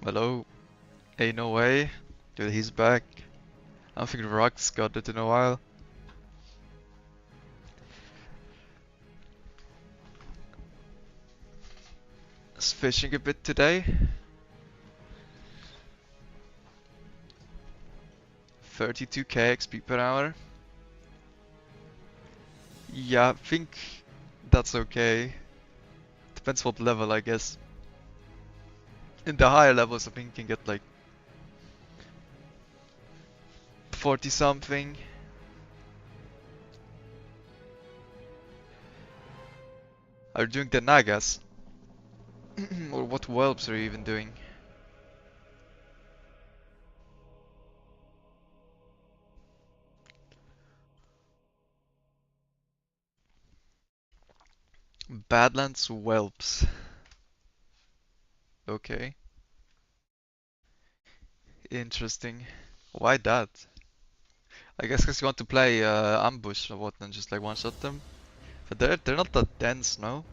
Hello? Hey, no way. Dude, he's back. I don't think Rock's got it in a while. Is fishing a bit today. 32k XP per hour. Yeah, I think that's okay. Depends what level, I guess. In the higher levels, I think you can get like 40 something. Are you doing the Nagas? Or what whelps are you even doing? Badlands whelps. Okay, interesting. Why that? I guess because you want to play ambush or what and just like one shot them. But they're not that dense, no?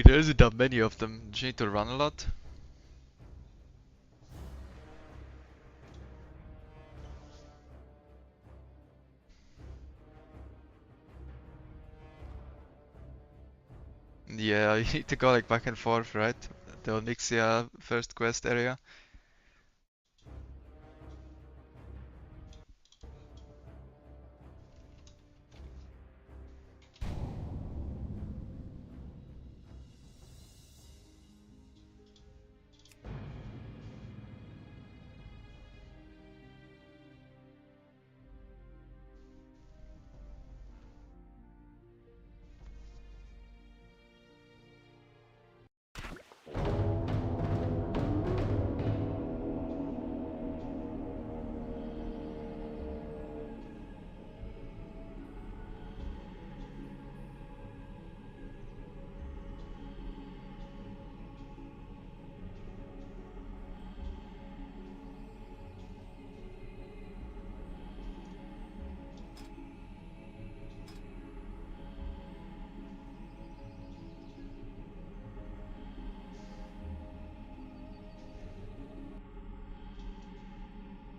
There isn't that many of them. Do you need to run a lot? Yeah, you need to go like back and forth, right? The Onyxia first quest area.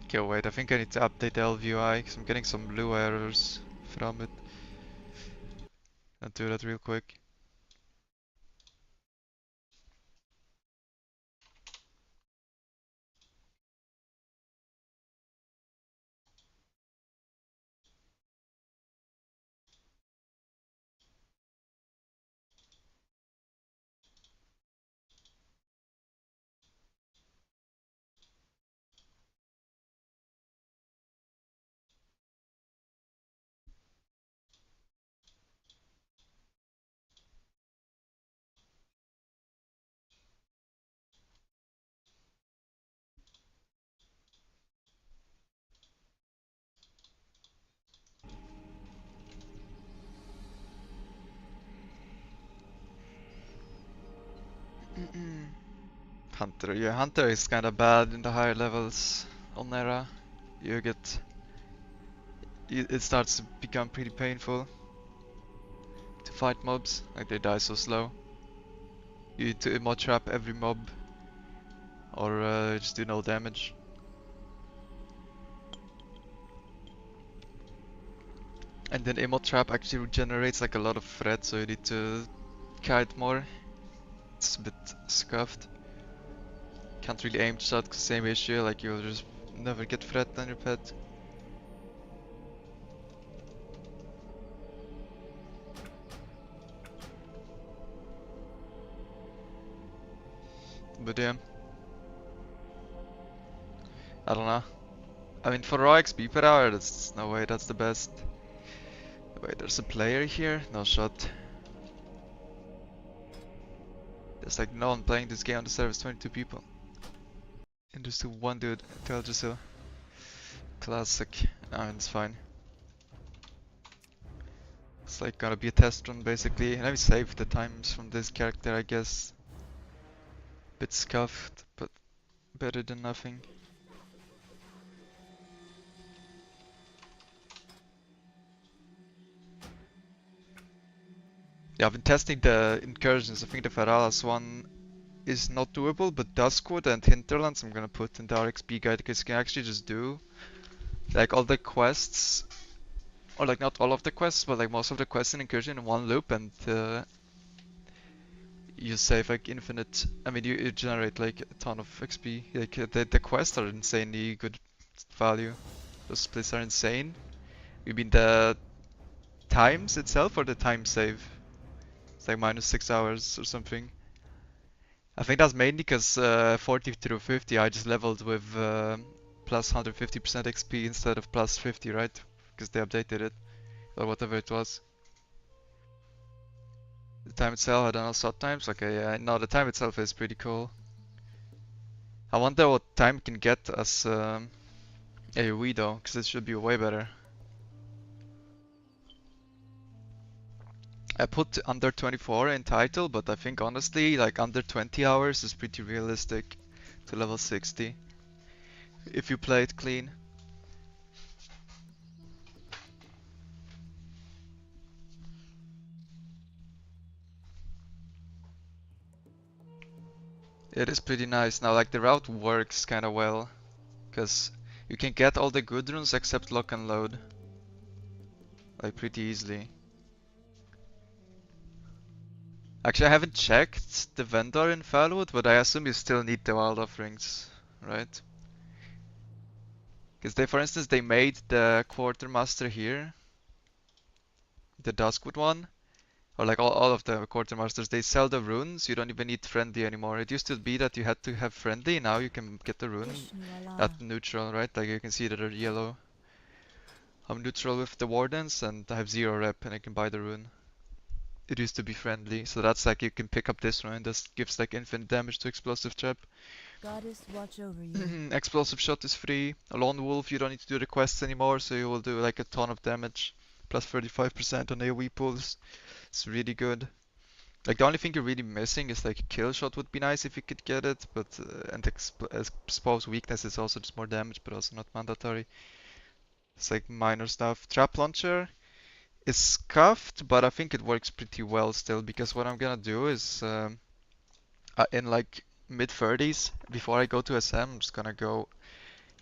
Okay, wait, I think I need to update the LVI because I'm getting some blue errors from it. I'll do that real quick. Hunter, yeah, Hunter is kinda bad in the higher levels on Era. You get... It starts to become pretty painful to fight mobs, like they die so slow. You need to immo trap every mob or just do no damage. And then immo trap actually regenerates like a lot of threat, so you need to kite more. It's a bit scuffed. Can't really aim shot, same issue, like you'll just never get threat on your pet. But yeah, I don't know. I mean, for raw XP per hour, that's no way that's the best. Wait, there's a player here? No shot. There's like no one playing this game on the server, it's 22 people. And there's still one dude, Teldrassil. Classic. I mean, it's fine. It's like gonna be a test run basically. Let me save the times from this character, I guess. Bit scuffed, but better than nothing. Yeah, I've been testing the incursions. I think the Feralas one is not doable, but Duskwood and Hinterlands I'm gonna put in the RXP guide because you can actually just do like all the quests, or like not all of the quests, but like most of the quests in Incursion in one loop, and you save like infinite. I mean, you generate like a ton of XP. Like the quests are insanely good value. Those splits are insane. You mean the times itself or the time save? It's like minus 6 hours or something. I think that's mainly because 40 through 50 I just leveled with plus 150% XP instead of plus 50, right? Because they updated it, or whatever it was. The time itself, I don't know, SoD times? Okay, yeah, no, the time itself is pretty cool. I wonder what time can get as AoE though, because it should be way better. I put under 24 in title, but I think honestly, like under 20 hours is pretty realistic to level 60. If you play it clean. It is pretty nice. Now, like the route works kinda well, because you can get all the good runes except lock and load. Like pretty easily. Actually, I haven't checked the vendor in Falwood, but I assume you still need the wild offerings, right? Because they, for instance, they made the quartermaster here, the Duskwood one, or like all of the quartermasters, they sell the runes. You don't even need friendly anymore. It used to be that you had to have friendly. Now you can get the rune at neutral, right? Like you can see that they're yellow. I'm neutral with the wardens and I have 0 rep and I can buy the rune. It used to be friendly, so that's like you can pick up this rune. This gives like infinite damage to explosive trap. Goddess watch over you. Explosive shot is free. A lone wolf, you don't need to do the quests anymore, so you will do like a ton of damage. Plus 35% on AoE pulls. It's really good. Like the only thing you're really missing is like kill shot would be nice if you could get it, but and expose weakness is also just more damage, but also not mandatory. It's like minor stuff. Trap launcher is scuffed, but I think it works pretty well still because what I'm gonna do is in like mid 30s before I go to SM, I'm just gonna go.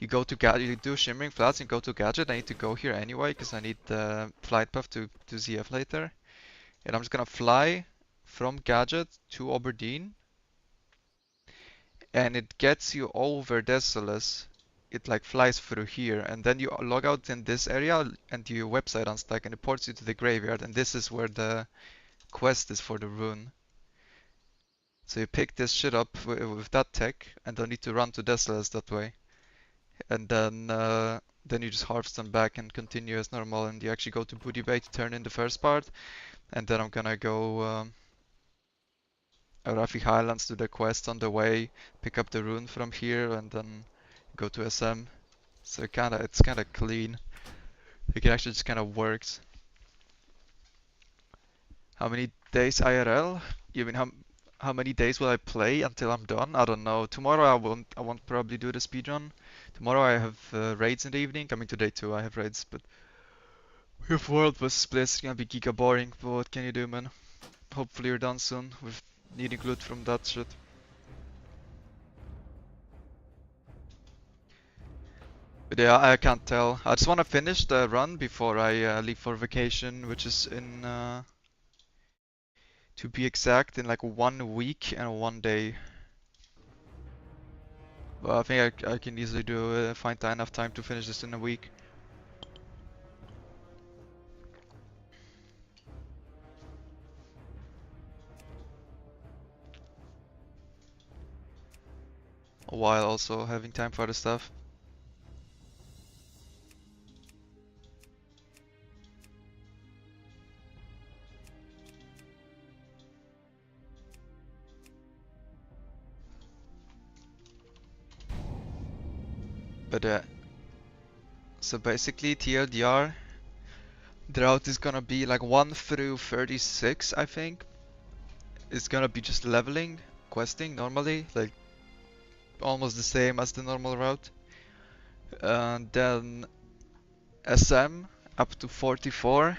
You go to gadget, you do shimmering flats and go to gadget. I need to go here anyway because I need the flight path to ZF later, and I'm just gonna fly from gadget to Aberdeen, and it gets you over Desolus. It like flies through here, and then you log out in this area and you website unstack and it ports you to the graveyard, and this is where the quest is for the rune. So you pick this shit up with that tech and don't need to run to Desolus that way. And then you just harvest them back and continue as normal, and you actually go to Booty Bay to turn in the first part, and then I'm gonna go Arafi Highlands, do the quest on the way, pick up the rune from here, and then go to SM. So it's kinda clean. It actually just kinda works. How many days IRL? You mean how many days will I play until I'm done? I don't know. Tomorrow I won't probably do the speedrun. Tomorrow I have raids in the evening. I mean today too I have raids, but if World was split it's gonna be giga boring, but what can you do, man? Hopefully you're done soon with needing loot from that shit. But yeah, I can't tell. I just wanna finish the run before I leave for vacation, which is in to be exact in like 1 week and 1 day. Well, I think I can easily find enough time to finish this in a week. While also having time for other stuff. But so basically TLDR, the route is gonna be like 1 through 36, I think. It's gonna be just leveling, questing normally, like almost the same as the normal route. And then SM up to 44,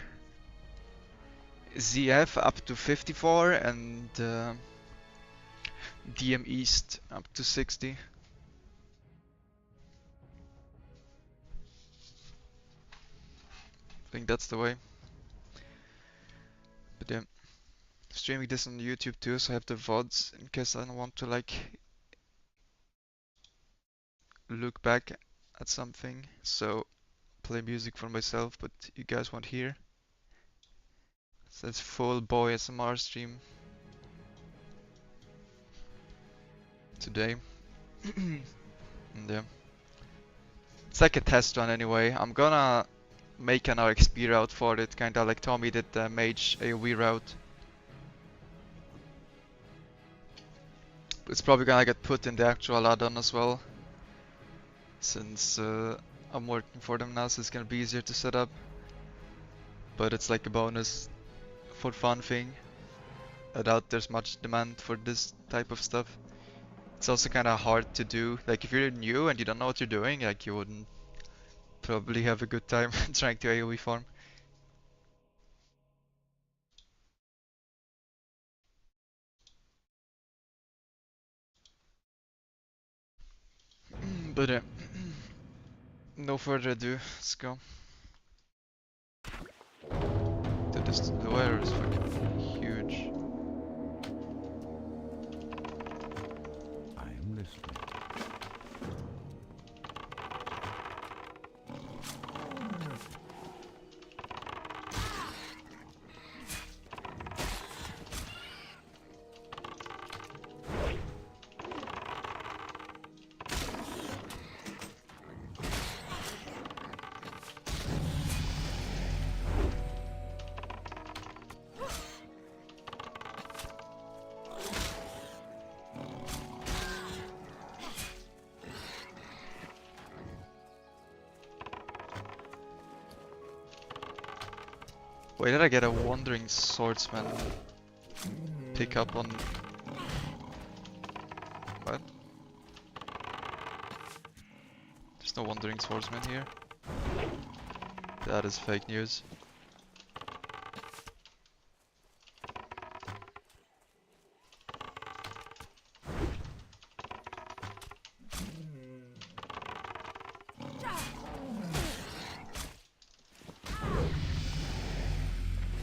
ZF up to 54, and DM East up to 60. I think that's the way. But yeah, streaming this on YouTube too, so I have the VODs in case I don't want to like look back at something. So play music for myself, but you guys won't hear. So it's full boy SMR stream today. And yeah, it's like a test run anyway. I'm gonna make an RXP route for it, kinda like Tommy did the mage AoE route. It's probably gonna get put in the actual add-on as well, since I'm working for them now, so it's gonna be easier to set up. But it's like a bonus for fun thing. I doubt there's much demand for this type of stuff. It's also kinda hard to do. Like if you're new and you don't know what you're doing, like you wouldn't probably have a good time trying to AoE farm. But no further ado, let's go. Dude, the weather is fucking huge. I am listening. Why did I get a Wandering Swordsman pick up on... What? There's no Wandering Swordsman here. That is fake news.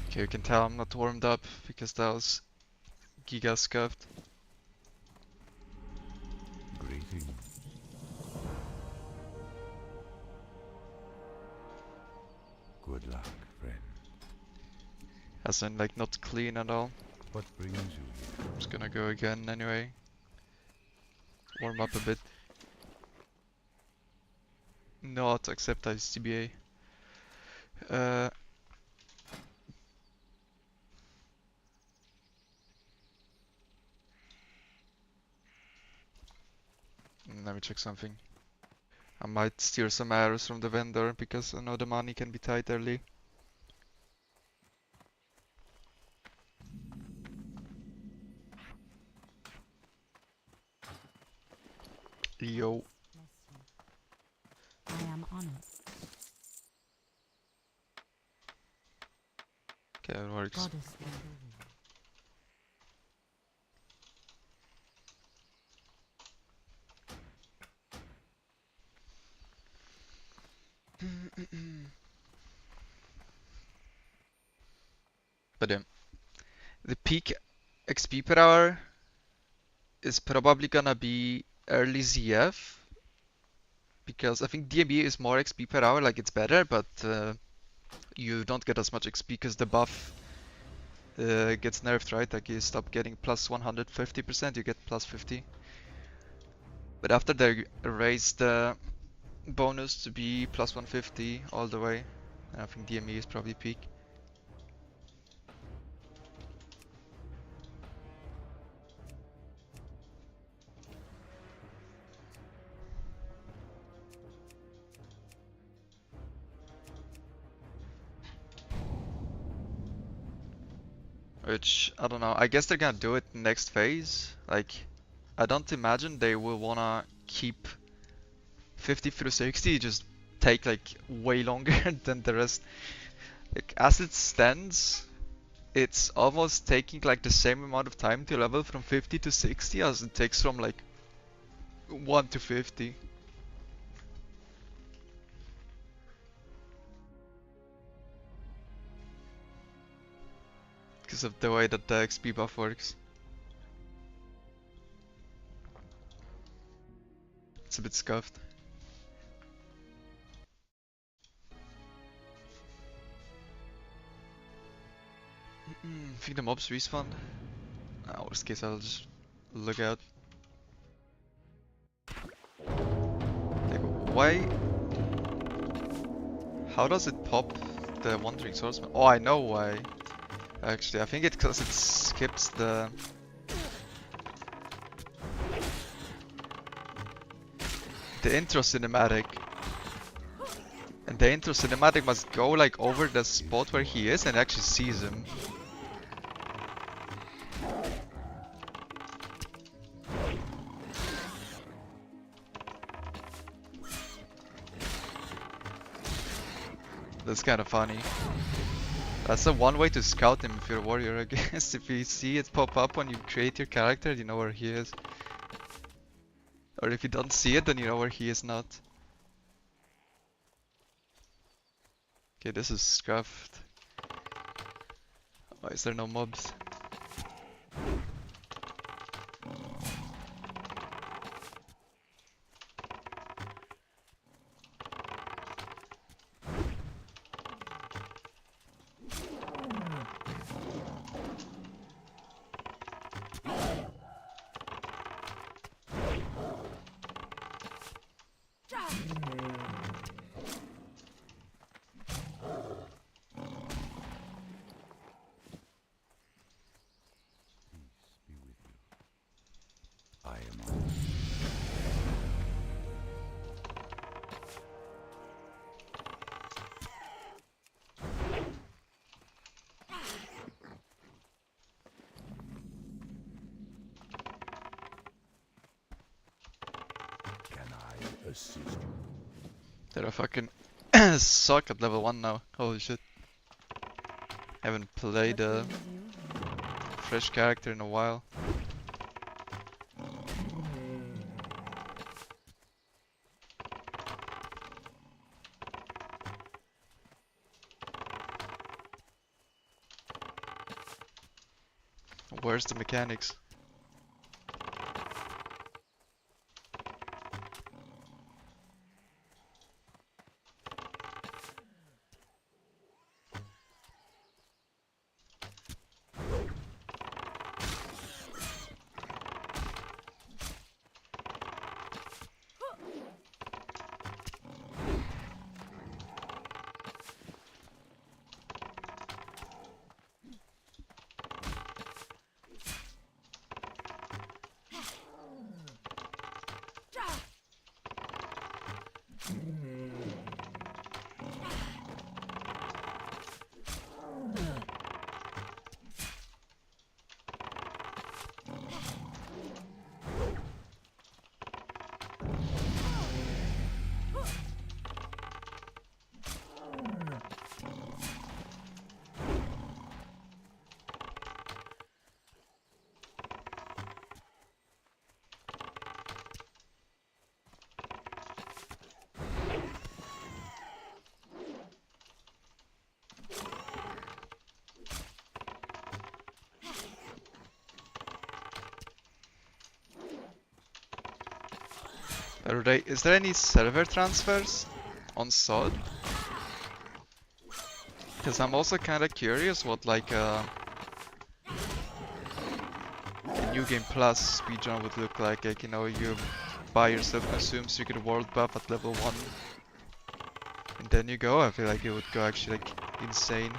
Okay, you can tell I'm not warmed up because that was giga scuffed. Greeting. Good luck, friend. As in like not clean at all. What brings you here? I'm just gonna go again anyway. Warm up a bit. Not accept ICBA. Let me check something. I might steal some arrows from the vendor because I know the money can be tight early. Yo. I am on it. Okay, it works. Goddess watch over But the peak XP per hour is probably gonna be early ZF because I think DMB is more XP per hour, like it's better, but you don't get as much XP because the buff gets nerfed, right? Like you stop getting plus 150%, you get plus 50. But after they raise the bonus to be plus 150 all the way, I think DME is probably peak. Which, I don't know, I guess they're gonna do it next phase. Like, I don't imagine they will wanna keep 50 through 60, just take like way longer than the rest. Like, as it stands, it's almost taking like the same amount of time to level from 50 to 60 as it takes from like 1 to 50. Because of the way that the XP buff works. It's a bit scuffed. I think the mobs respawn. Worst case, I'll just look out. Like, why? How does it pop the Wandering Swordsman? Oh, I know why. Actually, I think it's because it skips the intro cinematic. And the intro cinematic must go like over the spot where he is and actually sees him. That's kind of funny. That's the one way to scout him if you're a warrior, I guess. If you see it pop up when you create your character, you know where he is. Or if you don't see it, then you know where he is not. Okay, this is scuffed. Why is there no mobs? I am on. Can I assist you? They're a fucking suck at level 1 now. Holy shit. Haven't played What a brings you? fresh character in a while. Where's the mechanics? Is there any server transfers on SoD? Because I'm also kind of curious what like a New Game Plus speedrun would look like. Like, you know, you buy yourself consume so you get a world buff at level 1. And then you go. I feel like it would go actually like insane.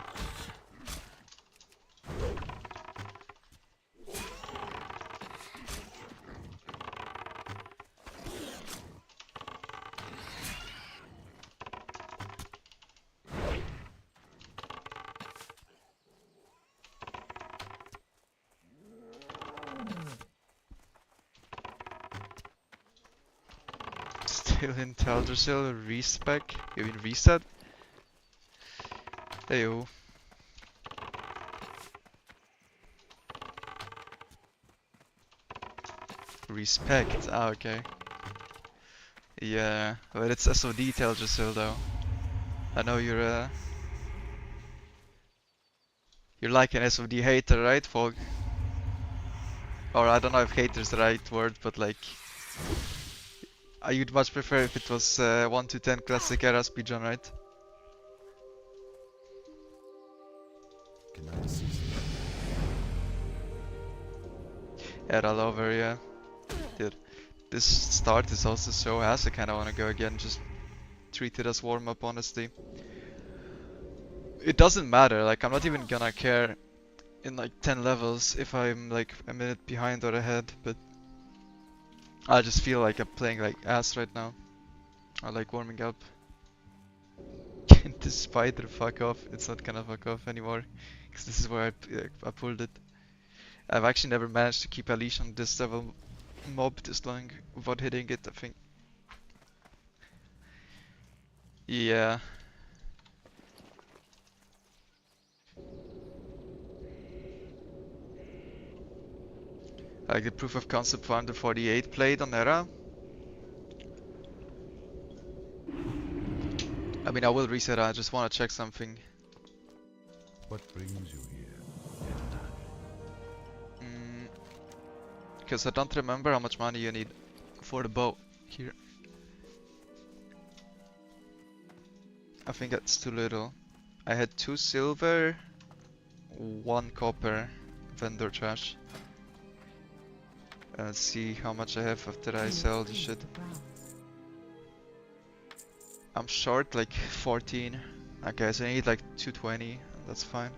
Still in Teldrassil respec? You mean reset? Heyo. Respect. Ah, okay. Yeah, but it's SoD Teldrassil though. I know you're like an SoD hater, right, Fog? Or I don't know if hater is the right word, but like, you'd much prefer if it was 1 to 10 classic era speedrun, right? Can I assist? Era lover, yeah. Dude, this start is also so ass. I kinda wanna go again, just treat it as warm up, honestly. It doesn't matter, like, I'm not even gonna care in like 10 levels if I'm like a minute behind or ahead, but I just feel like I'm playing like ass right now. I like warming up. The spider fuck off. It's not gonna fuck off anymore, because this is where I pulled it. I've actually never managed to keep a leash on this level mob this long without hitting it, I think. Yeah. Like the proof of concept for under 48 played on Era. I mean, I will reset. I just want to check something. What brings you here? Because I don't remember how much money you need for the bow here. I think that's too little. I had 2 silver, 1 copper, vendor trash. Let's see how much I have after I sell this shit. I'm short like 14. Okay, so I need like 220. That's fine.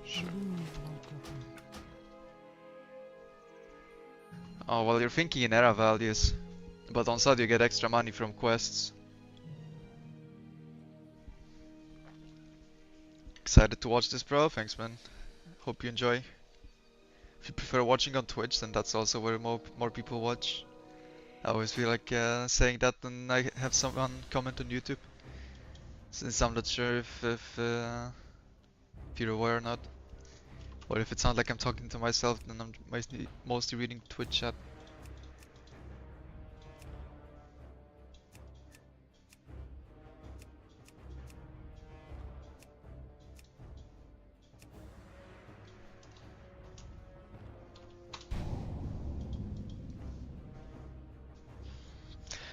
Sure. Oh, well, you're thinking in era values. But on SoD you get extra money from quests. Excited to watch this, bro. Thanks, man. Hope you enjoy. If you prefer watching on Twitch, then that's also where more people watch. I always feel like saying that when I have someone comment on YouTube, since I'm not sure if you're aware or not, or if it sounds like I'm talking to myself, then I'm mostly reading Twitch chat.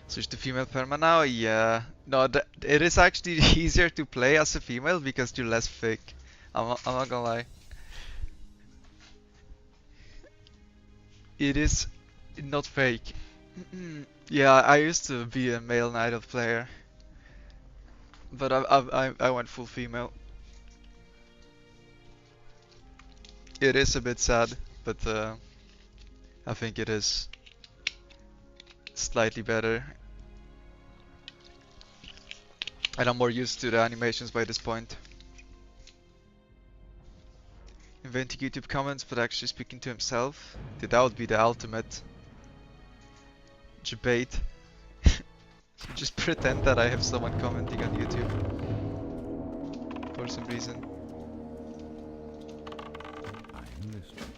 Switch to female perma now? Yeah. No, it is actually easier to play as a female because you're less fake. I'm not gonna lie. It is not fake. Yeah, I used to be a male Night Elf player, but I went full female. It is a bit sad, but I think it is slightly better. And I'm more used to the animations by this point. Inventing YouTube comments, but actually speaking to himself. Dude, that would be the ultimate debate. Just pretend that I have someone commenting on YouTube for some reason. I'm listening.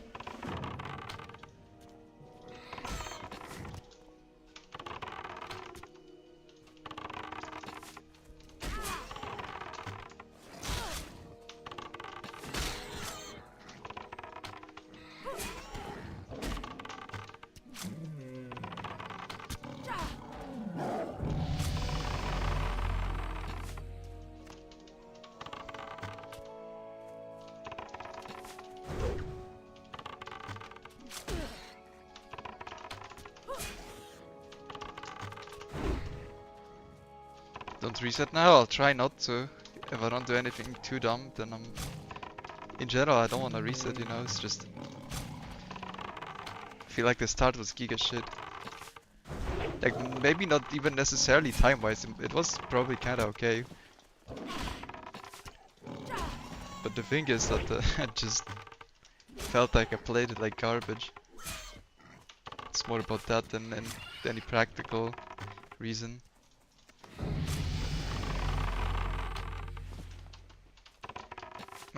Don't reset now, I'll try not to. If I don't do anything too dumb, then I'm... In general, I don't want to reset, you know, it's just... I feel like the start was giga shit. Like, maybe not even necessarily time-wise, it was probably kinda okay. But the thing is that I just felt like I played it like garbage. It's more about that than any practical reason.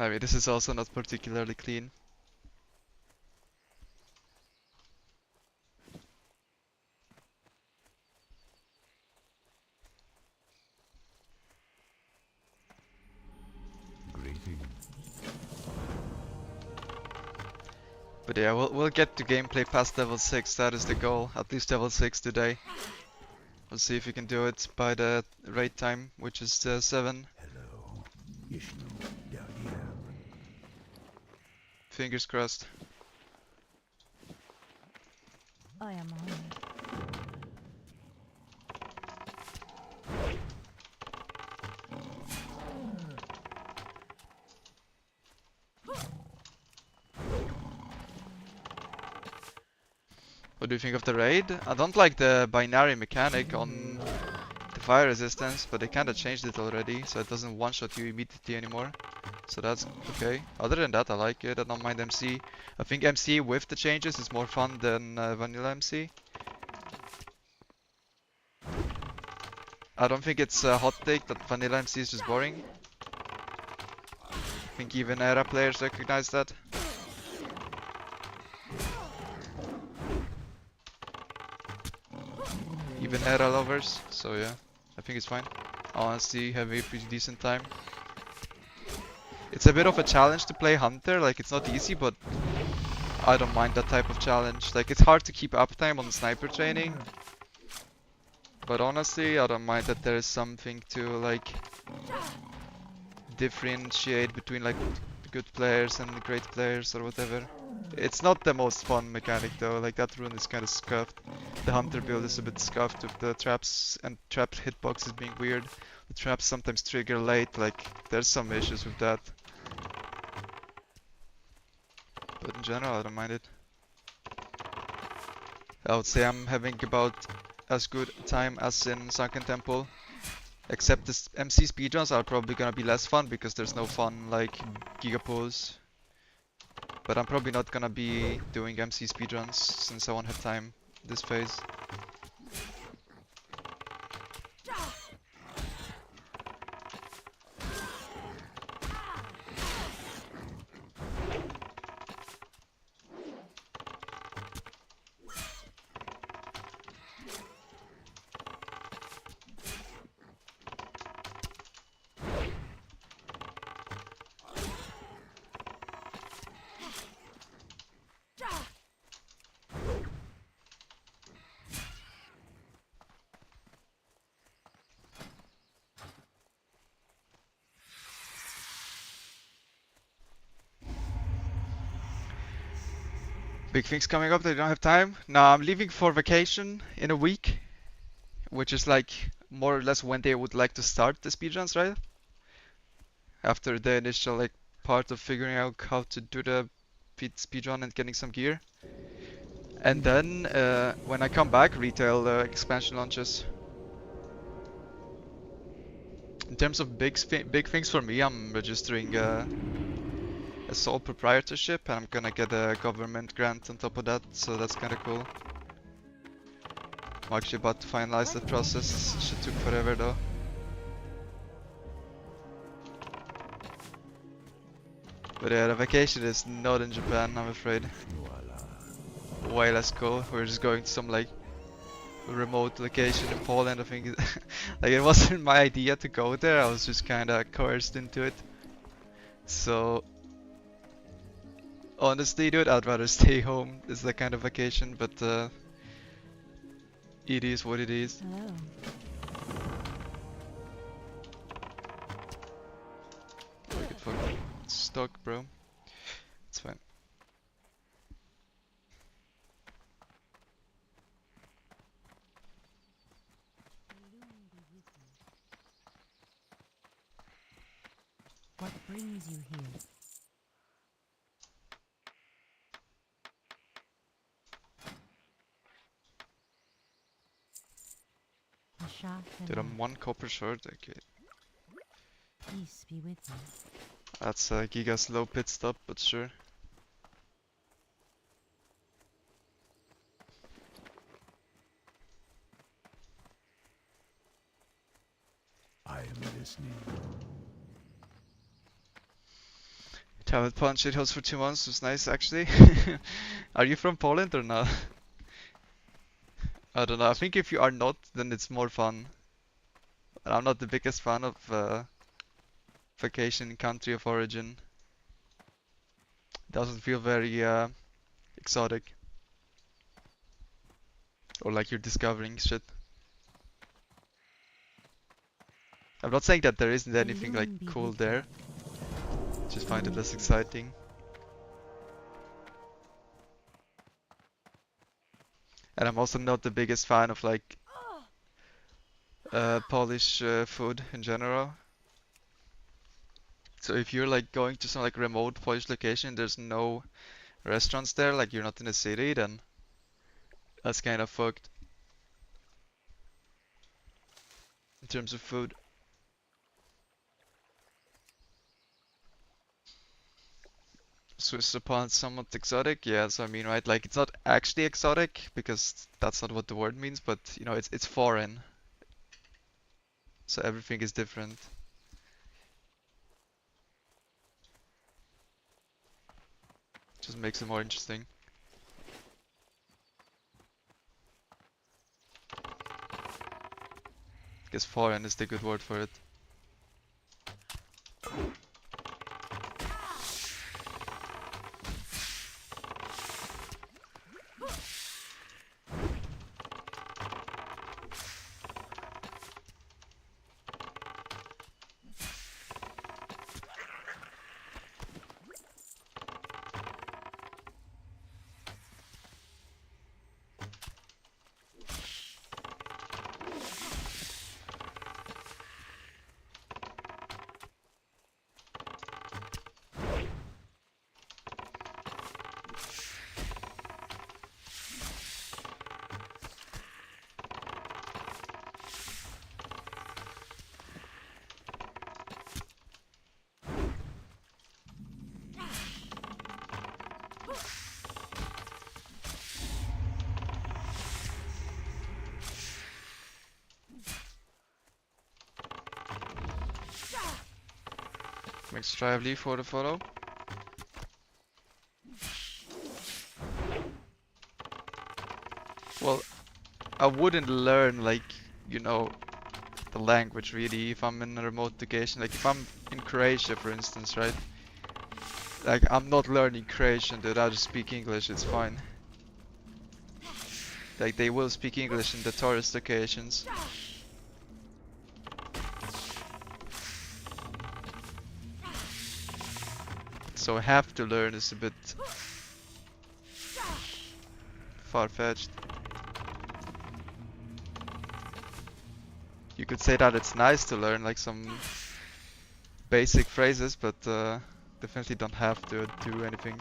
I mean, this is also not particularly clean. But yeah, we'll get to gameplay past level 6, that is the goal. At least level 6 today. We'll see if we can do it by the raid time, which is 7. Hello, Ishnu derrière. Fingers crossed. I am on it. What do you think of the raid? I don't like the binary mechanic on the fire resistance, but they kinda changed it already, so it doesn't one-shot you immediately anymore. So that's okay. Other than that, I like it. I don't mind MC. I think MC with the changes is more fun than vanilla MC. I don't think it's a hot take that vanilla MC is just boring. I think even era players recognize that. Even era lovers, so yeah, I think it's fine. Honestly, have a pretty decent time. It's a bit of a challenge to play Hunter, like it's not easy, but I don't mind that type of challenge. Like it's hard to keep uptime on sniper training, but honestly, I don't mind that there is something to like differentiate between like good players and great players or whatever. It's not the most fun mechanic though, like that rune is kind of scuffed. The Hunter build is a bit scuffed with the traps and trap hitboxes being weird. The traps sometimes trigger late, like there's some issues with that. But in general, I don't mind it. I would say I'm having about as good time as in Sunken Temple. Except the MC speedruns are probably gonna be less fun because there's no fun like gigapulls. But I'm probably not gonna be doing MC speedruns since I won't have time this phase. Big things coming up that I don't have time. Now I'm leaving for vacation in a week, which is like more or less when they would like to start the speedruns, right? After the initial like part of figuring out how to do the speedrun and getting some gear. And then when I come back, retail expansion launches. In terms of big things for me, I'm registering a sole proprietorship and I'm gonna get a government grant on top of that, so that's kinda cool. I'm actually about to finalize the process. Shit took forever though. But yeah, the vacation is not in Japan, I'm afraid. Way less cool. We're just going to some like remote location in Poland. I think like it wasn't my idea to go there. I was just kinda coerced into it. So honestly, dude, I'd rather stay home. It's that kind of vacation, but it is what it is. Hello. I get fucking stuck, bro. It's fine. What brings you here? A shaft Dude, and I'm 1 copper short. Okay, peace be with you. that's a giga slow pit stop, but sure. I am listening. Traveled Poland shitholes for 2 months was nice actually. Are you from Poland or not? I don't know. I think if you are not, then it's more fun. And I'm not the biggest fan of vacation in country of origin. Doesn't feel very exotic. Or like you're discovering shit. I'm not saying that there isn't The anything like loon be cool with you. there. Just find it less exciting. And I'm also not the biggest fan of like Polish food in general. So if you're like going to some like remote Polish location, there's no restaurants there, like you're not in a city, then that's kind of fucked in terms of food. Swiss upon somewhat exotic, yeah, so I mean, right, like it's not actually exotic because that's not what the word means, but you know, it's foreign, so everything is different. Just makes it more interesting. I guess foreign is the good word for it. Makes strive leave for the follow. Well, I wouldn't learn like, you know, the language really if I'm in a remote location. Like if I'm in Croatia, for instance, right? Like I'm not learning Croatian, dude. I just speak English. It's fine. Like they will speak English in the tourist locations. So have to learn is a bit far-fetched. You could say that it's nice to learn like some basic phrases, but definitely don't have to do anything.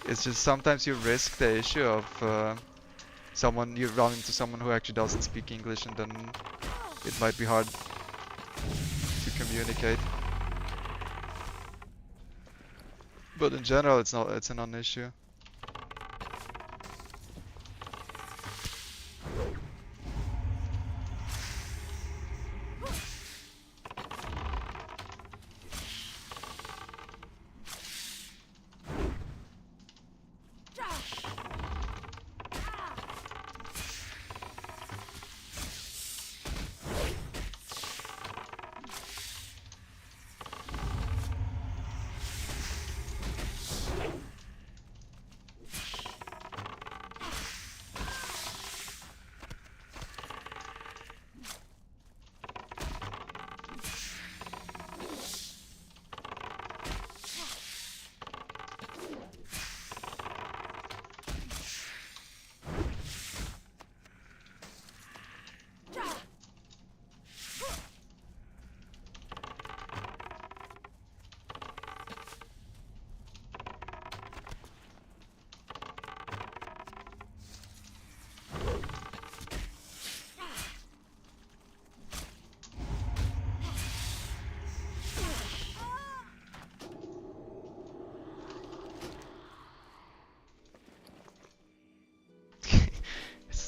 It's just sometimes you risk the issue of you run into someone who actually doesn't speak English, and then it might be hard to communicate. But in general, it's a non-issue.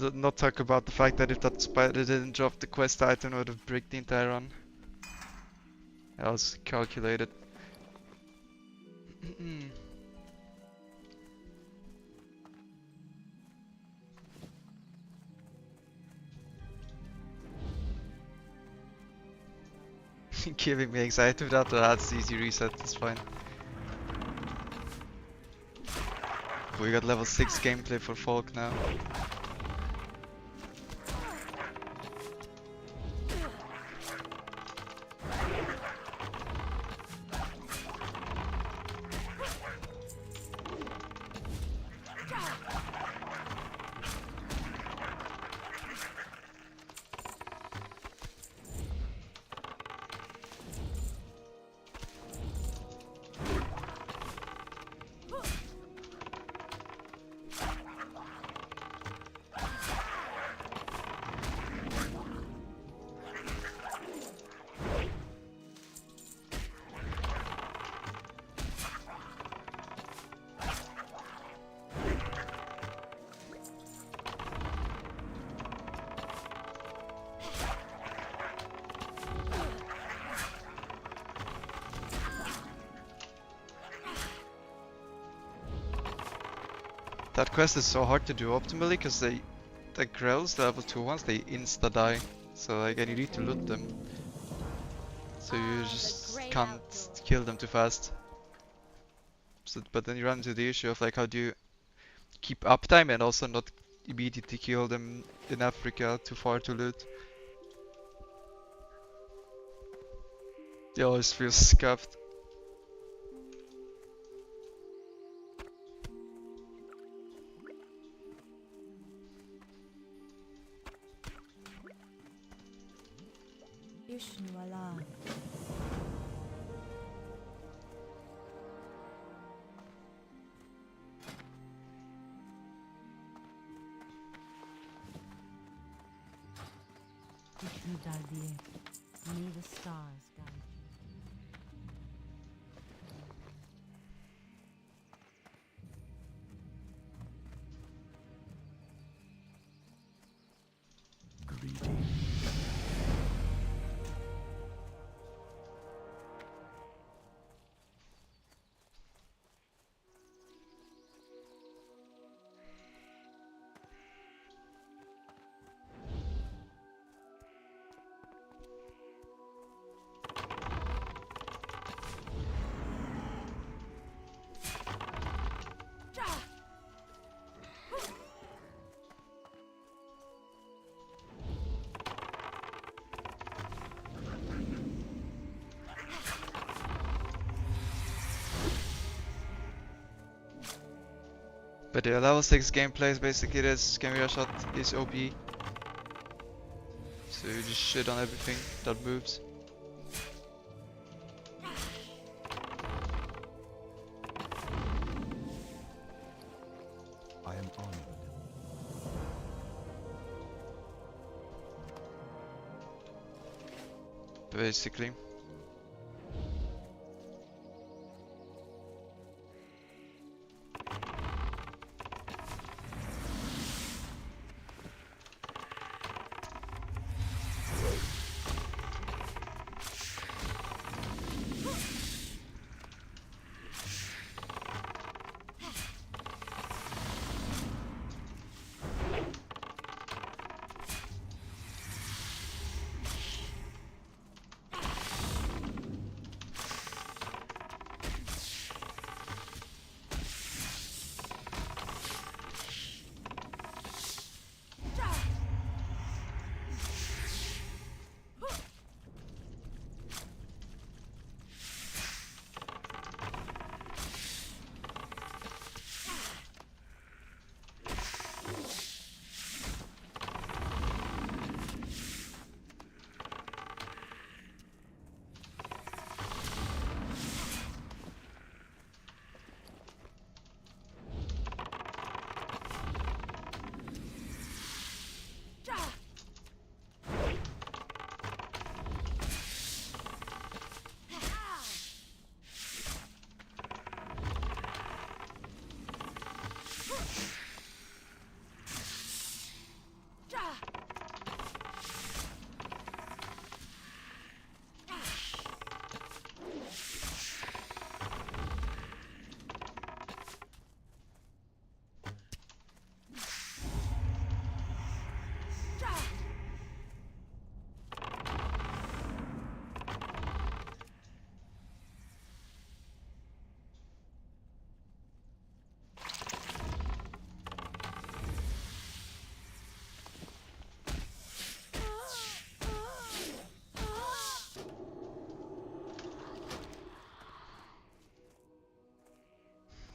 Let's not talk about the fact that if that spider didn't drop the quest item, it would have bricked the entire run. That was calculated. Giving me anxiety without that's easy reset, it's fine. We got level 6 gameplay for Folk now. That quest is so hard to do optimally because the Grells, the level 2 ones, they insta die. So like, and you need to loot them. So you just can't kill them too fast. So, but then you run into the issue of like, how do you keep uptime and also not immediately kill them in Africa too far to loot? They always feel scuffed. Ishnu Allah. Ishnu Daldir. May the stars guide you. Greetings. But yeah, level 6 gameplay is basically this. Camera shot is OP. So you just shit on everything that moves. I am honored. Basically.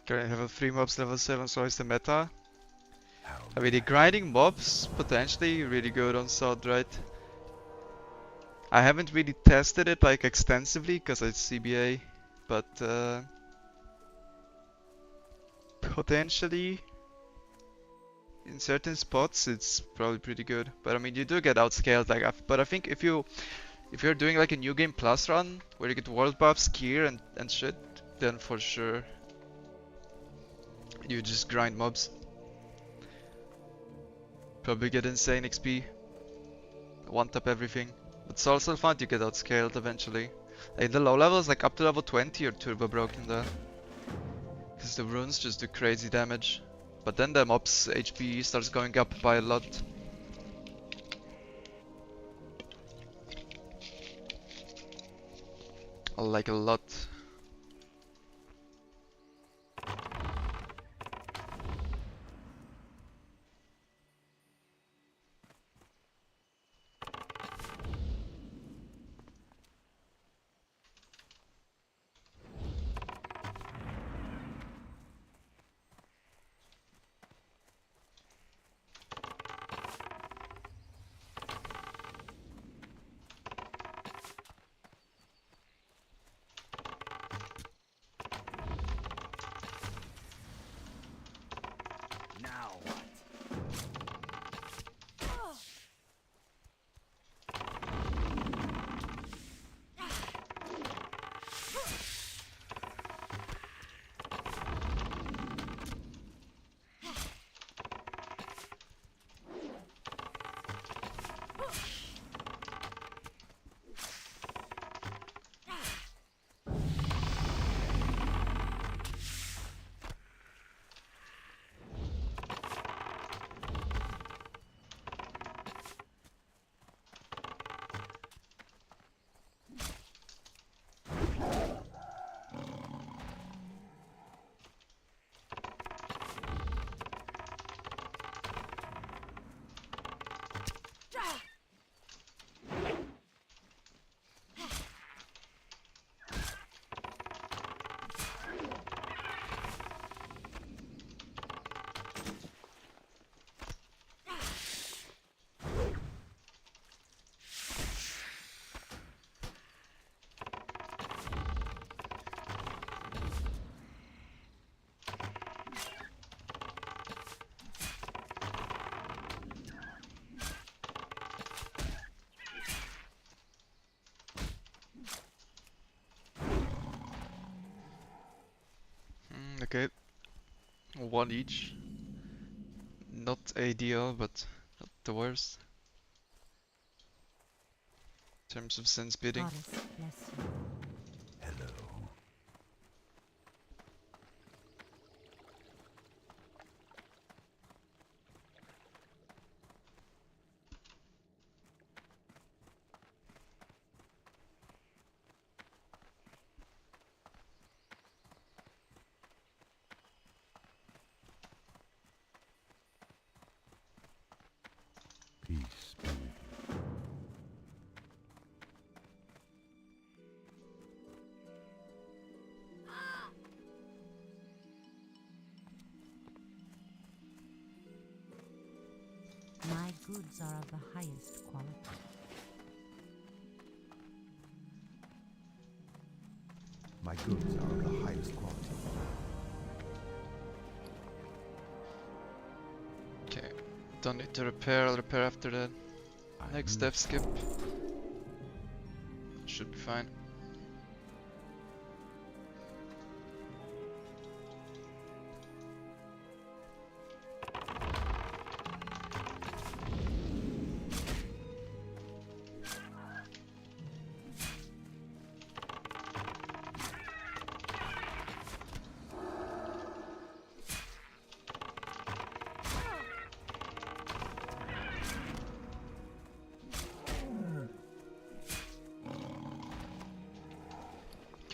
Currently level 3 mobs, level 7, so is the meta. How I mean, the grinding mobs potentially really good on SoD, right? I haven't really tested it like extensively because it's CBA, but potentially in certain spots it's probably pretty good. But I mean, you do get outscaled. Like, but I think if you're doing like a new game plus run where you get world buffs, gear, and shit, then for sure you just grind mobs. Probably get insane XP, one tap everything. But it's also fun to get outscaled eventually. Like the low levels, like up to level 20, you're turbo broken there. Because the runes just do crazy damage. But then the mob's HP starts going up by a lot. Like a lot. now what? Okay. One each. Not ideal, but not the worst. In terms of sense bidding. Goddess bless you. Hello. Peace be with you. My goods are of the highest quality. My goods are of the highest quality. Okay. Don't need to repair, I'll repair after that. Next step, skip. Should be fine.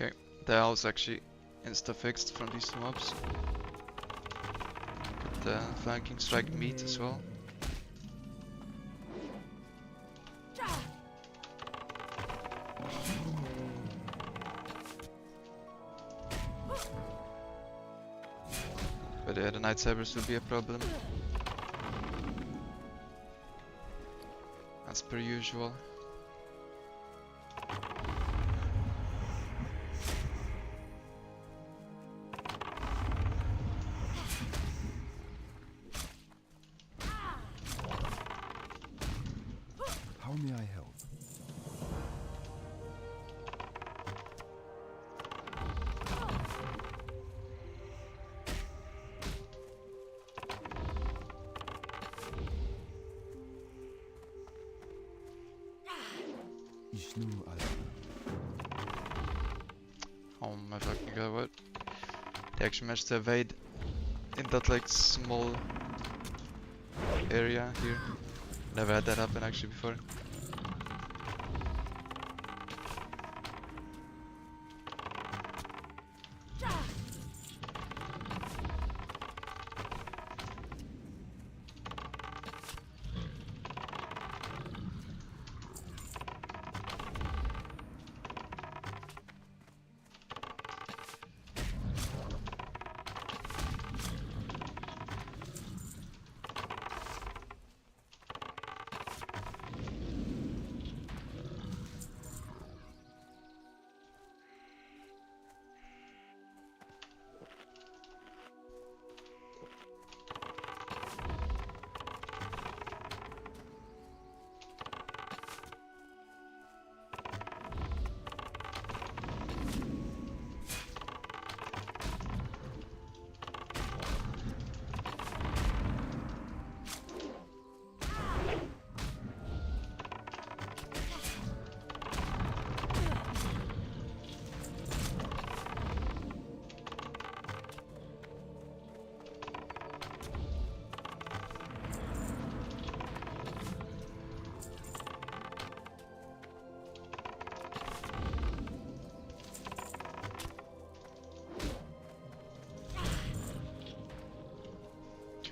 Okay, the owl's actually insta-fixed from these mobs. Put the flanking strike meat as well. But yeah, the Night Sabers will be a problem. As per usual. How may I help? Oh my fucking god, what? They actually managed to evade in that like small area here. Never had that happen actually before.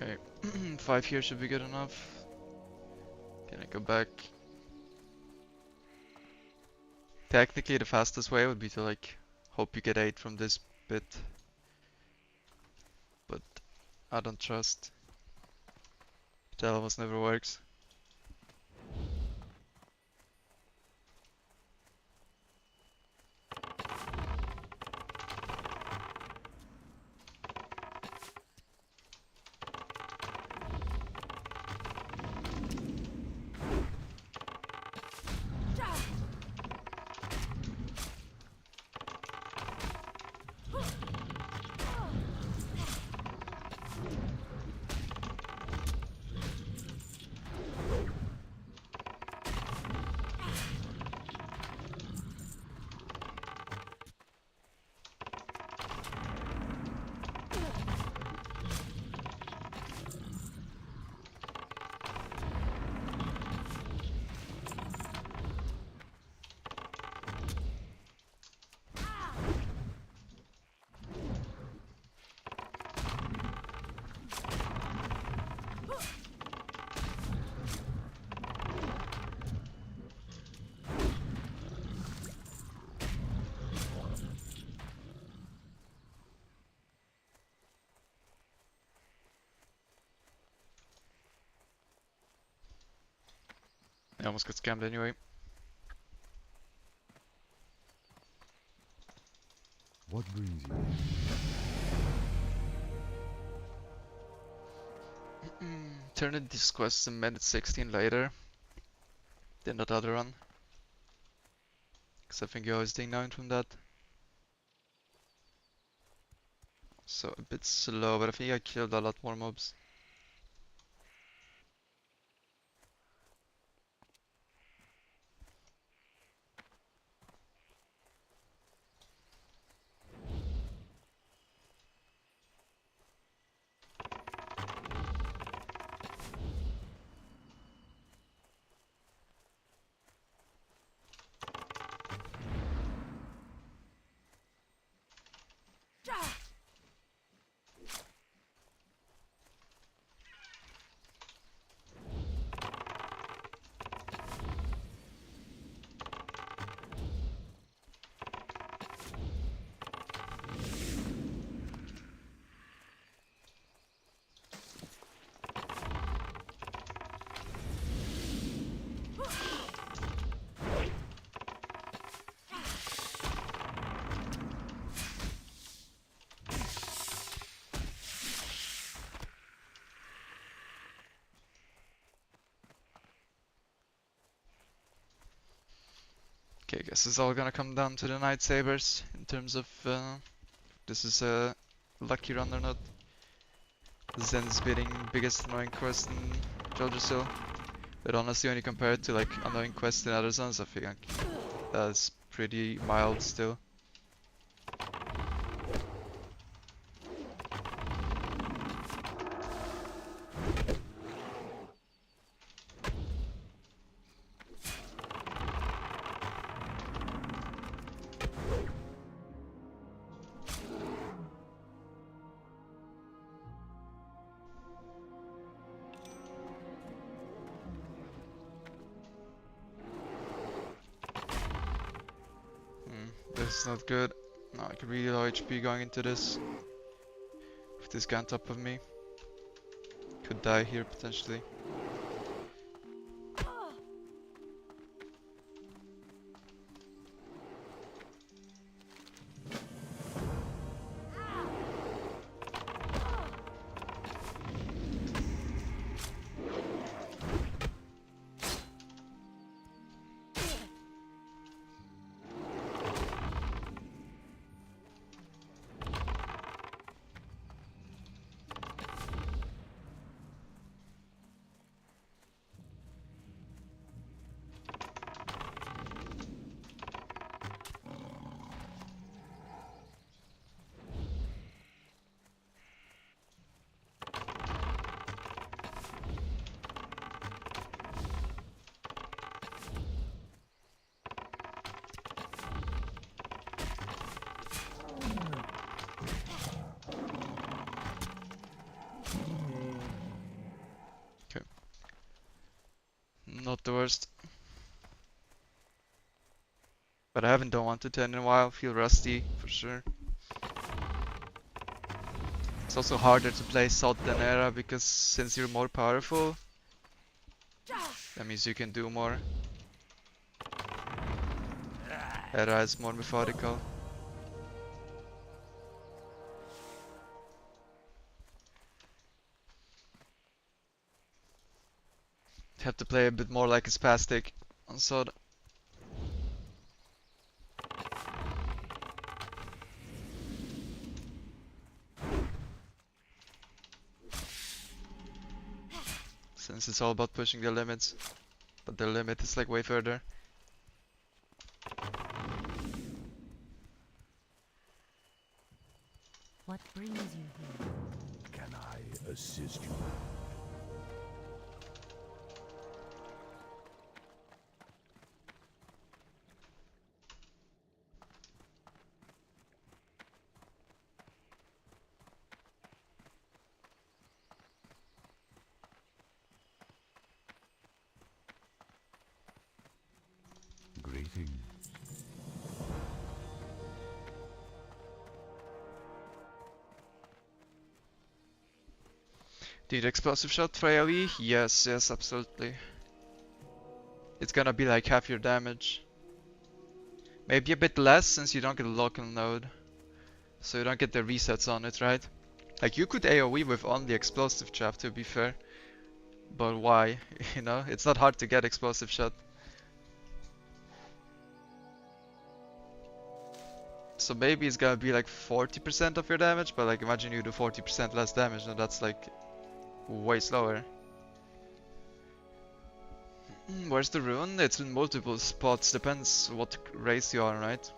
Okay, 5 here should be good enough. Can I go back? Technically the fastest way would be to like hope you get 8 from this bit. But I don't trust. That almost never works. I almost got scammed anyway. What brings you? Turn in these quests a minute 16 later than that other one. Cause I think you always ding down from that. So a bit slow, but I think I killed a lot more mobs. Okay, I guess it's all gonna come down to the Night Sabers in terms of this is a lucky run or not. Zen's beating biggest annoying quest in Teldrassil. But honestly, when you compare it to like annoying quests in other zones, I think that's pretty mild still. This is not good. No, I could really low HP going into this. With this guy on top of me. Could die here potentially. Not the worst. But I haven't done 1 to 10 in a while, feel rusty for sure. It's also harder to play SoD than Era because since you're more powerful, that means you can do more. Era is more methodical. Have to play a bit more like a spastic on SoD. Since it's all about pushing the limits, but the limit is like way further. What brings you here? Can I assist you? Greetings. Need explosive shot for AoE? Yes, yes, absolutely. It's gonna be like half your damage. Maybe a bit less since you don't get a local node. So you don't get the resets on it, right? Like you could AoE with only explosive trap to be fair. But why? You know, it's not hard to get explosive shot. So maybe it's gonna be like 40% of your damage, but like imagine you do 40% less damage, and that's like way slower. Where's the rune? It's in multiple spots, depends what race you are, right?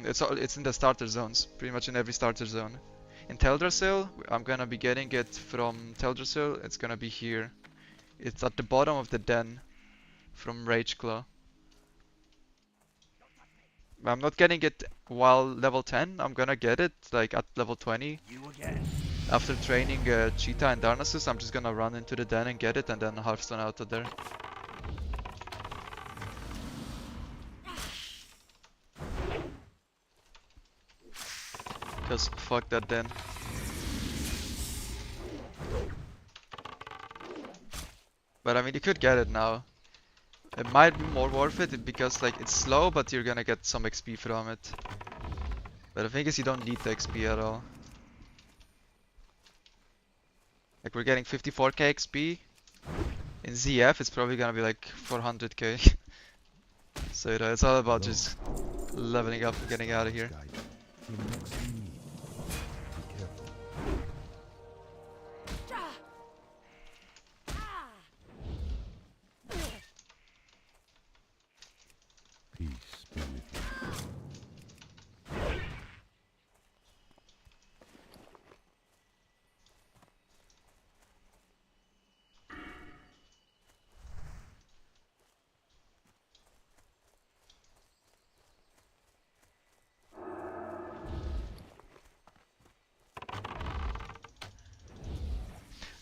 It's in the starter zones, pretty much in every starter zone. In Teldrassil, I'm gonna be getting it from Teldrassil, it's gonna be here. It's at the bottom of the den from Rageclaw. I'm not getting it while level 10, I'm gonna get it like at level 20. After training Cheetah and Darnassus, I'm just gonna run into the den and get it and then Hearthstone out of there. Cause fuck that den. But I mean, you could get it now. It might be more worth it because like it's slow, but you're gonna get some XP from it. But the thing is, you don't need the XP at all. Like we're getting 54k XP. In ZF, it's probably gonna be like 400k. So it's all about just leveling up and getting out of here. Guide. Him next to me. Be careful. Peace be with you.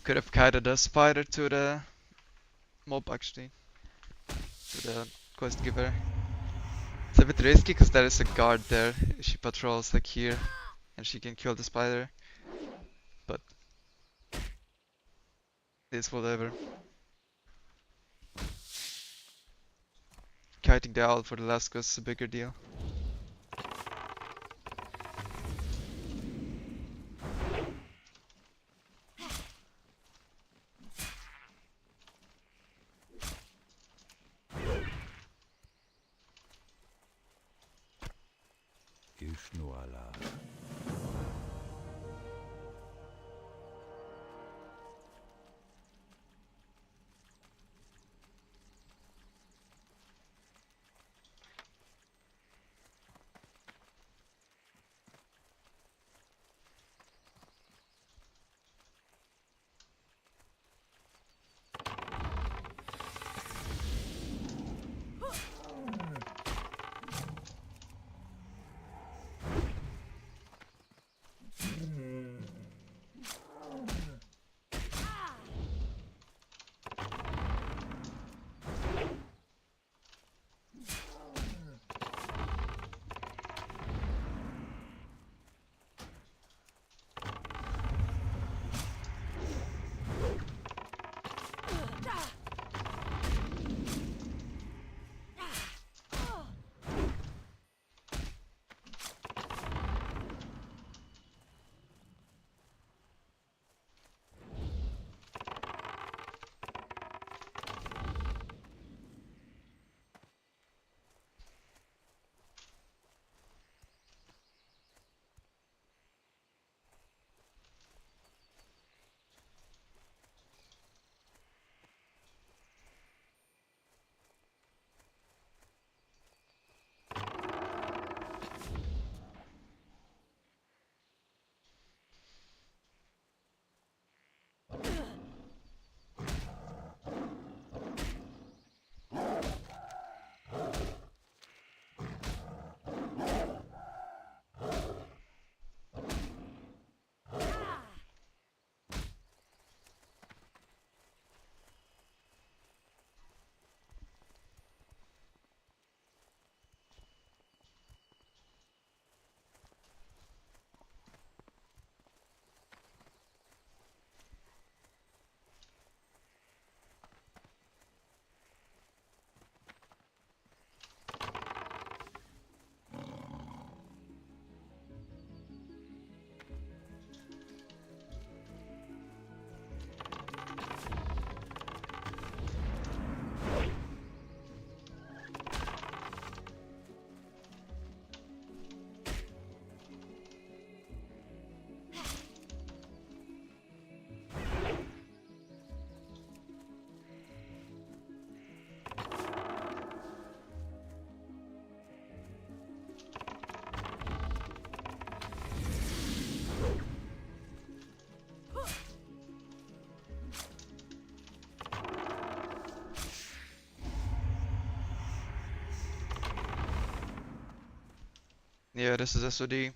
Could have guided the spider to the mob actually, to the quest giver. It's a bit risky because there is a guard there. She patrols like here and she can kill the spider. But it's whatever. Kiting the owl for the last quest is a bigger deal. Ishnuala. Yeah, this is SoD.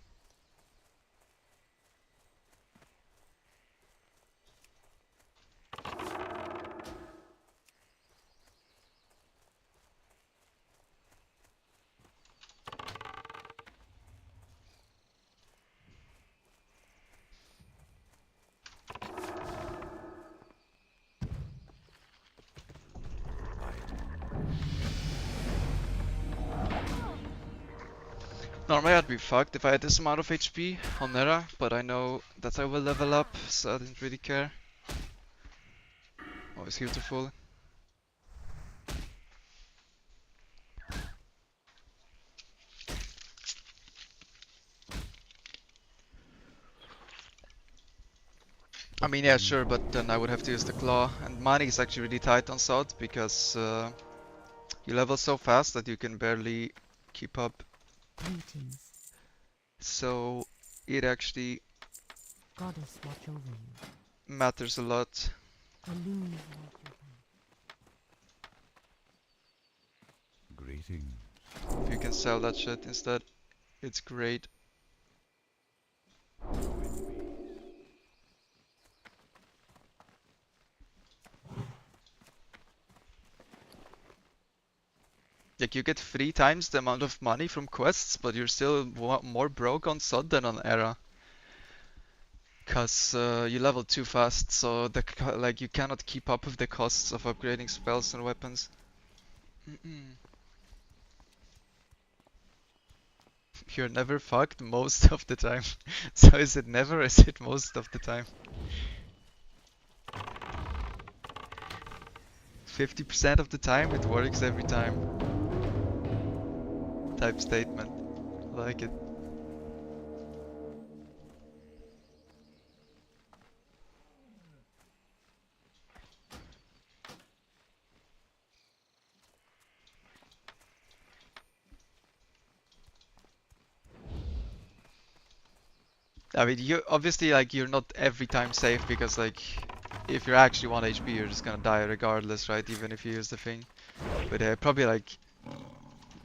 Normally I'd be fucked if I had this amount of HP on Nera, but I know that I will level up, so I didn't really care. Always heal to full. I mean, yeah, sure, but then I would have to use the claw. And mining is actually really tight on SoD because you level so fast that you can barely keep up. Greetings. So it actually Goddess watch over you. matters a lot. Illumine watch over you. Greetings. If you can sell that shit instead, it's great. Like, you get 3 times the amount of money from quests, but you're still more broke on SoD than on Era. Cause you level too fast, so like you cannot keep up with the costs of upgrading spells and weapons. You're never fucked most of the time. So is it never, or is it most of the time? 50% of the time, it works every time. Type statement. Like it. I mean, you obviously, like, you're not every time safe because, like, if you're actually 1 HP, you're just gonna die regardless, right? Even if you use the thing. But probably like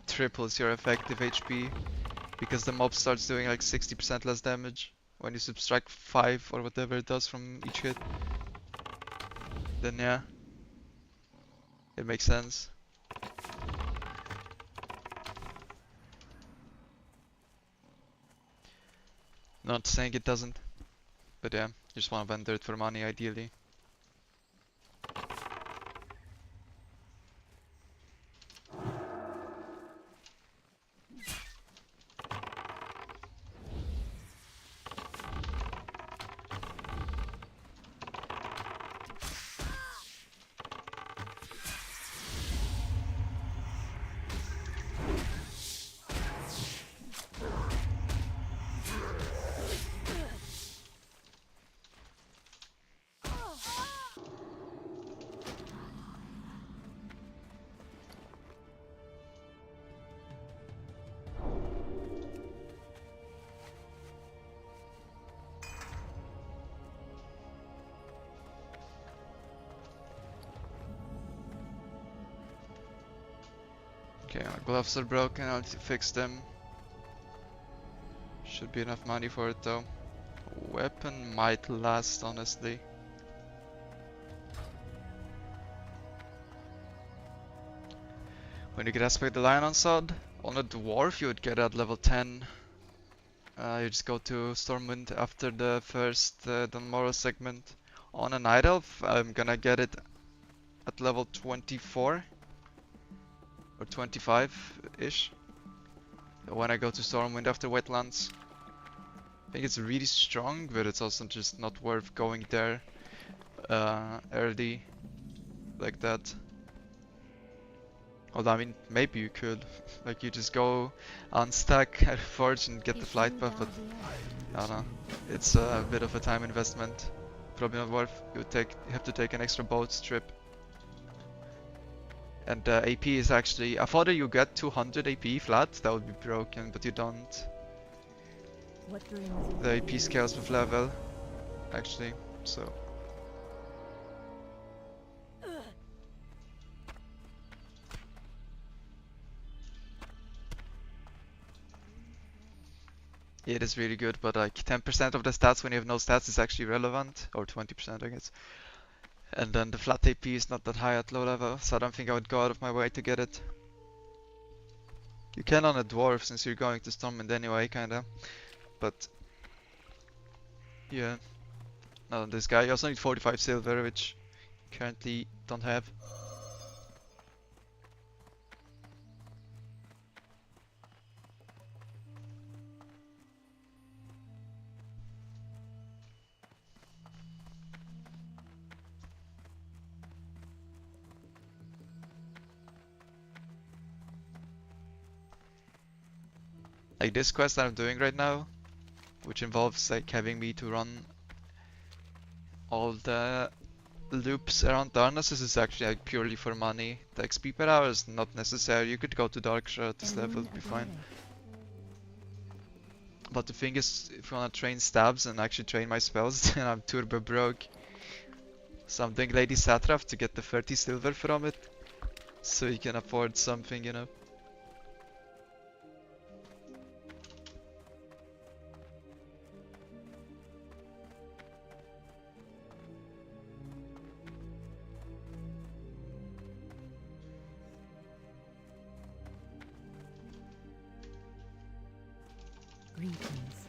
triples your effective HP because the mob starts doing like 60% less damage when you subtract 5 or whatever it does from each hit. Then yeah, it makes sense. Not saying it doesn't, but yeah, you just want to vendor it for money ideally. Okay, my gloves are broken, I'll fix them. Should be enough money for it though. Weapon might last, honestly. When you get Aspect the Lion on SoD, on a dwarf you would get at level 10. You just go to Stormwind after the first Dunmorrow segment. On a Night Elf, I'm gonna get it at level 24 or 25-ish. When I go to Stormwind after Wetlands. I think it's really strong, but it's also just not worth going there early like that. Although, I mean, maybe you could. Like, you just go unstack at Forge and get the flight buff, but I don't know. It's a bit of a time investment. Probably not worth. You have to take an extra boat trip. And AP is actually... I thought that you get 200 AP flat, that would be broken, but you don't. What brings you The here? AP scales with level, actually, so... Yeah, it is really good, but like 10% of the stats when you have no stats is actually relevant, or 20% I guess. And then the flat AP is not that high at low level, so I don't think I would go out of my way to get it. You can on a dwarf since you're going to Stormwind anyway, kinda. But yeah, not on this guy. You also need 45 silver, which currently don't have. Like this quest that I'm doing right now, which involves like having me to run all the loops around Darnassus is actually like purely for money. The XP per hour is not necessary. You could go to Darkshire at this level, it'd be fine. But the thing is, if you wanna train stabs and actually train my spells, then I'm turbo broke. So I'm doing Lady Satrap to get the 30 silver from it, so you can afford something, you know. Greetings.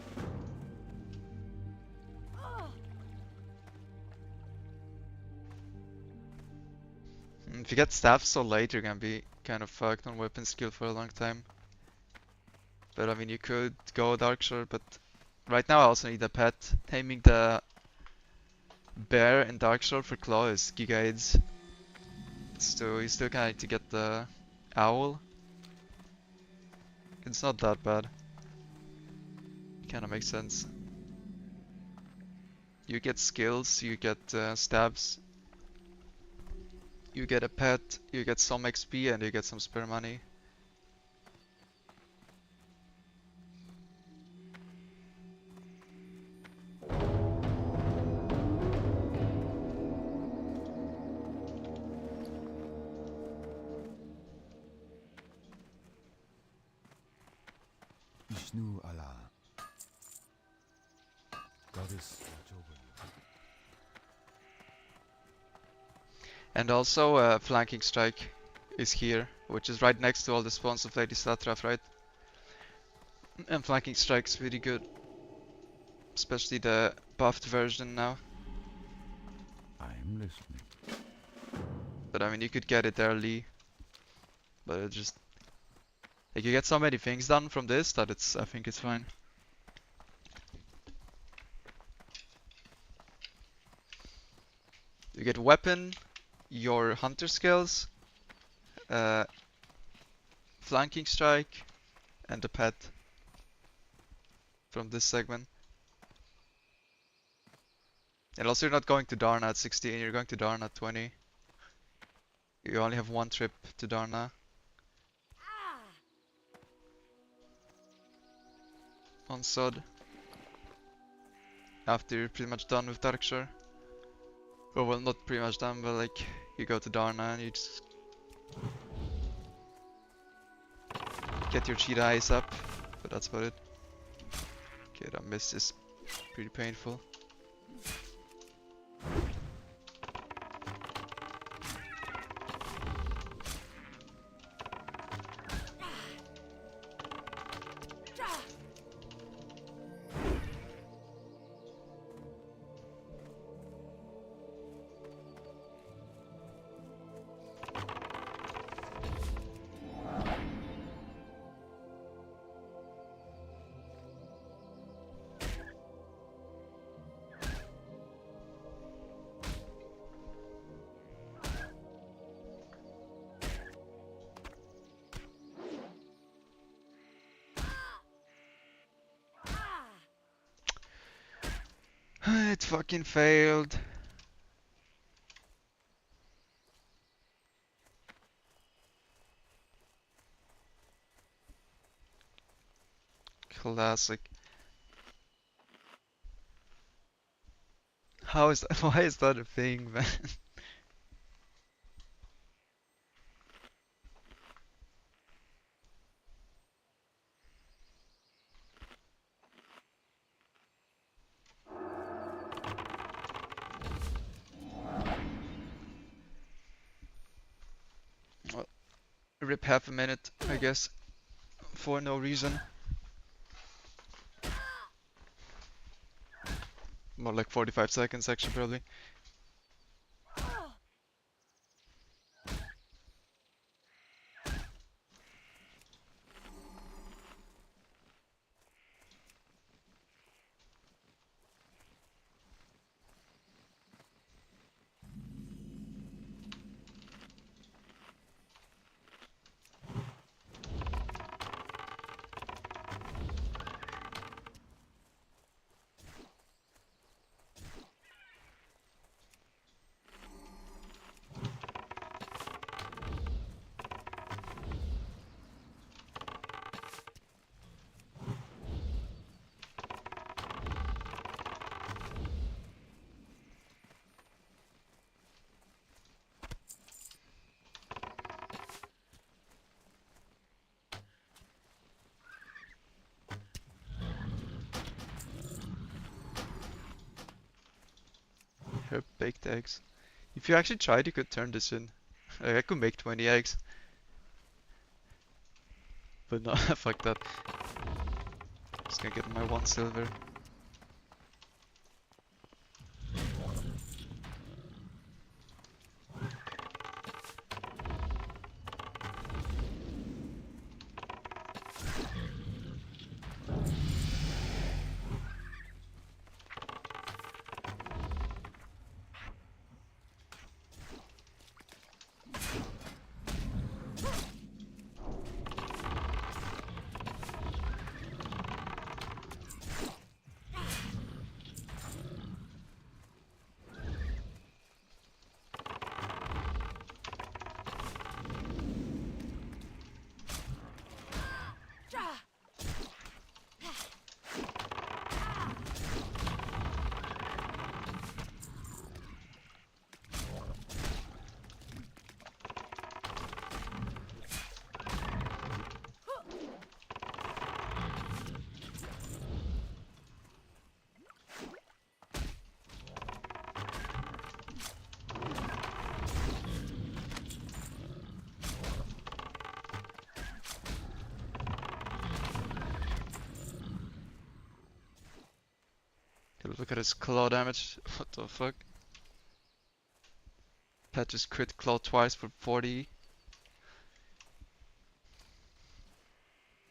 If you get staff so late, you're gonna be kind of fucked on weapon skill for a long time. But I mean, you could go Darkshire, but right now I also need a pet. Taming the bear in Darkshire for Claw is Giga AIDS. So you still kinda need to get the owl. It's not that bad. Kinda makes sense. You get skills, you get stabs, you get a pet, you get some XP, and you get some spare money. Ishnu Allah. Goddess, watch over you. And also flanking strike is here, which is right next to all the spawns of Lady Satrap, right? And flanking strike's really good. Especially the buffed version now. I'm listening. But I mean, you could get it early. But it just... like, you get so many things done from this that I think it's fine. You get weapon, your hunter skills, flanking strike, and the pet from this segment. And also you're not going to Darna at 16, you're going to Darna at 20. You only have one trip to Darna. On SoD. After you're pretty much done with Darkshire. Oh, well, not pretty much done, but like, you go to Darna and you just get your cheetah eyes up, but that's about it. Okay, that miss is pretty painful. It fucking failed. Classic. How is that? Why is that a thing, man? Well, rip half a minute, I guess, for no reason. More like 45 seconds, actually, probably. Her baked eggs. If you actually tried, you could turn this in. Like, I could make 20 eggs. But no, fuck that. Just gonna get my 1 silver. Look at his claw damage. What the fuck? Pet just crit claw twice for 40.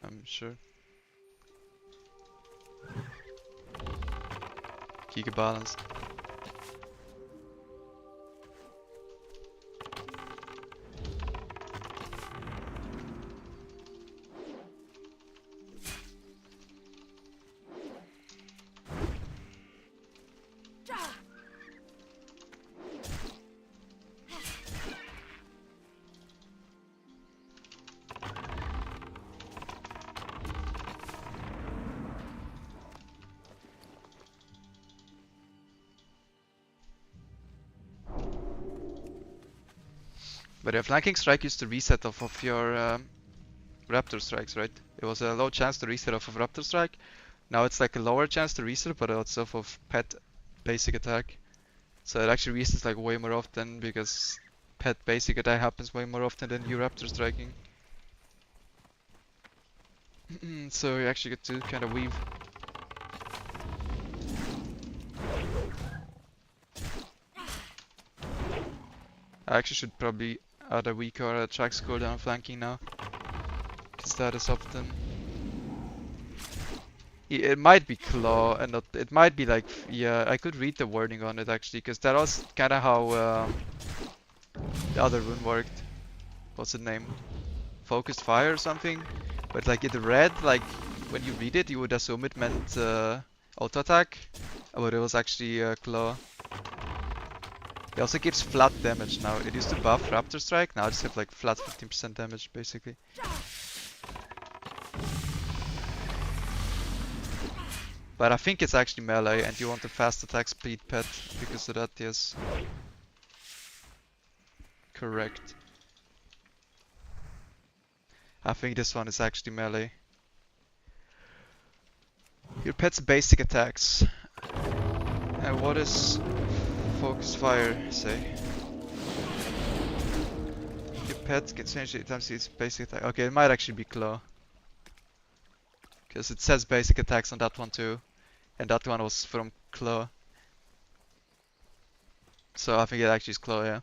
I'm sure. Giga balance. But a flanking strike used to reset off of your raptor strikes, right? It was a low chance to reset off of raptor strike. Now it's like a lower chance to reset, but it's off of pet basic attack. So it actually resets like way more often because pet basic attack happens way more often than you raptor striking. So you actually get to kind of weave. I actually should probably add a weaker attack cooldown on flanking now, because that is often. It might be claw and not. It might be like, yeah, I could read the wording on it actually, because that was kind of how the other rune worked. What's the name? Focused fire or something. But like it read like when you read it, you would assume it meant auto attack, but it was actually claw. It also gives flat damage now. It used to buff Raptor Strike, now I just have like flat 15% damage basically. But I think it's actually melee and you want a fast attack speed pet because of that, yes. Correct. I think this one is actually melee. Your pet's basic attacks. And what is Focus Fire say? Your pet can change it times its basic attack. Okay, it might actually be claw. Because it says basic attacks on that one too. And that one was from claw. So I think it actually is claw, yeah.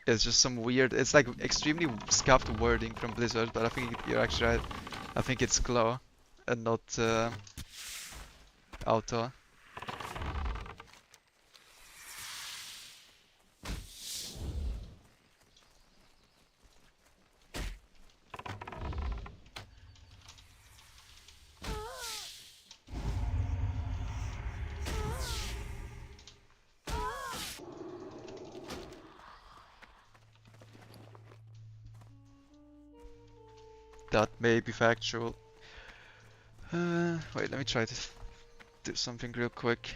It's just some weird, it's like extremely scuffed wording from Blizzard, but I think you're actually right. I think it's claw and not auto. That may be factual. Wait, let me try to do something real quick.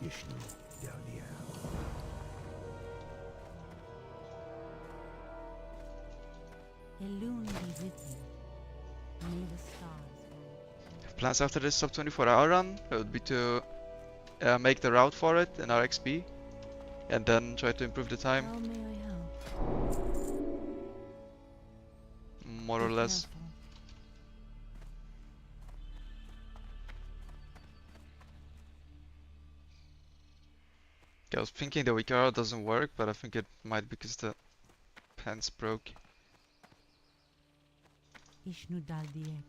Ishnu Delnia. Elune be with you. May the stars guide Plans after this sub 24-hour run, it would be to make the route for it in RXP and then try to improve the you. time, How may I help? more or Be less. careful. I was thinking the weak arrow doesn't work, but I think it might because the pants broke. Ishnu Daldiek.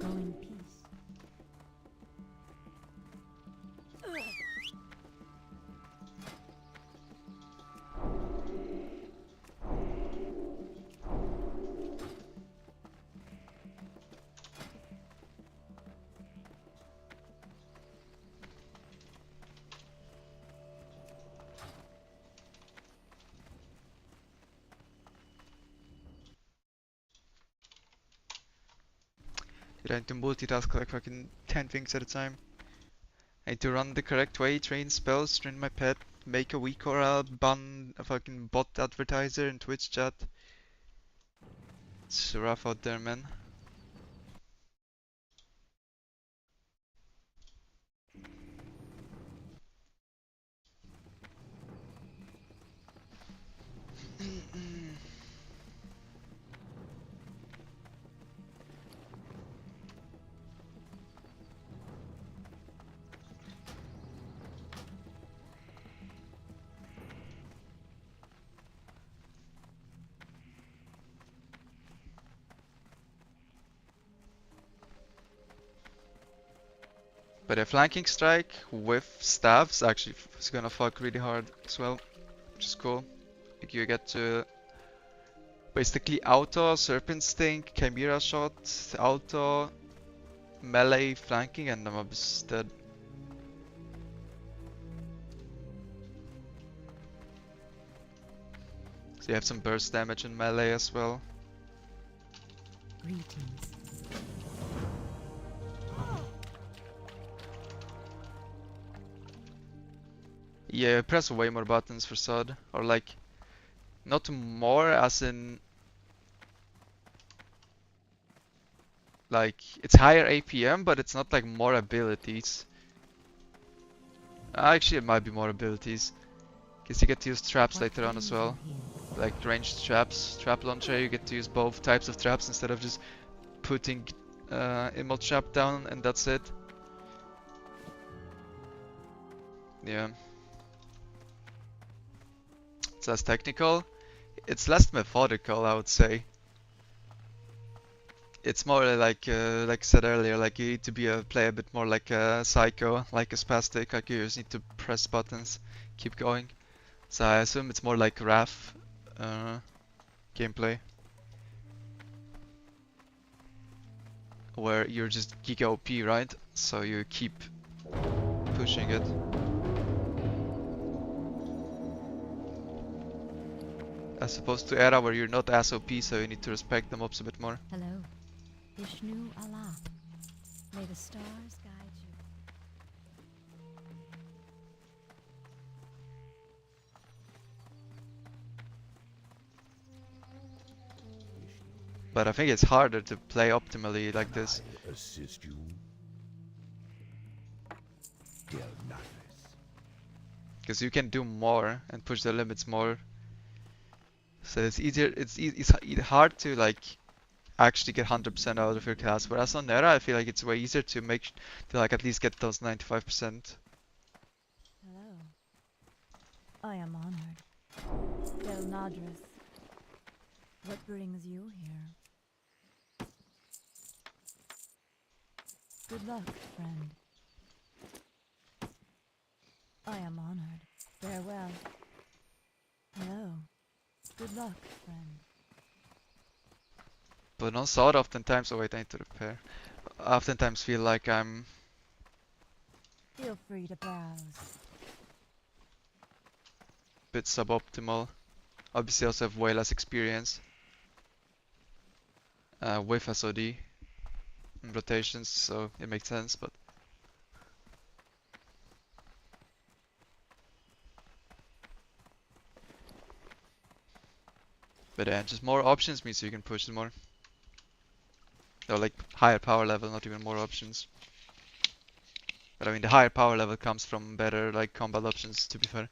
Go in peace. You need to multitask like fucking 10 things at a time. I need to run the correct way, train spells, train my pet, make a weak aura, ban a fucking bot advertiser in Twitch chat. It's rough out there, man. But a flanking strike with staffs actually is gonna fuck really hard as well, which is cool. Like you get to basically auto Serpent Sting, Chimera Shot, auto melee flanking, and the mob is dead. So you have some burst damage in melee as well. Greetings. Yeah, press way more buttons for SoD, or like, not more as in, like, it's higher APM, but it's not like more abilities. Actually, it might be more abilities, because you get to use traps What later on as brings well. you here? Like ranged traps, trap launcher, you get to use both types of traps instead of just putting emote trap down and that's it. Yeah. It's less technical. It's less methodical, I would say. It's more like I said earlier, like you need to play a bit more like a psycho, like a spastic, like you just need to press buttons, keep going. So I assume it's more like RAF gameplay. Where you're just giga OP, right? So you keep pushing it. As opposed to Era where you're not as OP, so you need to respect the mobs a bit more. Hello. Ishnu Allah. May the stars guide you. But I think it's harder to play optimally like this. I assist you. Delnaris. Because you can do more and push the limits more. So it's easier, hard to like actually get 100% out of your class. Whereas on Nera, I feel like it's way easier to to like at least get those 95%. Hello. I am honored. Del Nadris. What brings you here? Good luck, friend. I am honored. Farewell. Hello. Good luck, friend. But on SoD oftentimes, oh wait, I need to repair. Oftentimes feel like I'm Feel free to browse. a bit suboptimal. Obviously I also have way less experience with SoD and rotations, so it makes sense, but But just more options means you can push it more. Or like higher power level, not even more options. But I mean the higher power level comes from better like combat options, to be fair.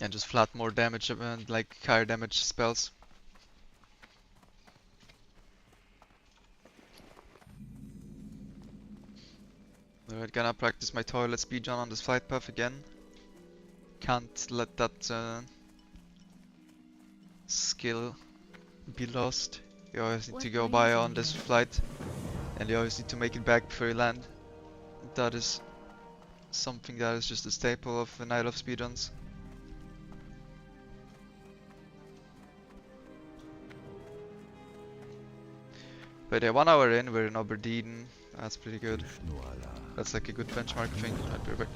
And just flat more damage and like higher damage spells. Alright, gonna practice my toilet speedrun on this flight path again. Can't let that skill be lost. You always need to go by on this flight, and you always need to make it back before you land. That is something that is just a staple of the night of speedruns. But yeah, 1 hour in, we're in Aberdeen. That's pretty good. That's like a good benchmark thing. I'd be back.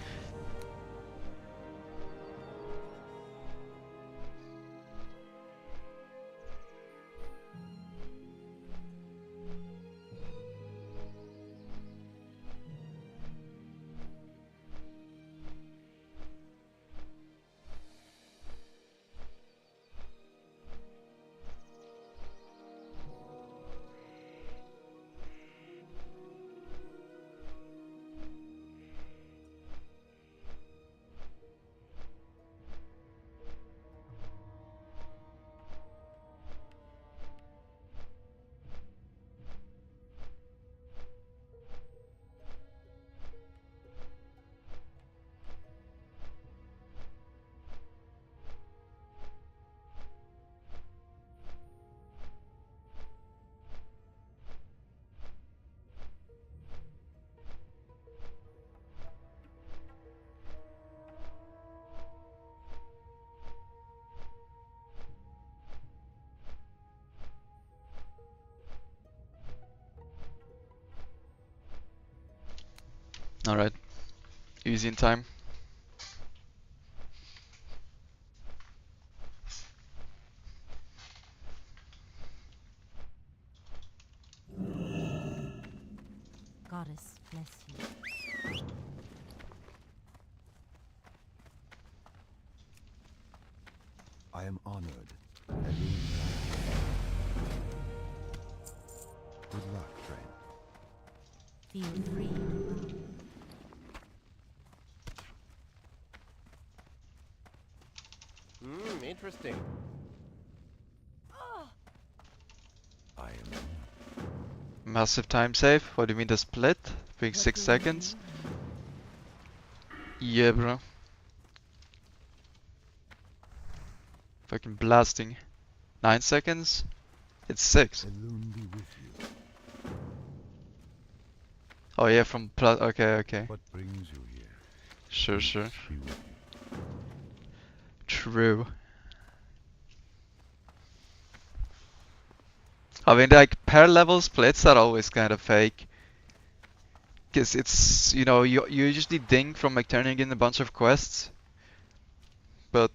Alright, easy in time. Goddess bless you. I am honored. Good luck, friend. Feel free. Interesting. I am. Massive time save. What do you mean the split? Being 6 seconds? Yeah, bro. Fucking blasting. 9 seconds? It's 6. Elune be with you. Oh yeah, from plus. Okay, okay. What brings you here? Sure, sure. Be with you. True. I mean, like, per level splits are always kind of fake. Because it's, you know, you usually ding from like turning in a bunch of quests. But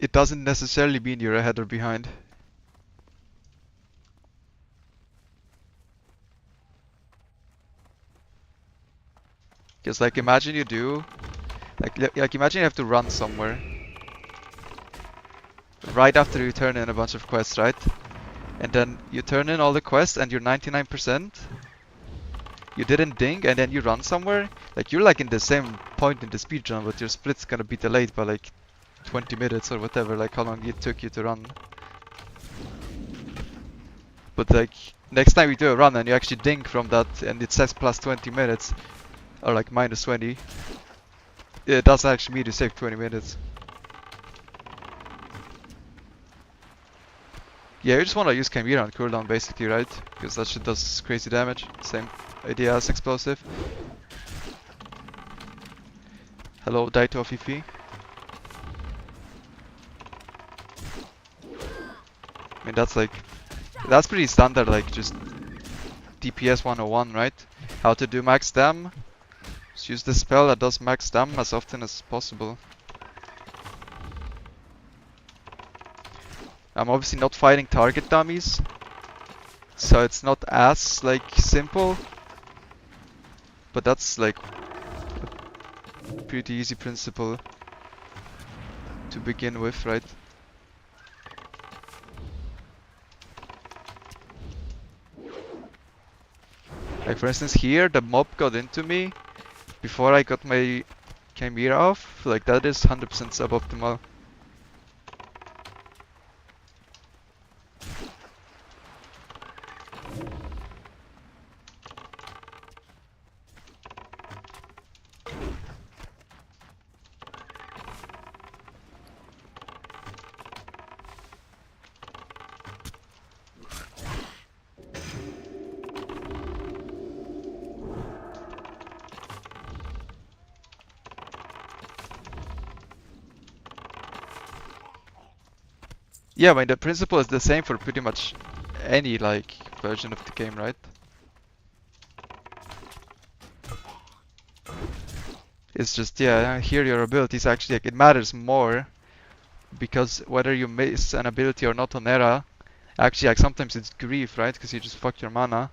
it doesn't necessarily mean you're ahead or behind. Because like imagine you do, like imagine you have to run somewhere. Right after you turn in a bunch of quests, right? And then you turn in all the quests and you're 99%. You didn't ding and then you run somewhere. Like you're like in the same point in the speedrun, but your split's gonna be delayed by like 20 minutes or whatever, like how long it took you to run. But like next time you do a run and you actually ding from that and it says plus 20 minutes or like minus 20, it does actually mean you save 20 minutes. Yeah, you just want to use Chimera on cooldown basically, right? Because that shit does crazy damage. Same idea as explosive. Hello, Daito Fifi. I mean, that's pretty standard, like just DPS 101, right? How to do max dam. Just use the spell that does max dam as often as possible. I'm obviously not fighting target dummies, so it's not as like simple, but that's like pretty easy principle to begin with, right? Like for instance here, the mob got into me before I got my Chimera off. Like that is 100% suboptimal. Yeah, I mean the principle is the same for pretty much any like version of the game, right? It's just, yeah, here your abilities actually, like, it matters more because whether you miss an ability or not on Era, actually, like, sometimes it's grief, right? Because you just fuck your mana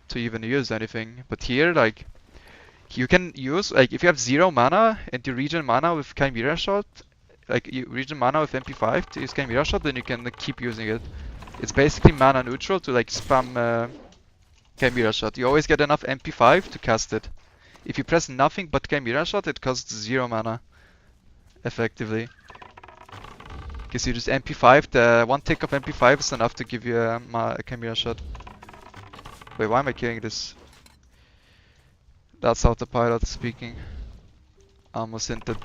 to even use anything. But here, like, you can use, like, if you have 0 mana and you regen mana with Chimera Shot, like, you regen mana with MP5 to use Chimera Shot, then you can keep using it. It's basically mana neutral to, like, spam Chimera Shot. You always get enough MP5 to cast it. If you press nothing but Chimera Shot, it costs 0 mana, effectively. Because you just MP5, the one tick of MP5 is enough to give you a Chimera Shot. Wait, why am I killing this? That's autopilot speaking. Almost hinted.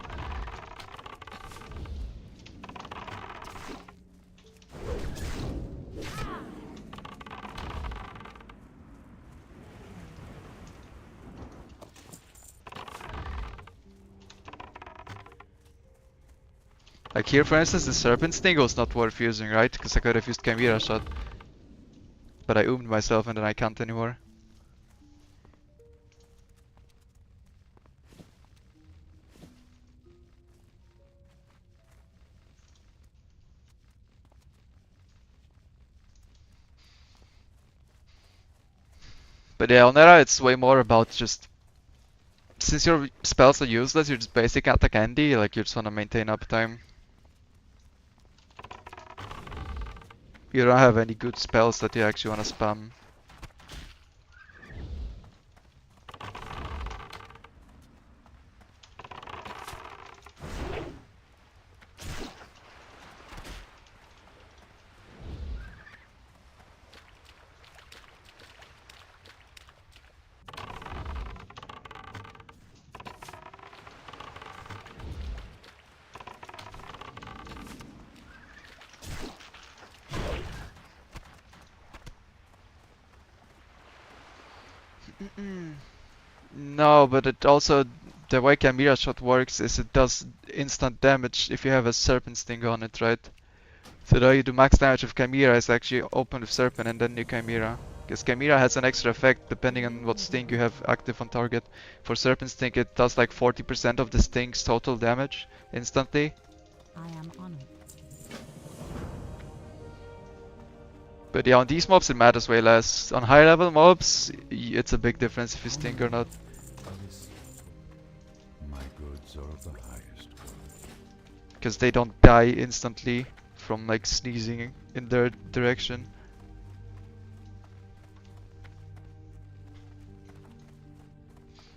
Like here, for instance, the Serpent Sting was not worth using, right? Because I could have used Chimera Shot. But I oomed myself and then I can't anymore. But yeah, on Era it's way more about just... Since your spells are useless, you're just basic attack Andy, like you just wanna maintain uptime. You don't have any good spells that you actually wanna spam. No, but it also, the way Chimera Shot works is it does instant damage if you have a Serpent Sting on it, right? So the way you do max damage with Chimera is actually open with Serpent and then new Chimera. Because Chimera has an extra effect depending on what Sting you have active on target. For Serpent Sting it does like 40% of the Sting's total damage instantly. I am honored. But yeah, on these mobs it matters way less. On higher level mobs, it's a big difference if you Sting or not. My goods are of the highest quality. Because they don't die instantly from like sneezing in their direction.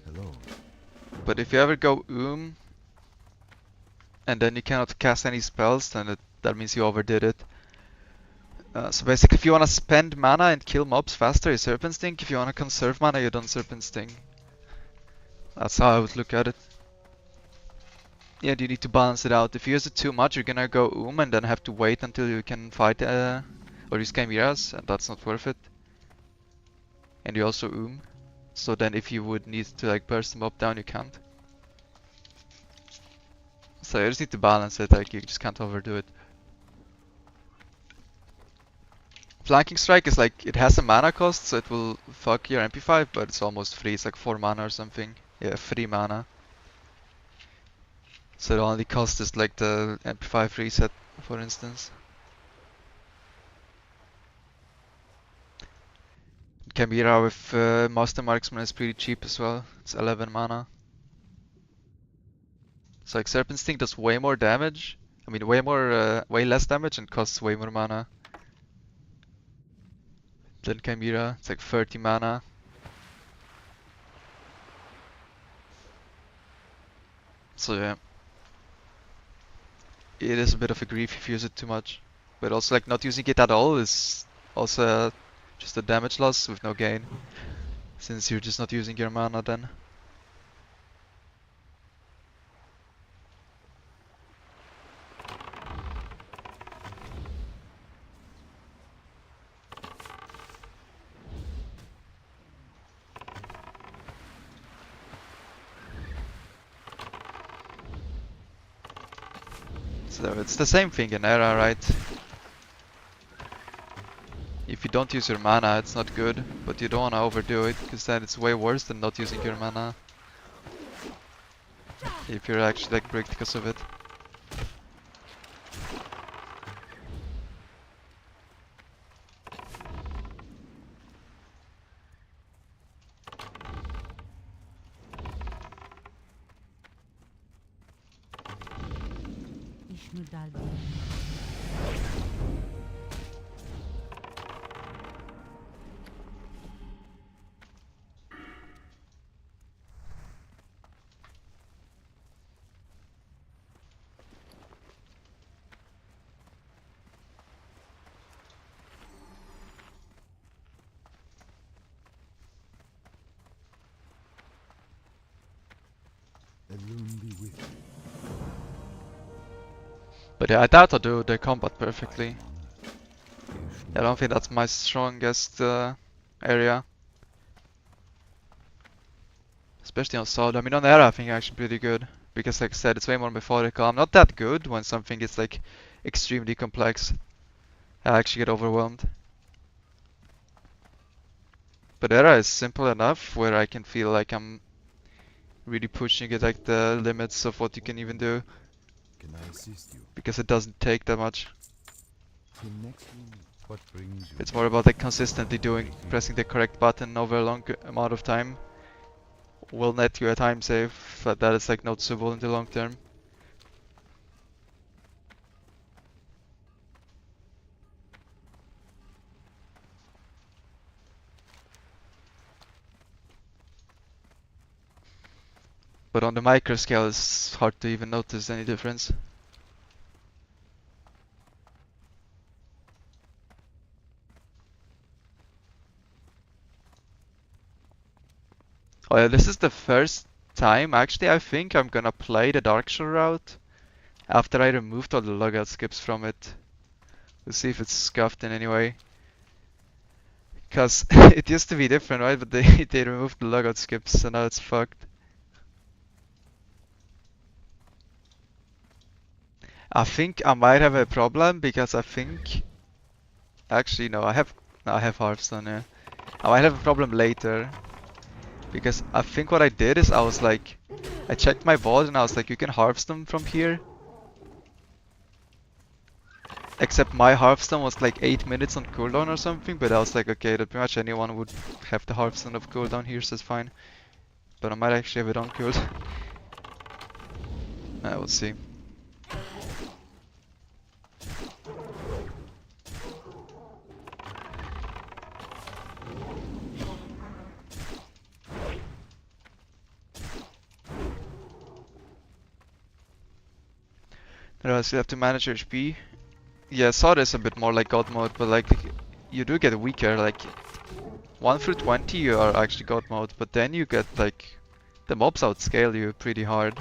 Hello. But if you ever go and then you cannot cast any spells, then that means you overdid it. So basically, if you want to spend mana and kill mobs faster, you Serpent Sting. If you want to conserve mana, you don't Serpent Sting. That's how I would look at it. Yeah, you need to balance it out. If you use it too much, you're gonna go and then have to wait until you can fight or use Chimeras, and that's not worth it. And you also so then if you would need to like burst the mob down, you can't. So you just need to balance it, like you just can't overdo it. Flanking Strike is like, it has a mana cost, so it will fuck your MP5, but it's almost free, it's like 4 mana or something. Yeah, 3 mana. So the only cost is like the MP5 reset, for instance. Chimera with Master Marksman is pretty cheap as well, it's 11 mana. So like Serpent Sting does way more damage. I mean way less damage and costs way more mana. Then Chimera, it's like 30 mana. So yeah. It is a bit of a grief if you use it too much. But also like not using it at all is also just a damage loss with no gain. Since you're just not using your mana then. So it's the same thing in Era, right? If you don't use your mana, it's not good, but you don't want to overdo it, because then it's way worse than not using your mana. If you're actually like bricked because of it. Ishnu Dalbi. The loom be with you. But yeah, I doubt I'll do the combat perfectly. Ishnu I don't think that's my strongest area. Especially on SoD. I mean on Era I think I'm actually pretty good. Because like I said, it's way more methodical. I'm not that good when something is like extremely complex. I actually get overwhelmed. But Era is simple enough where I can feel like I'm really pushing it like the limits of what you can even do. Can I assist you? Because it doesn't take that much. Till next week. What brings you? It's more about like consistently pressing the correct button over a long amount of time. Will net you a time save, but that is like noticeable in the long term. But on the micro scale it's hard to even notice any difference. Oh yeah, this is the first time actually I think I'm gonna play the Dark Shore route after I removed all the logout skips from it. We'll see if it's scuffed in any way. Cause it used to be different, right? But they removed the logout skips, so now it's fucked. I think I might have a problem because I think actually no, I have Hearthstone, yeah. I might have a problem later. Because I think what I did is I was like, I checked my vault and I was like, you can Hearthstone from here. Except my Hearthstone was like 8 minutes on cooldown or something, but I was like, okay, that pretty much anyone would have the Hearthstone of cooldown here, so it's fine. But I might actually have it on cooldown. We'll see. I still have to manage your HP. Yeah, SoD is a bit more like God mode, but like you do get weaker. Like 1 through 20 you are actually God mode, but then you get like the mobs outscale you pretty hard.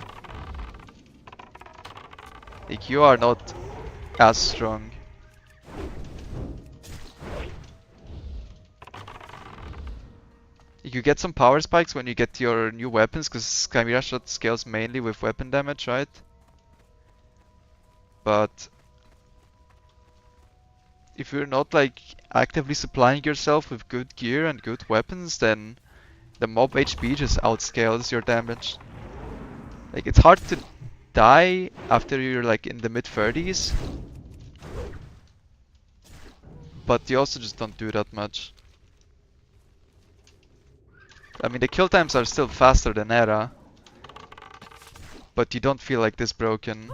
Like you are not as strong. You get some power spikes when you get your new weapons, because Chimera Shot scales mainly with weapon damage, right? But if you're not like actively supplying yourself with good gear and good weapons, then the mob HP just outscales your damage. Like it's hard to die after you're like in the mid 30s, but you also just don't do that much. I mean the kill times are still faster than Era, but you don't feel like this broken.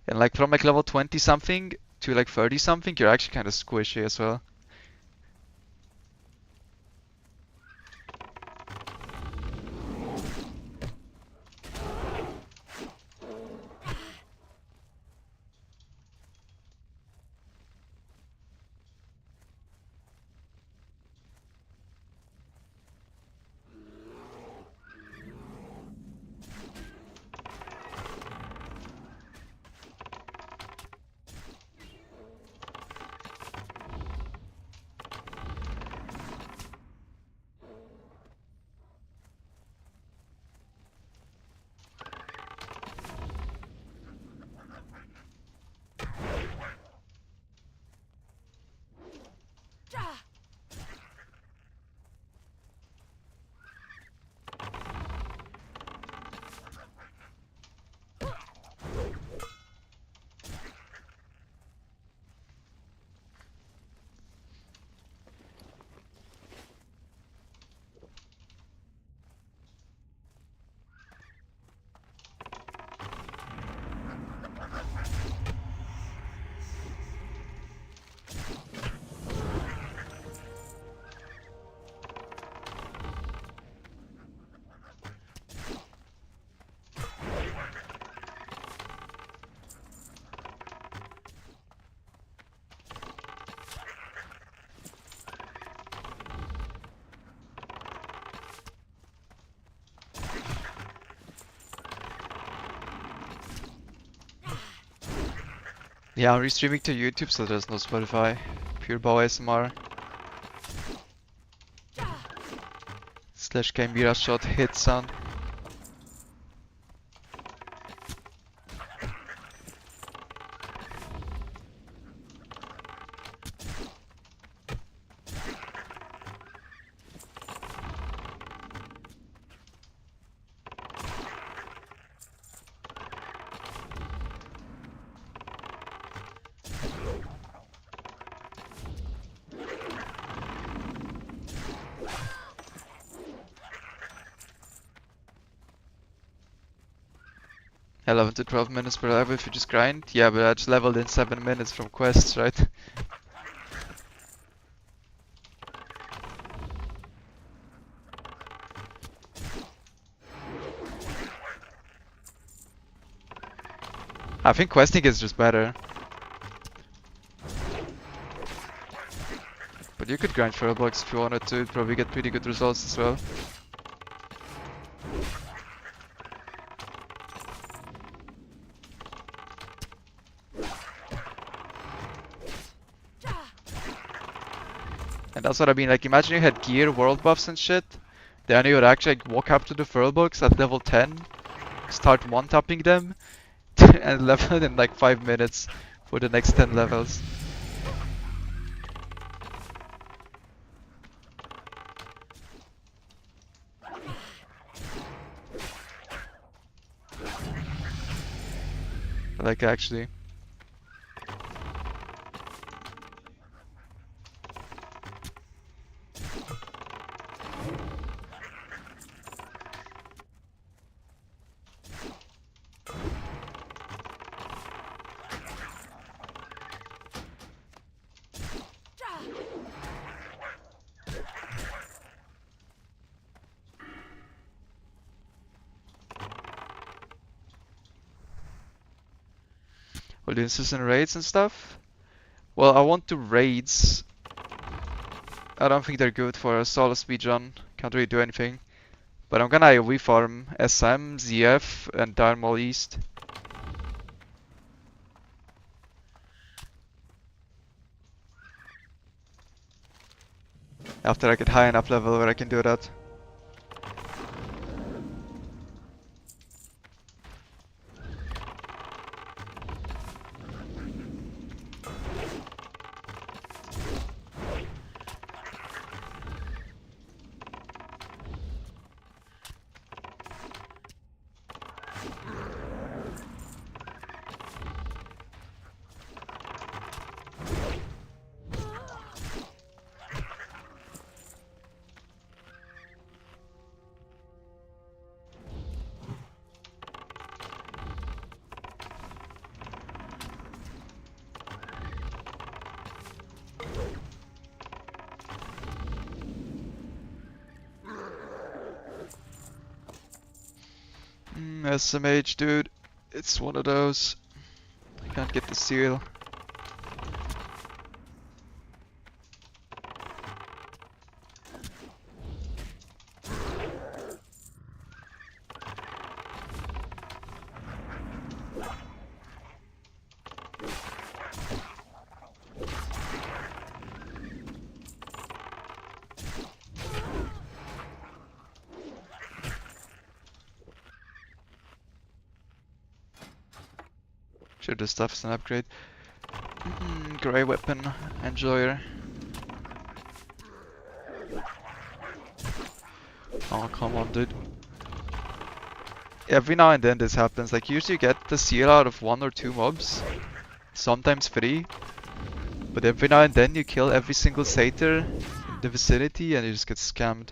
And like from like level 20 something to like 30 something, you're actually kind of squishy as well. Yeah, I'm restreaming to YouTube, so there's no Spotify. Pure bow ASMR. Slash Chimera shot hit sound. Yeah, 11 to 12 minutes per level if you just grind. Yeah, but I just leveled in 7 minutes from quests, right? I think questing is just better. But you could grind feral blocks if you wanted to, you'd probably get pretty good results as well. And that's what I mean, like imagine you had gear, world buffs and shit. Then you would actually like, walk up to the feral blocks at level 10, start one-tapping them, and level in like 5 minutes for the next 10 levels. Like actually. Well, the instant raids and stuff? Well, I want to raids. I don't think they're good for a solo speedrun. Can't really do anything. But I'm gonna AoE farm SM, ZF, and Dire Maul East. After I get high enough level where I can do that. SMH, dude. It's one of those. I can't get the seal. Sure, this stuff is an upgrade. Grey weapon, enjoyer. Oh, come on, dude. Every now and then this happens. Like, usually you get the seal out of 1 or 2 mobs. Sometimes 3. But every now and then you kill every single satyr in the vicinity and you just get scammed.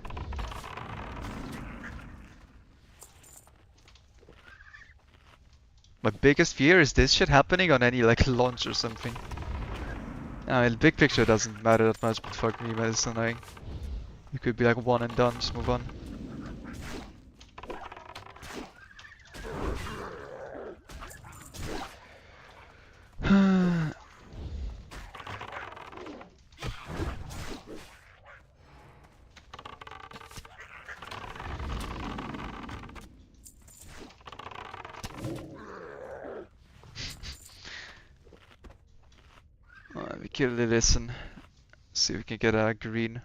My biggest fear is this shit happening on any like launch or something. In the big picture it doesn't matter that much, but fuck me, man, it's annoying. You could be like one and done, just move on. We kill the listen. See if we can get a green.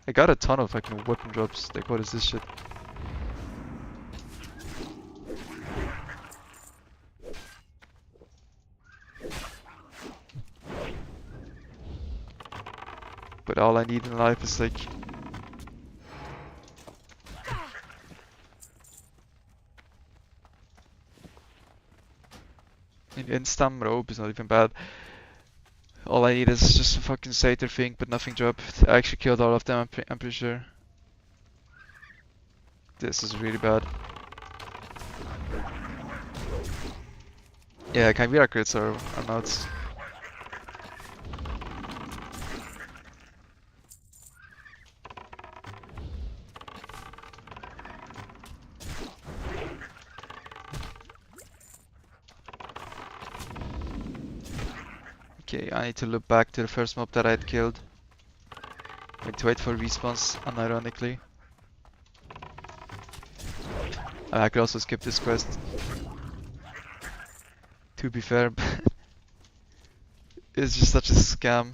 I got a ton of fucking weapon drops. Like, what is this shit? But all I need in life is like an instam rope is not even bad. All I need is just a fucking satyr thing, but nothing dropped. I actually killed all of them, I'm pretty sure. This is really bad. Yeah, Chimera crits are nuts. Okay, I need to look back to the first mob that I had killed. I need to wait for respawns, unironically. I could also skip this quest. To be fair, it's just such a scam.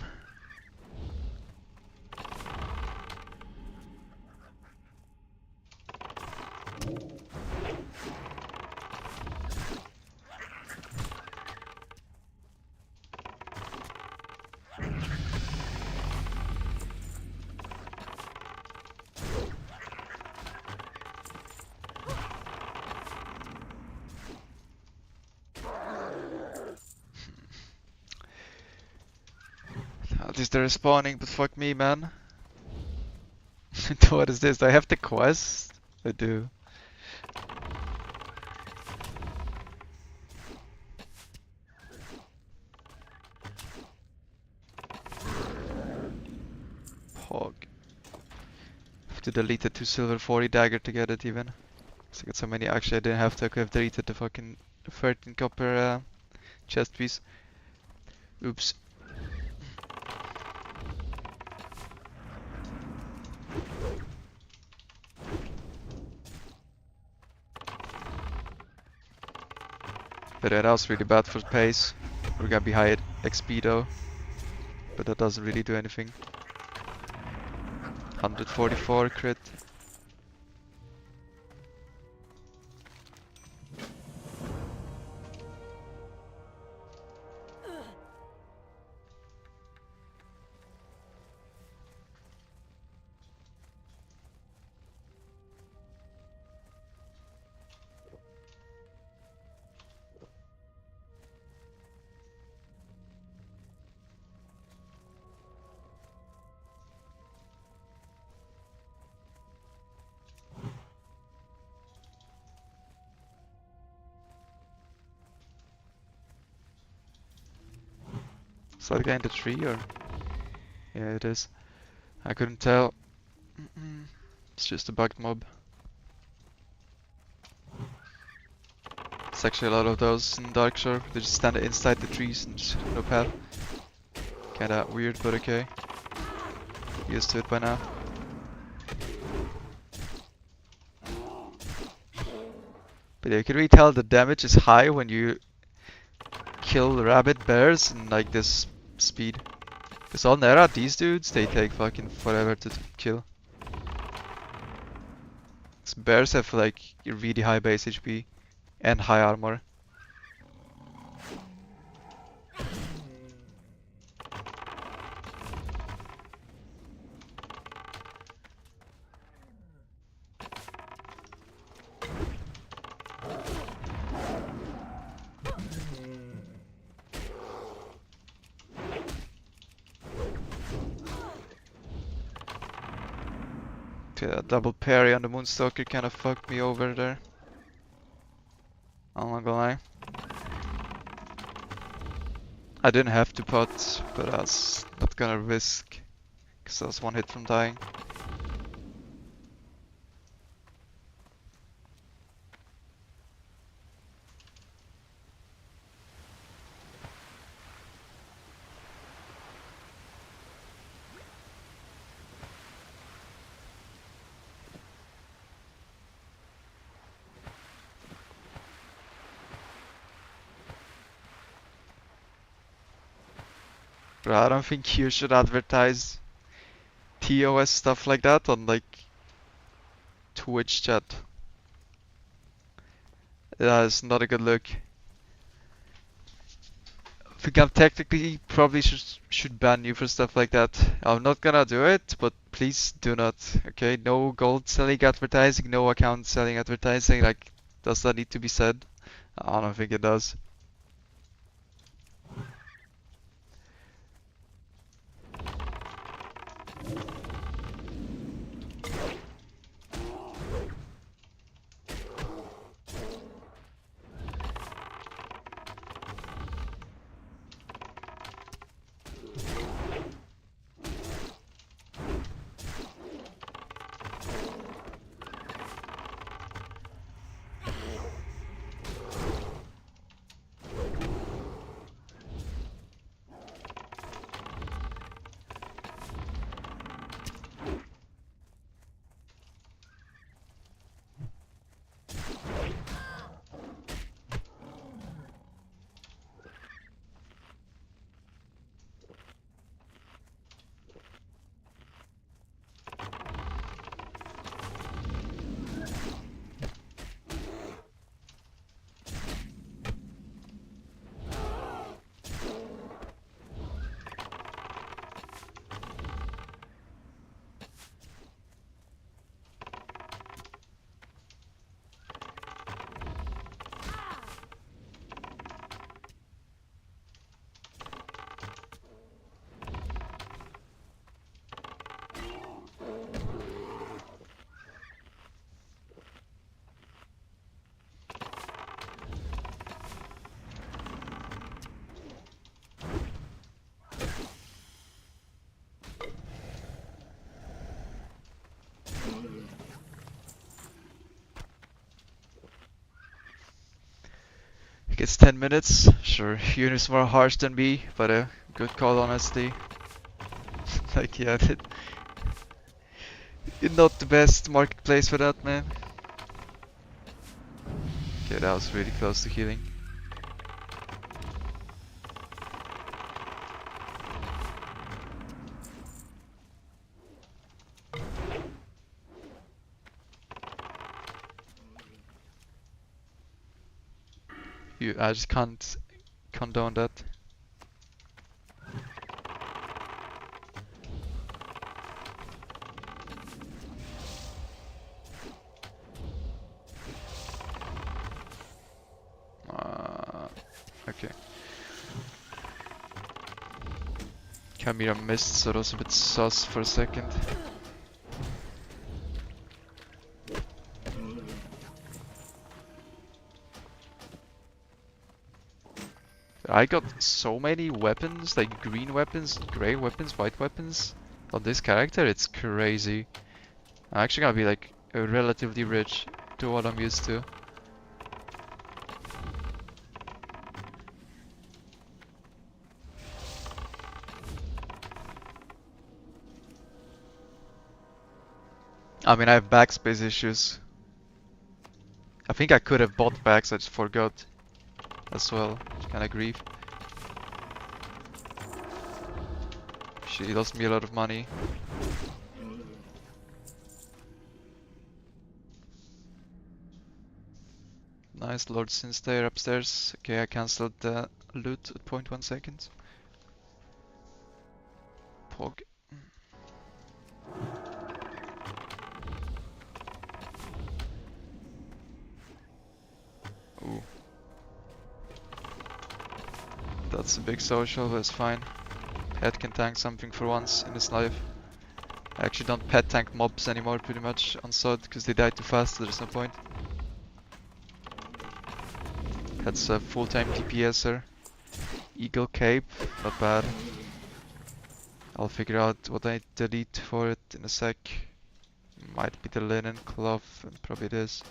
At least they're respawning, but fuck me, man. What is this? Do I have the quest? I do. Hog. Have to delete the 2 silver 40 dagger to get it even. Cause I got so many. Actually, I didn't have to. I could have deleted the fucking 13 copper chest piece. Oops. But that was really bad for pace. We're gonna be high at XP though. But that doesn't really do anything. 144 crit. Is that guy in the tree or? Yeah, it is. I couldn't tell. It's just a bugged mob. There's actually a lot of those in Darkshore. They just stand inside the trees and just no path. Kinda weird, but okay. Used to it by now. But yeah, you can really tell the damage is high when you kill rabbit bears in like this speed. Because on Nera, these dudes, they take fucking forever to kill. 'Cause bears have like really high base HP and high armor. Yeah, double parry on the Moonstalker kind of fucked me over there. I'm not gonna lie. I didn't have to pot, but I was not gonna risk, because I was one hit from dying. But I don't think you should advertise TOS stuff like that on like Twitch chat. That is not a good look. I think I'm technically probably should ban you for stuff like that. I'm not gonna do it, but please do not. Okay, no gold selling advertising, no account selling advertising. Like, does that need to be said? I don't think it does. It's 10 minutes. Sure, Uni's more harsh than me, but a good call honestly. Like, yeah, not the best marketplace for that, man. Okay, that was really close to healing. I just can't condone that. Okay. Camera missed, so that was a bit sus for a second. I got so many weapons, like green weapons, grey weapons, white weapons on this character, it's crazy. I'm actually gonna be like relatively rich to what I'm used to. I mean, I have backspace issues. I think I could have bought backs, I just forgot as well. Kinda grief. She lost me a lot of money. Nice, Lord Sinstair upstairs. Okay, I cancelled the loot at 0.1 seconds. Pog. Ooh. That's a big social, but it's fine. Pet can tank something for once in his life. I actually don't pet tank mobs anymore pretty much on SoD because they die too fast, so there's no point. Pet's a full-time DPSer. Eagle cape, not bad. I'll figure out what I delete for it in a sec. Might be the linen cloth, and probably it is.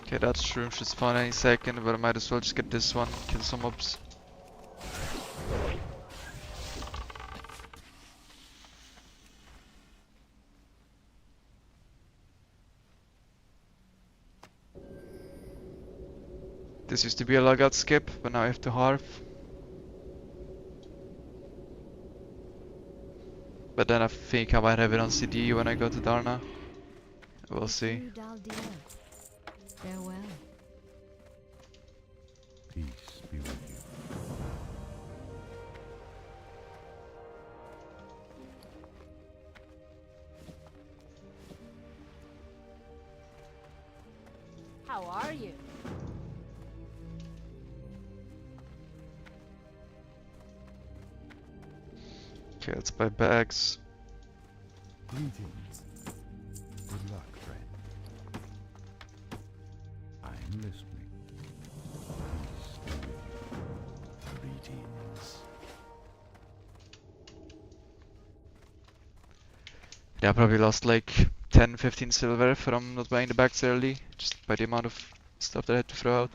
Okay, that shroom should spawn any second, but I might as well just get this one, kill some mobs. This used to be a logout skip, but now I have to half. But then I think I might have it on CD when I go to Darna. We'll see. Farewell. Peace be with you. How are you? Okay, Let's buy bags. Greetings. Good luck, friend. I'm listening. Peace be with you. Greetings. Yeah, I probably lost like 10-15 silver from not buying the bags early, just by the amount of stuff that I had to throw out.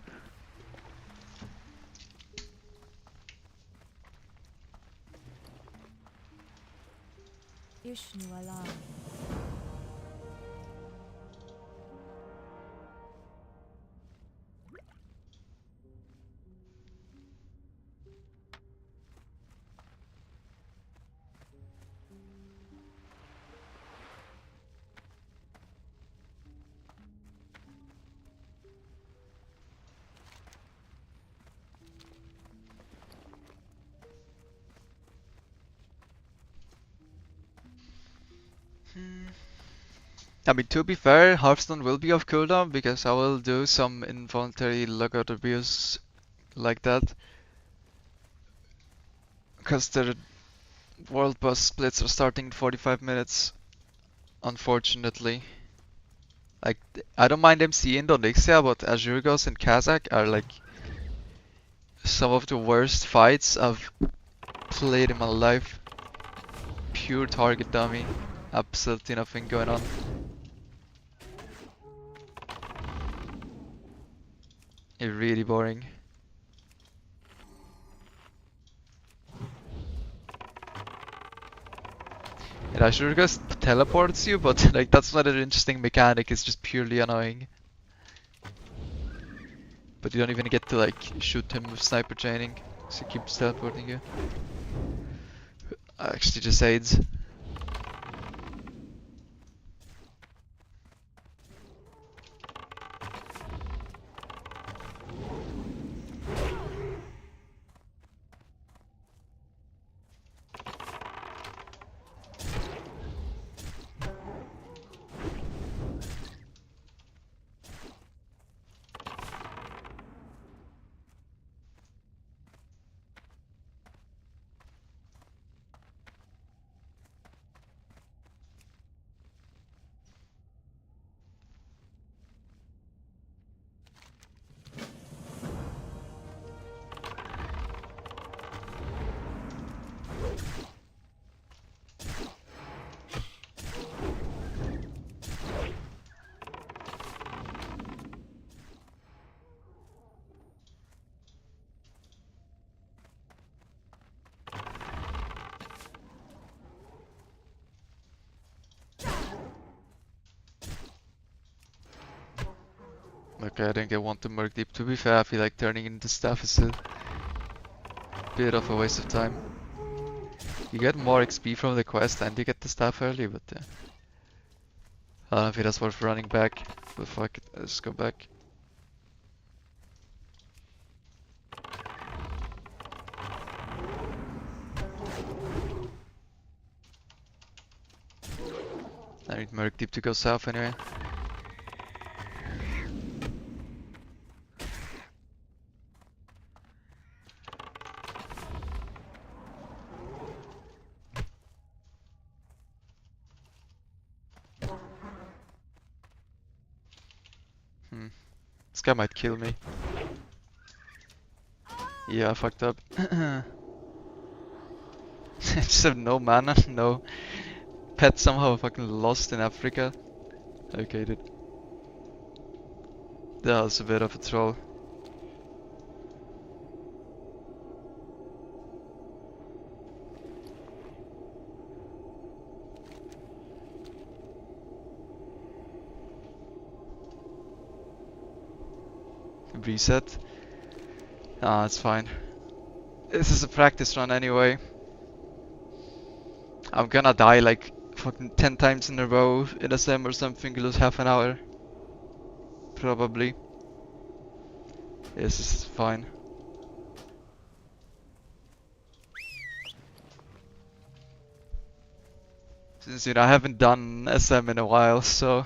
Ishnu Allah. I mean, to be fair, Hearthstone will be off cooldown because I will do some involuntary logout abuse like that. Because the world boss splits are starting in 45 minutes, unfortunately. Like, I don't mind MC Indonesia, but Azurgos and Kazakh are like some of the worst fights I've played in my life. Pure target dummy. Absolutely nothing going on. It's really boring. And Azurgos teleports you, but like that's not an interesting mechanic, it's just purely annoying. But you don't even get to like shoot him with sniper training, so he keeps teleporting you. Actually just aids. Okay, I think I want the Merc Deep. To be fair, I feel like turning into staff is a bit of a waste of time. You get more XP from the quest and you get the staff early, but I don't think that's worth running back. But fuck it, let's go back. I need Merc Deep to go south anyway. This guy might kill me. Yeah, I fucked up. I just have no mana, no pet somehow fucking lost in Africa. Okay, dude. That was a bit of a troll. Reset. Ah, it's fine. This is a practice run anyway. I'm gonna die like fucking 10 times in a row in a sim or something, lose half an hour. Probably. This is fine. Since you know I haven't done SM in a while, so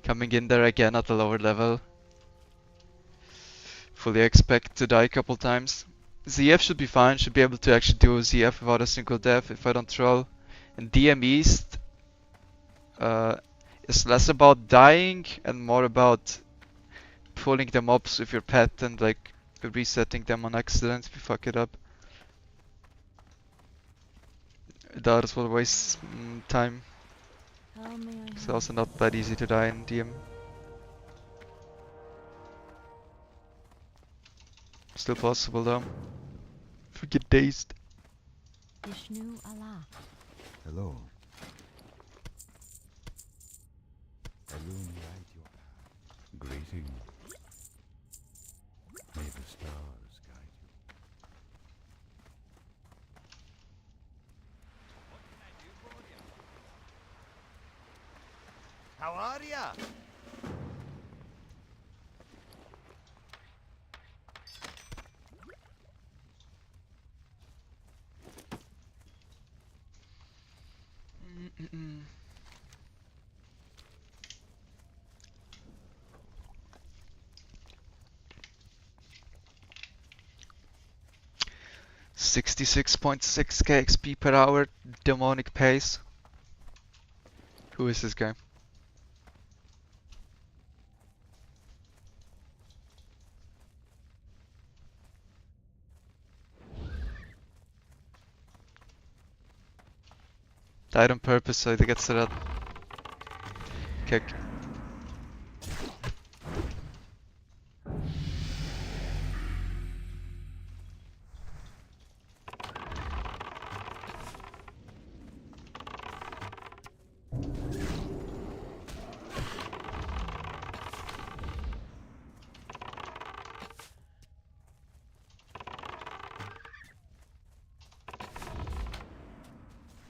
coming in there again at a lower level. Fully expect to die a couple times. ZF should be fine, should be able to actually do ZF without a single death if I don't troll. And DM East is less about dying and more about pulling them up with your pet and like resetting them on accident if you fuck it up. That is what wastes time. How may I It's help? also not that easy to die in DM. Still possible though. Forget dazed. Vishnu Allah. Hello. Illuminate your path. Greetings. May the stars guide you. How are ya? Mm-mm. 66.6k XP per hour, demonic pace. Who is this guy? Died on purpose so he gets to that kick.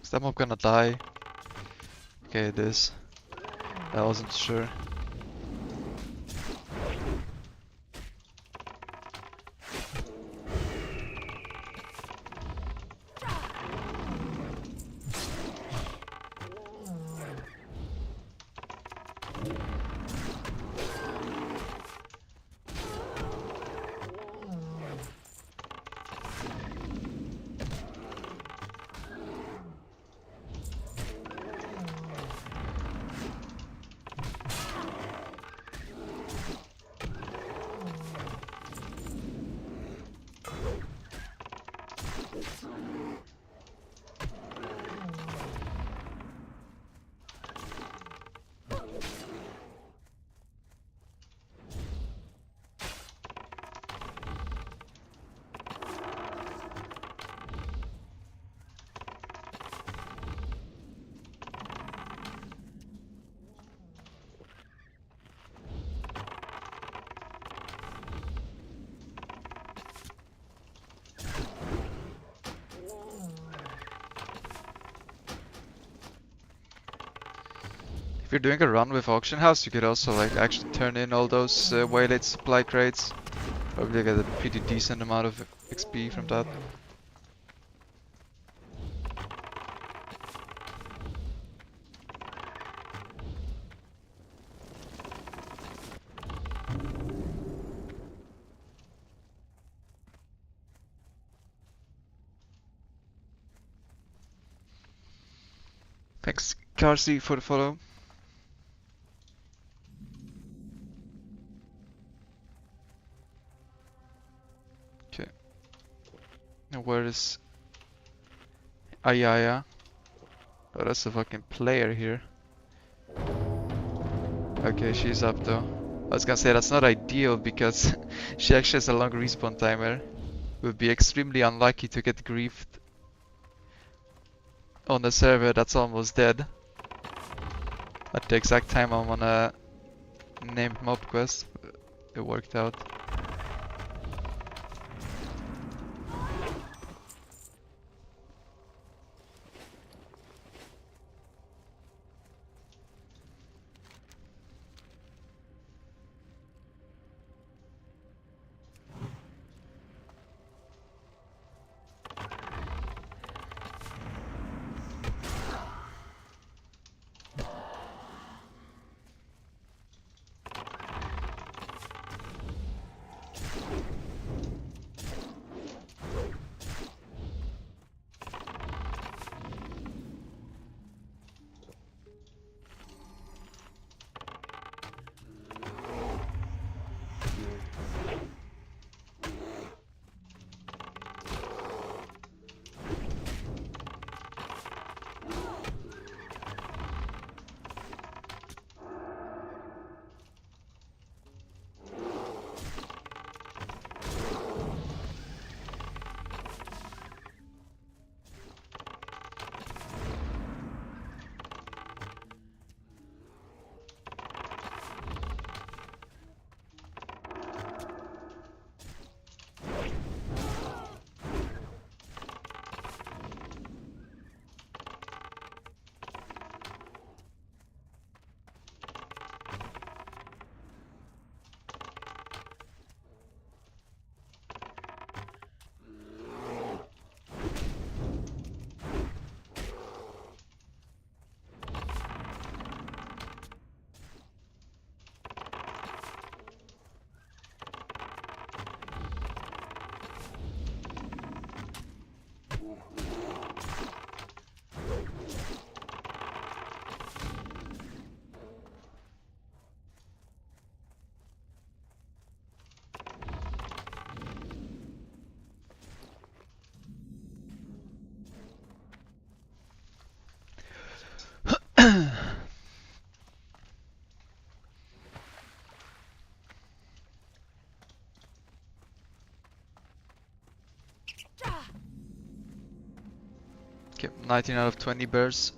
Is that mob gonna die? Okay, it is. I wasn't sure. you're doing a run with auction house, you could also like actually turn in all those waylaid supply crates. Probably get a pretty decent amount of XP from that. Thanks, Carsey, for the follow. Okay. Now where is Ayaya? Oh, that's a fucking player here. Okay, she's up though. I was gonna say that's not ideal because she actually has a long respawn timer. Would be extremely unlucky to get griefed on a server that's almost dead at the exact time I'm on a named mob quest. It worked out. Okay, 19 out of 20 bears.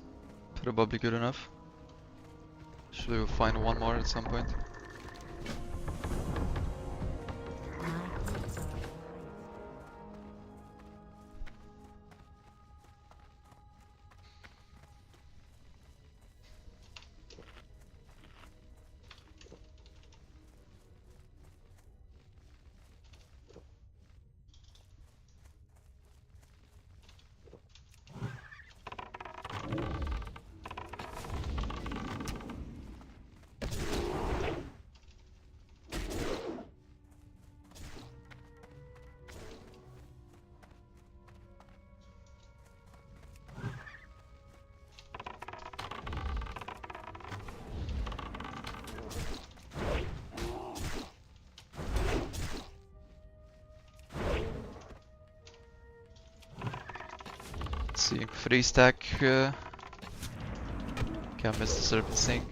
Probably good enough. Should we find one more at some point? My goods are Let's see, 3 stack. Okay, I missed the serpent thing.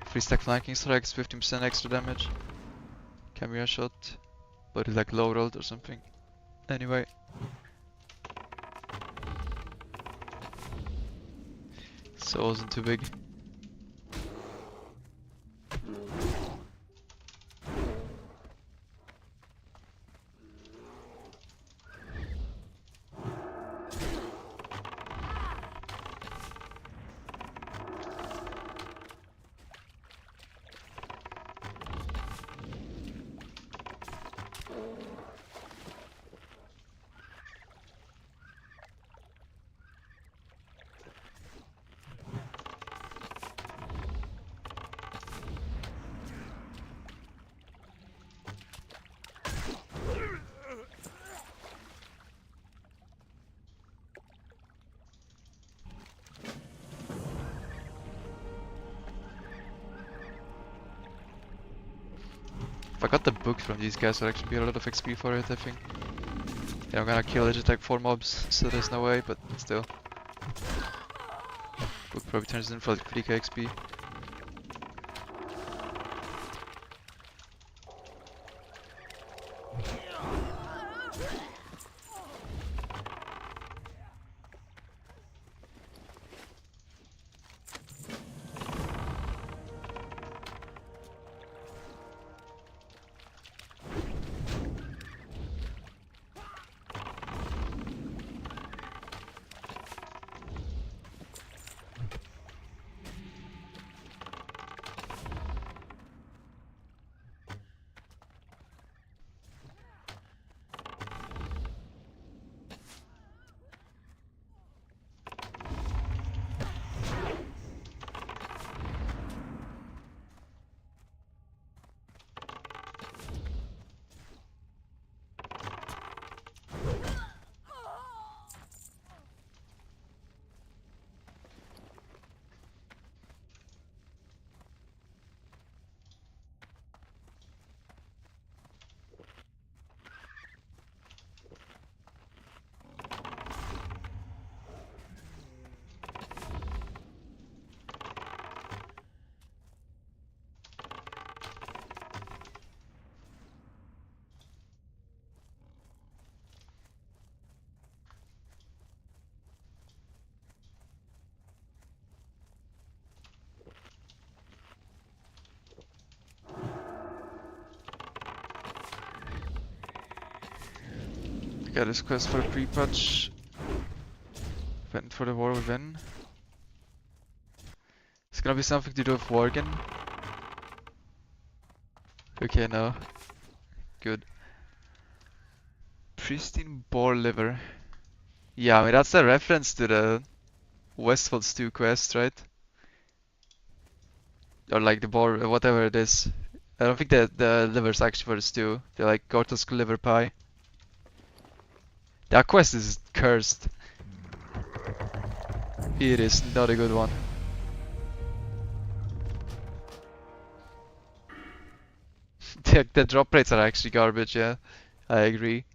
3 stack flanking strikes, 15% extra damage. Camera shot, but it's like low rolled or something. Anyway. So it wasn't too big. If I got the book from these guys, would actually be a lot of XP for it, I think. Yeah, I'm gonna kill Digitech 4 mobs, so there's no way, but still. Book probably turns in for like 3k XP. Got this quest for a pre-patch. Went for the war within. It's gonna be something to do with Worgen. Okay, no. Good. Pristine boar liver. Yeah, I mean that's a reference to the Westfold Stew quest, right? Or like the boar, whatever it is. I don't think the liver's actually for the stew. They're like Gortosk liver pie. That quest is cursed. It is not a good one. The drop rates are actually garbage, yeah. I agree.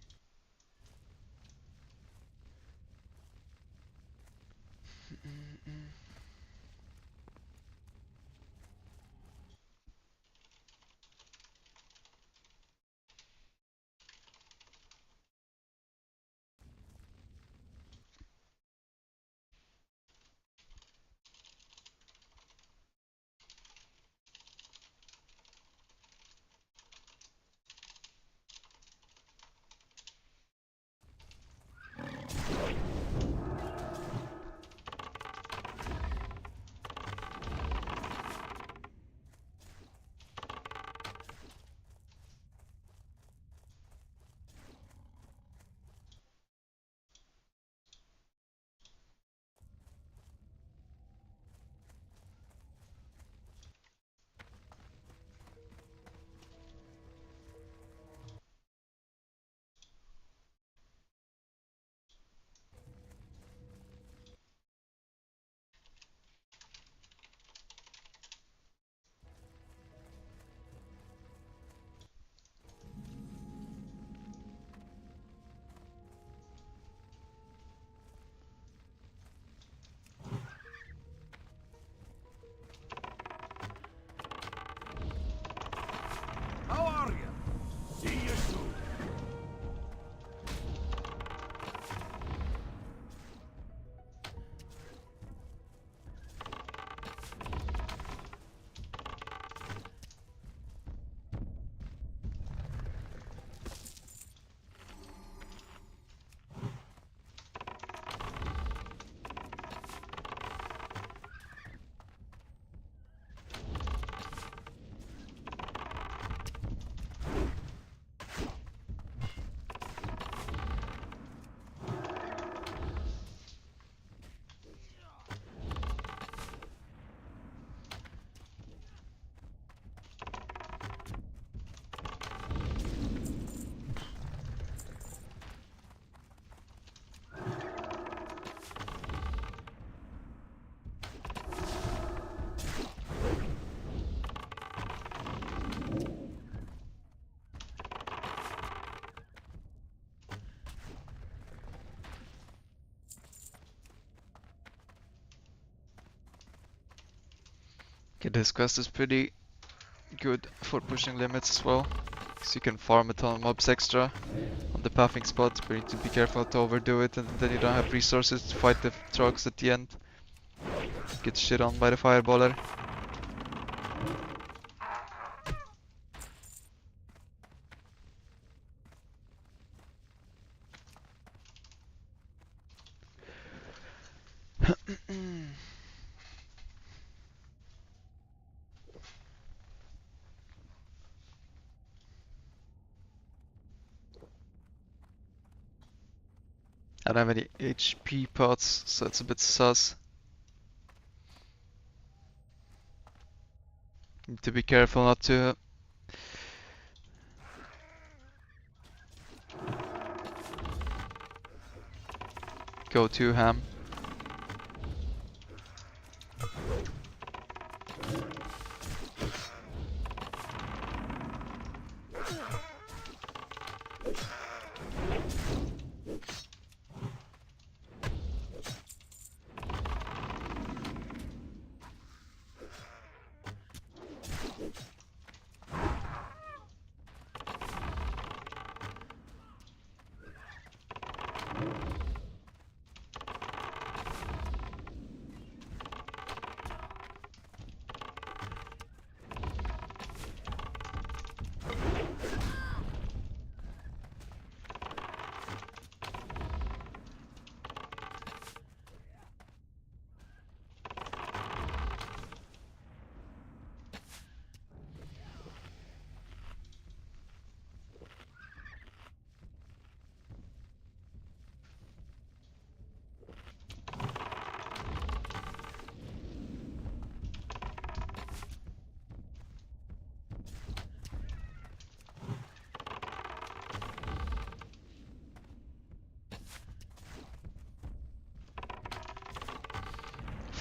Okay, this quest is pretty good for pushing limits as well. So you can farm a ton of mobs extra on the pathing spot, but you need to be careful not to overdo it, and then you don't have resources to fight the trucks at the end. Get shit on by the fireballer. I don't have any HP pots, so it's a bit sus. Need to be careful not to go too ham.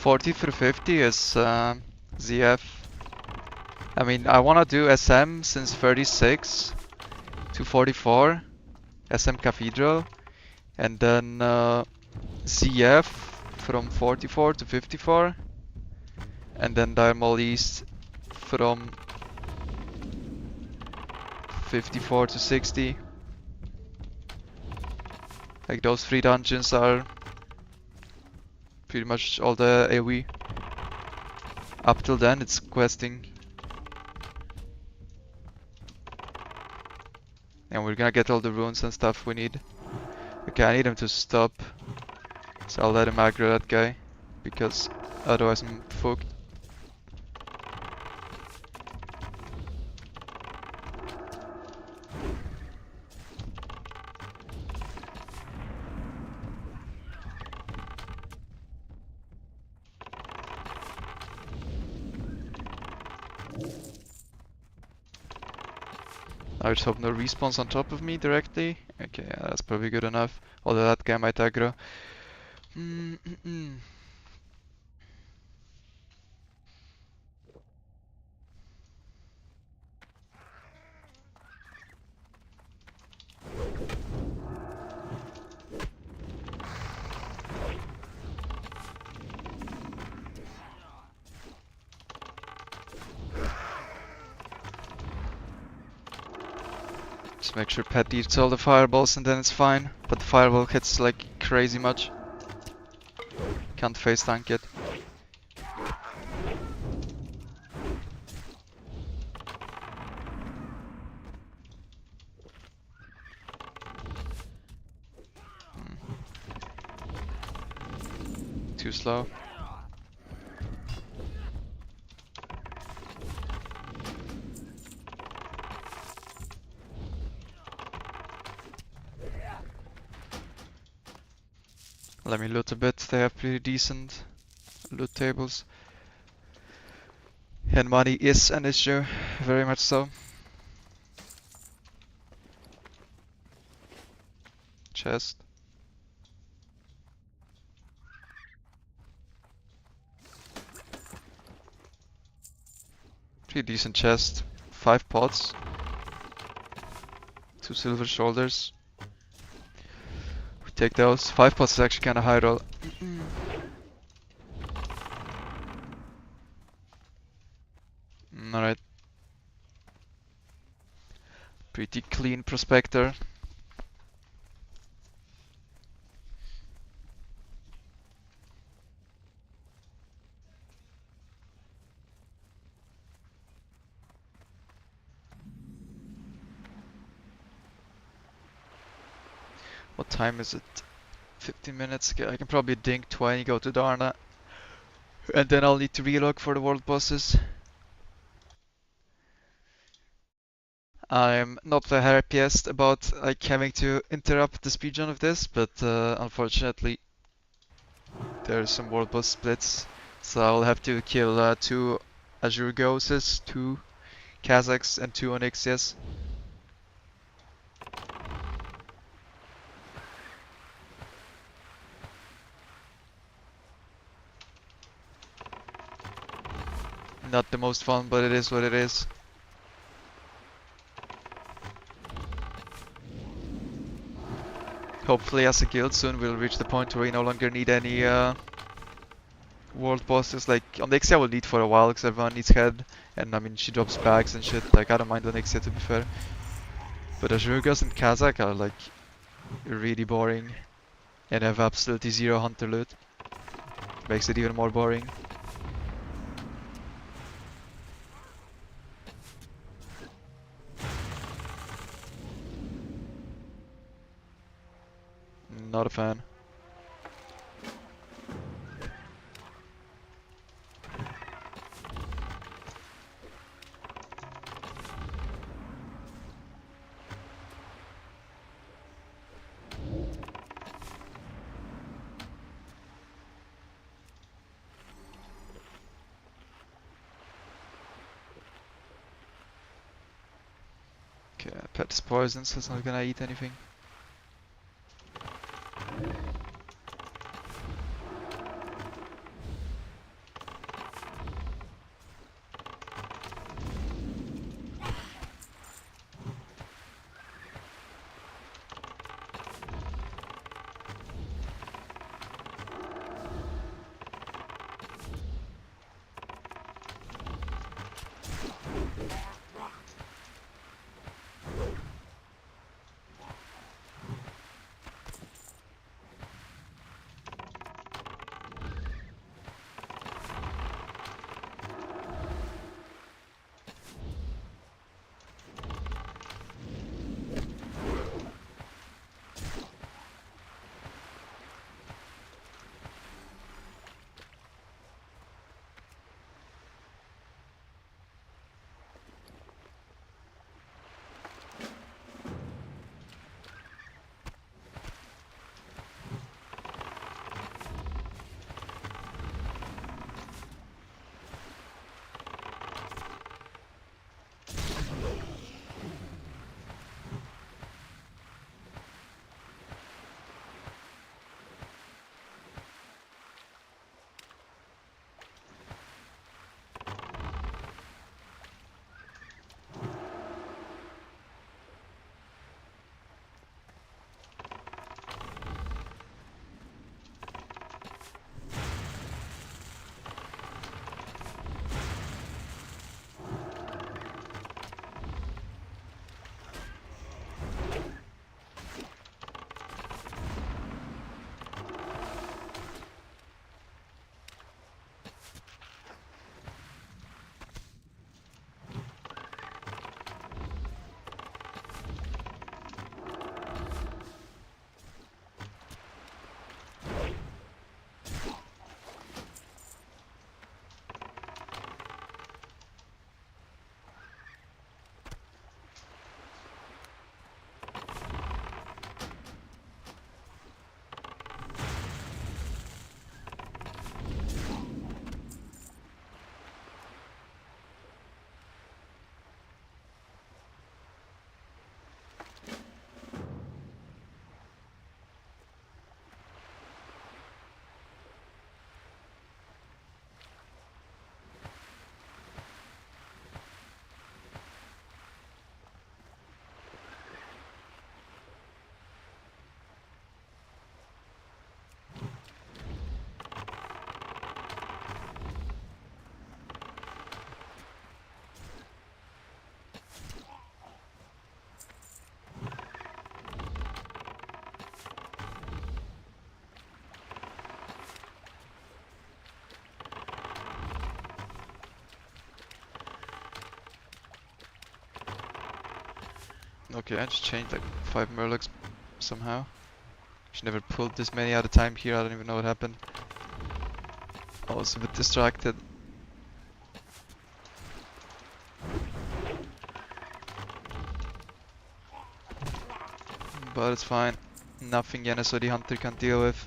$40 for 50 is ZF. I mean, I wanna do SM since 36 to 44, SM Cathedral, and then ZF from 44 to 54, and then Diamond East from 54 to 60. Like those 3 dungeons are pretty much all the AoE. Up till then it's questing. And we're gonna get all the runes and stuff we need. Okay, I need him to stop. So I'll let him aggro that guy, because otherwise I'm fucked. I just hope no respawns on top of me directly. Okay, yeah, that's probably good enough. Although that guy might aggro. Just make sure Pet eats all the fireballs and then it's fine. But the fireball hits like crazy much. Can't face tank it. Too slow. Let me loot a bit, they have pretty decent loot tables. And money is an issue, very much so. Chest. Pretty decent chest. 5 pots. 2 silver shoulders. We take those. 5 pots is actually kinda high roll. Pretty clean prospector. What time is it? 15 minutes. Okay, I can probably dink 20, go to Darna. And then I'll need to relog for the world bosses. I'm not the happiest about like having to interrupt the speedrun of this, but unfortunately there's some world boss splits. So I'll have to kill 2 Azure Ghostes, 2 Kazakhs and 2 Onyxias. Not the most fun, but it is what it is. Hopefully as a guild soon we'll reach the point where we no longer need any world bosses. Like on the Onyxia we'll need for a while because everyone needs head. And I mean she drops bags and shit, like I don't mind Onyxia to be fair. But Azurgas and Kazakh are like really boring and have absolutely zero hunter loot. Makes it even more boring. Not a fan. Okay, pet's poison, so it's not gonna eat anything. Okay, I just changed like 5 Murlocs somehow. She never pulled this many at a time here, I don't even know what happened. I was a bit distracted. But it's fine. Nothing SoD Hunter can deal with.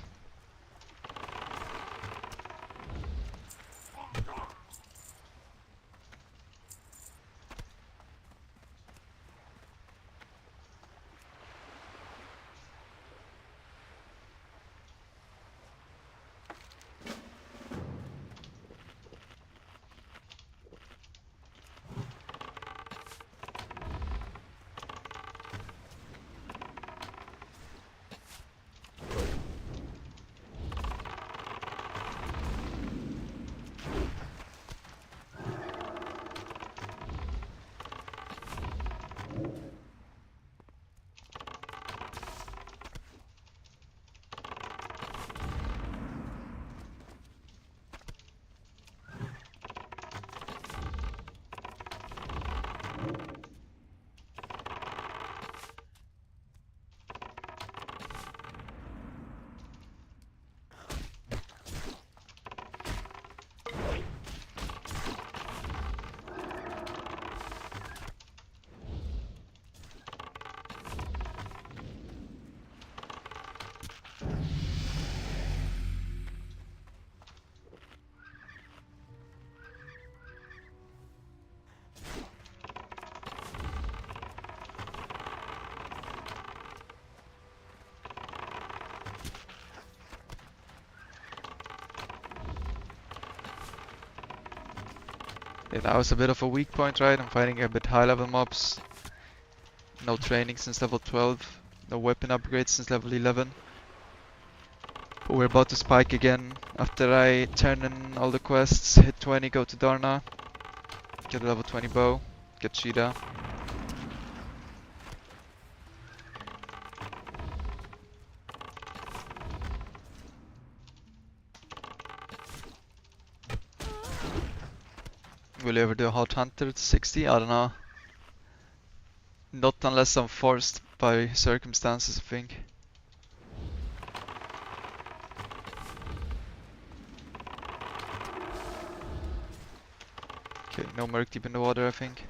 Yeah, that was a bit of a weak point, right? I'm fighting a bit high level mobs. No training since level 12. No weapon upgrades since level 11. But we're about to spike again after I turn in all the quests, hit 20, go to Darna, get a level 20 bow, get Cheetah. Will you ever do a Hot Hunter to 60? I don't know. Not unless I'm forced by circumstances, I think. Okay, no Merc deep in the water, I think.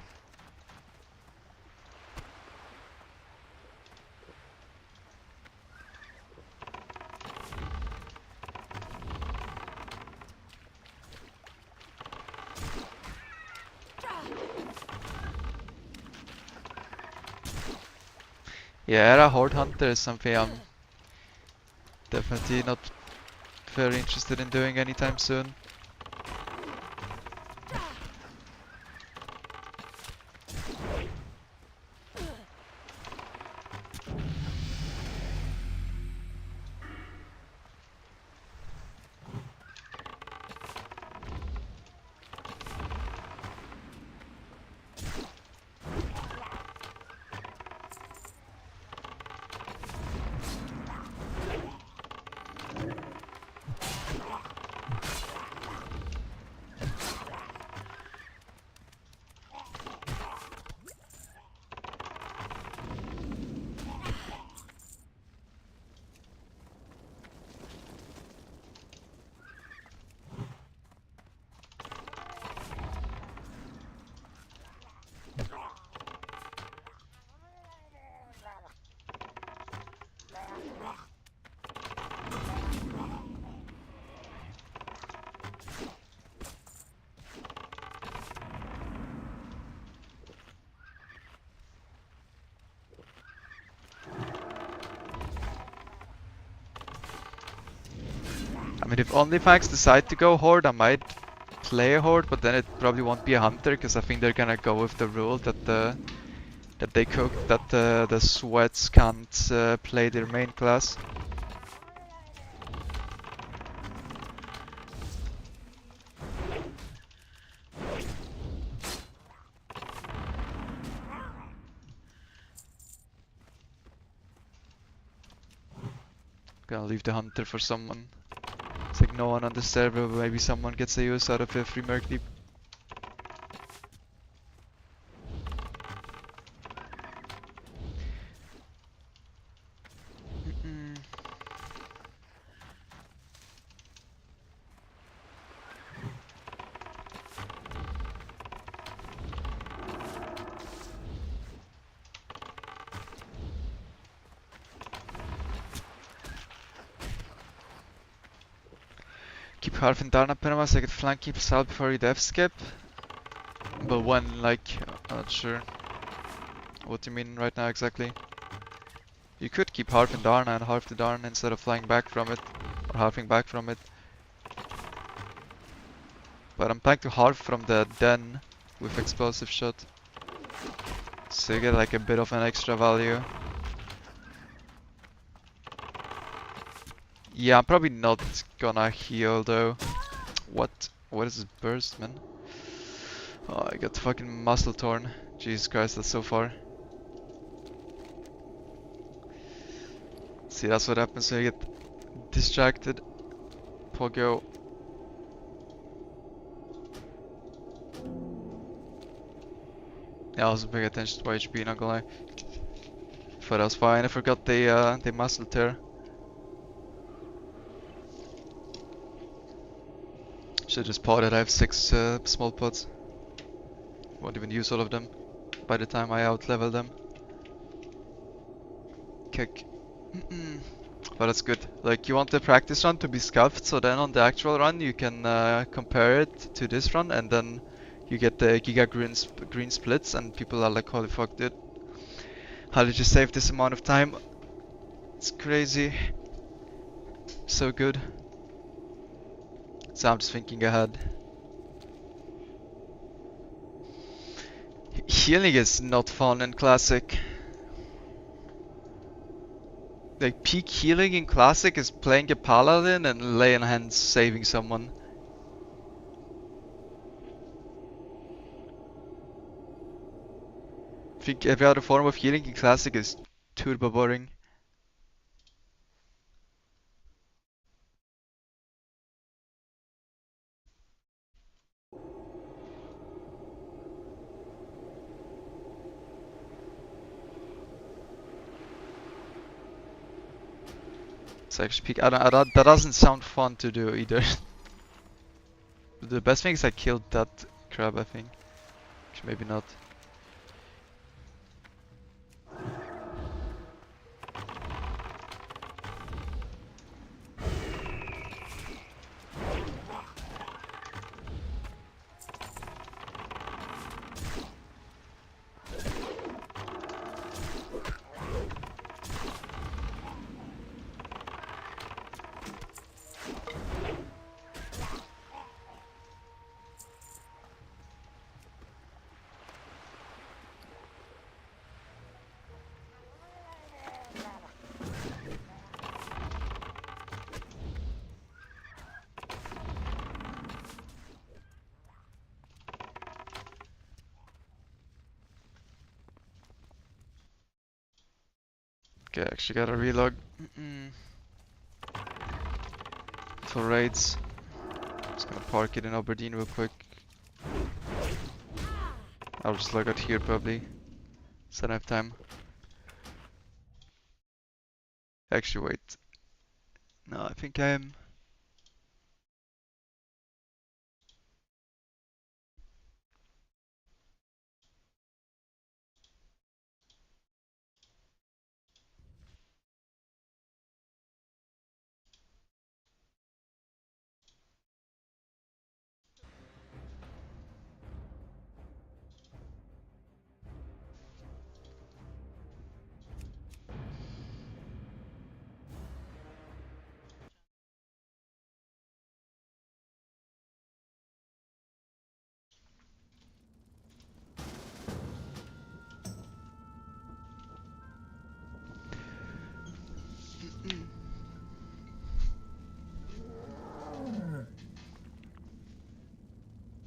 Yeah, a Horde Hunter is something I'm definitely not very interested in doing anytime soon. I mean, if OnlyFans decide to go Horde, I might play a Horde, but then it probably won't be a Hunter, because I think they're gonna go with the rule that they cooked, that the sweats can't play their main class. Gonna leave the Hunter for someone. It's like no one on the server, but maybe someone gets a use out of a free Merc Deep. Harf and Darna Pinamas, I could flank keep out before you dev skip. But when, like, I'm not sure what you mean right now exactly. You could keep Harf and Darna and Harf to Darna instead of flying back from it, or harping back from it. But I'm planning to harp from the den with explosive shot. So you get like a bit of an extra value. Yeah, I'm probably not gonna heal though. What? What is this burst, man? Oh, I got fucking muscle torn. Jesus Christ, that's so far. See, that's what happens when you get distracted. Pogo. Yeah, I wasn't paying attention to my HP, not gonna lie. But that was fine. I forgot the muscle tear. Should just pot it. I have 6 small pots. Won't even use all of them by the time I outlevel them. Kick. But that's good. Like, you want the practice run to be scuffed, so then on the actual run you can compare it to this run, and then you get the Giga green splits, and people are like, holy fuck, dude. How did you save this amount of time? It's crazy. So good. So I'm just thinking ahead. Healing is not fun in Classic. Like, peak healing in Classic is playing a Paladin and laying hands saving someone. I think every other form of healing in Classic is turbo boring. It's actually peak. That doesn't sound fun to do either. The best thing is I killed that crab, I think. Actually, maybe not. Okay, actually gotta relog. For raids. Just gonna park it in Aberdeen real quick. I'll just log out here probably. So I don't have time. Actually, wait. No, I think I am.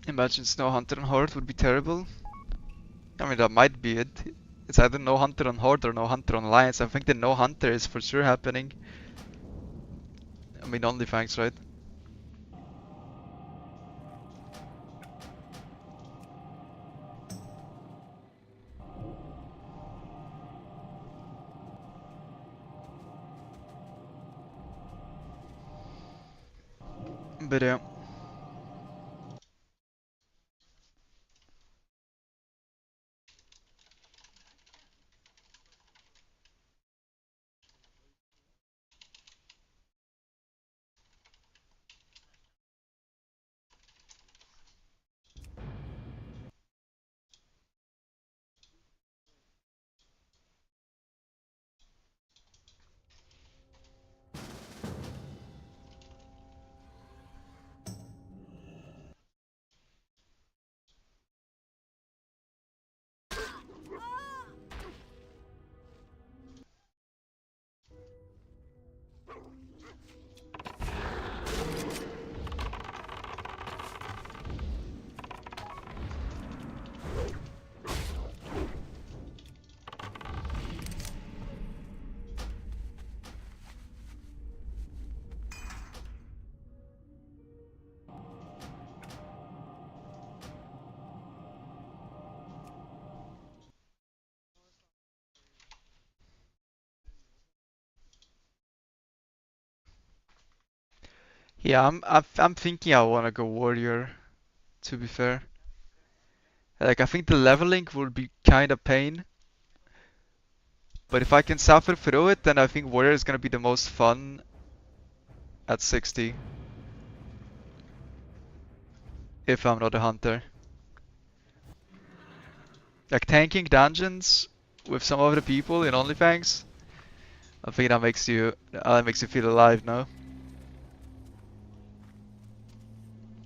Imagine Snow Hunter and Horde would be terrible. I mean, that might be it. It's either no Hunter on Horde or no Hunter on Alliance. I think the no Hunter is for sure happening. I mean, only thanks, right? But yeah. Yeah, I'm thinking I wanna go warrior, to be fair. Like, I think the leveling will be kinda pain, but if I can suffer through it, then I think warrior is gonna be the most fun at 60. If I'm not a hunter. Like, tanking dungeons with some other people in OnlyFans, I think that makes you feel alive, no?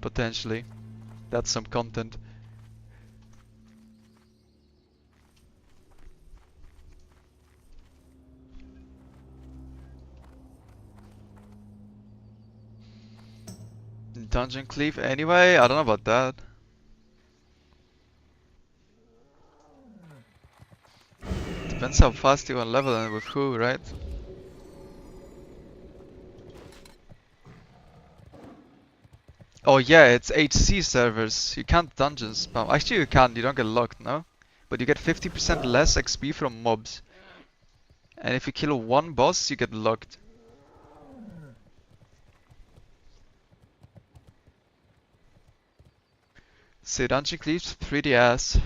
Potentially. That's some content. Dungeon cleave anyway? I don't know about that. Depends how fast you want to level and with who, right? Oh yeah, it's HC servers. You can't dungeon spam. Actually you can, you don't get locked, no? But you get 50% less XP from mobs. And if you kill one boss, you get locked. So dungeon cleaves, pretty ass.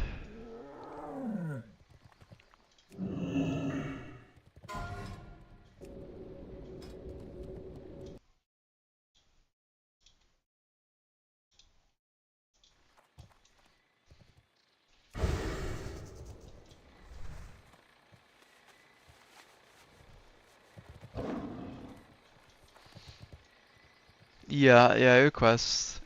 Yeah, your quest.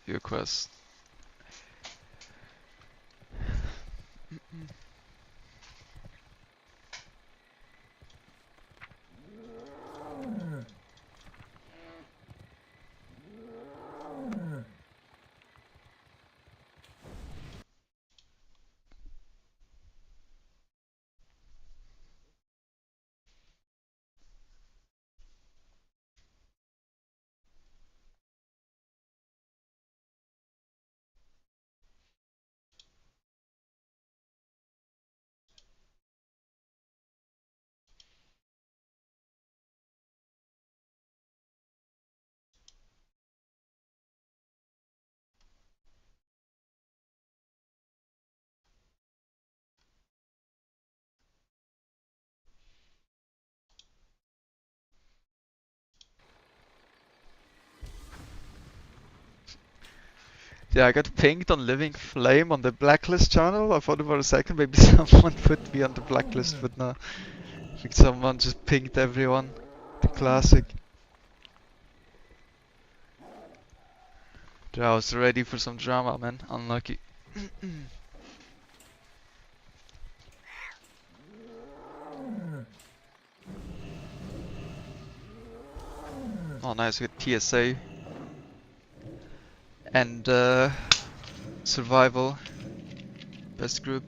Yeah, I got pinged on Living Flame on the blacklist channel. I thought for a second maybe someone put me on the blacklist, but no. I think someone just pinged everyone. The classic. Dude, I was ready for some drama, man. Unlucky. Oh, nice with TSA and survival. Best group.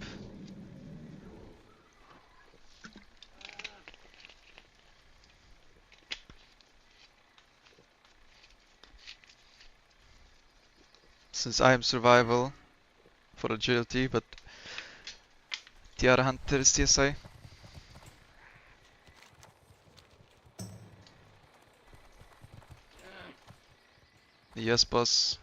Since I am survival for agility, but the other hunter is TSA. Yes, boss.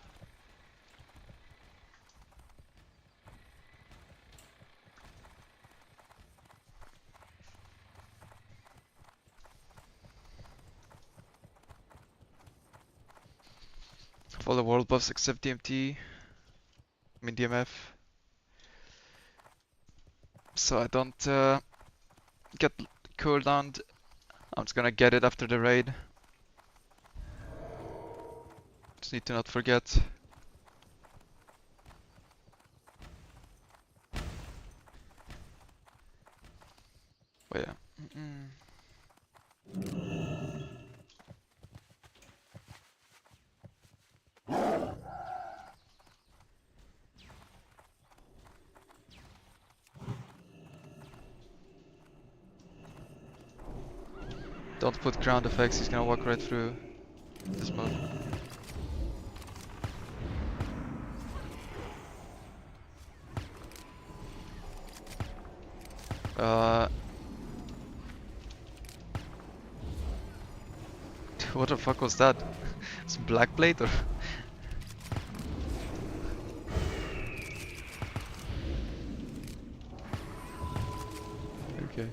For the world buffs except DMT. I mean DMF. So I don't get cooldowned. I'm just gonna get it after the raid. Just need to not forget. But yeah. Don't put ground effects, he's gonna walk right through this mode. What the fuck was that? Some black blade or? Okay.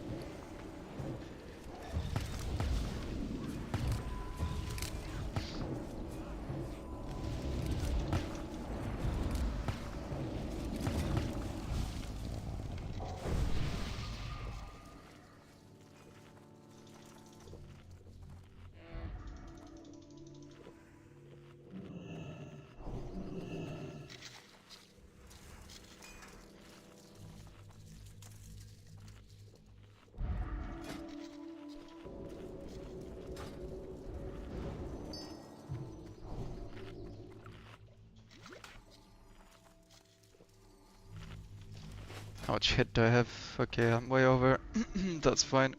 How much hit do I have? Okay, I'm way over. That's fine.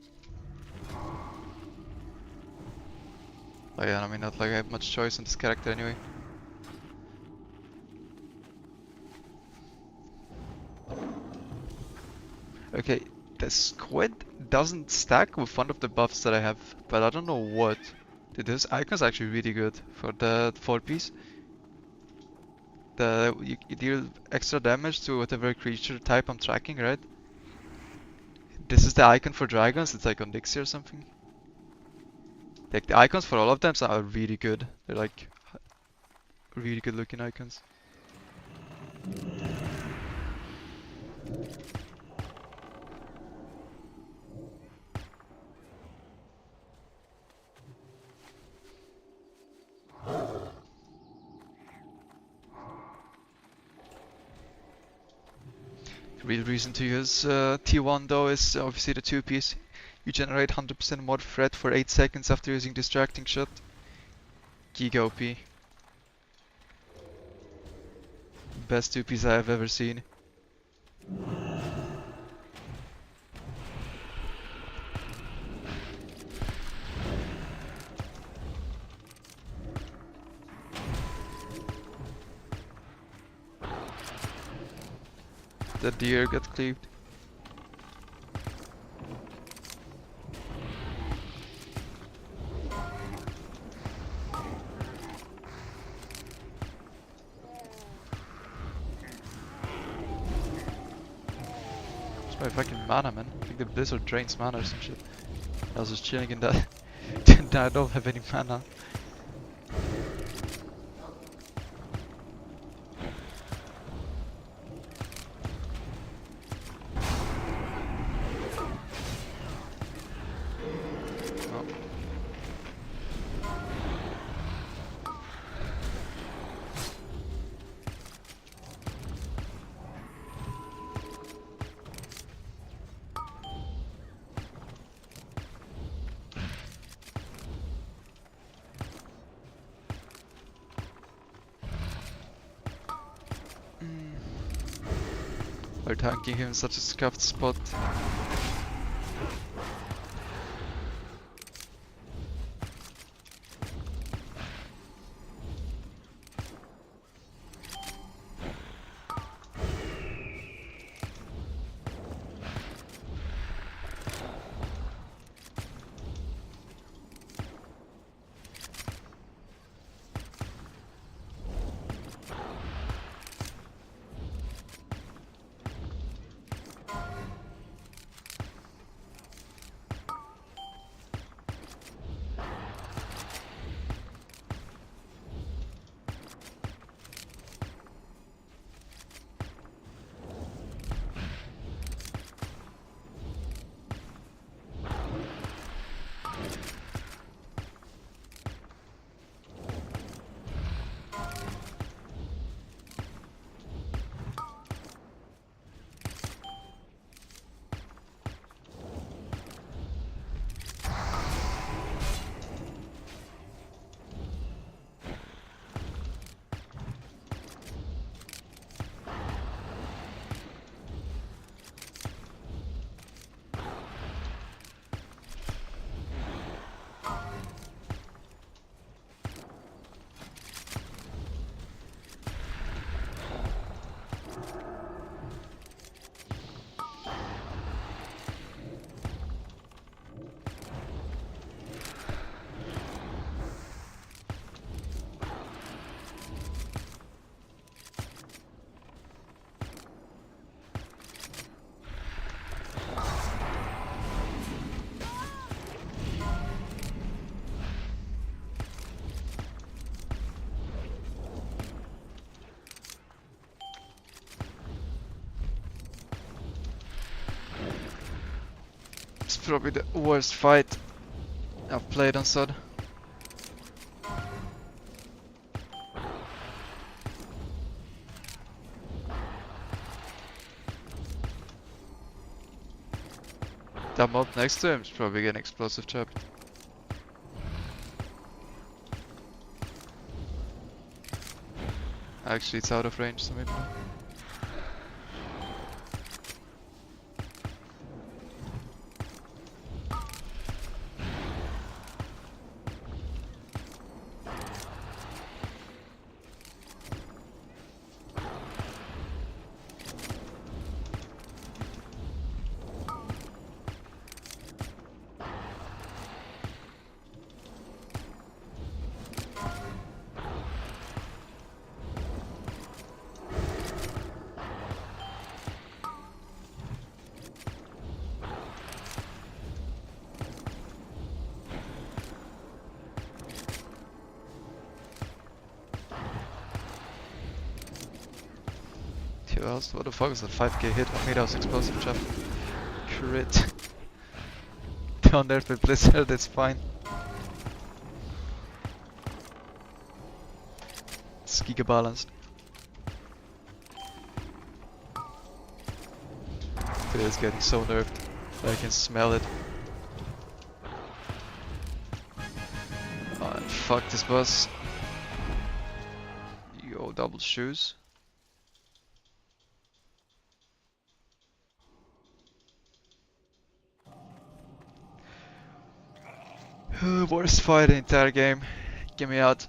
Oh yeah, I mean, not like I have much choice in this character anyway. Okay, the squid doesn't stack with one of the buffs that I have, but I don't know what. Dude, this icon's actually really good for the 4-piece. You deal extra damage to whatever creature type I'm tracking, right? This is the icon for dragons, it's like on Dixie or something. Like the icons for all of them are really good. They're like really good looking icons. The real reason to use T1 though is obviously the 2-piece. You generate 100% more threat for 8 seconds after using Distracting Shot. Giga OP. Best 2-piece I have ever seen. The deer got cleaved. It's my fucking mana, man. I think the blizzard drains mana or some shit. I was just chilling in that. I don't have any mana. Oh. We're tanking him in such a scuffed spot. probably the worst fight I've played on SoD. That mob next to him is probably getting explosive chopped. Actually, it's out of range, so maybe not. Who else? What the fuck is that 5k hit? I made house explosive chop. Crit. Down there with Blizzard, it's fine. It's giga balanced. Today is getting so nerfed. I can smell it. Oh, fuck this boss. Yo, double shoes. Worst fight in the entire game. Get me out.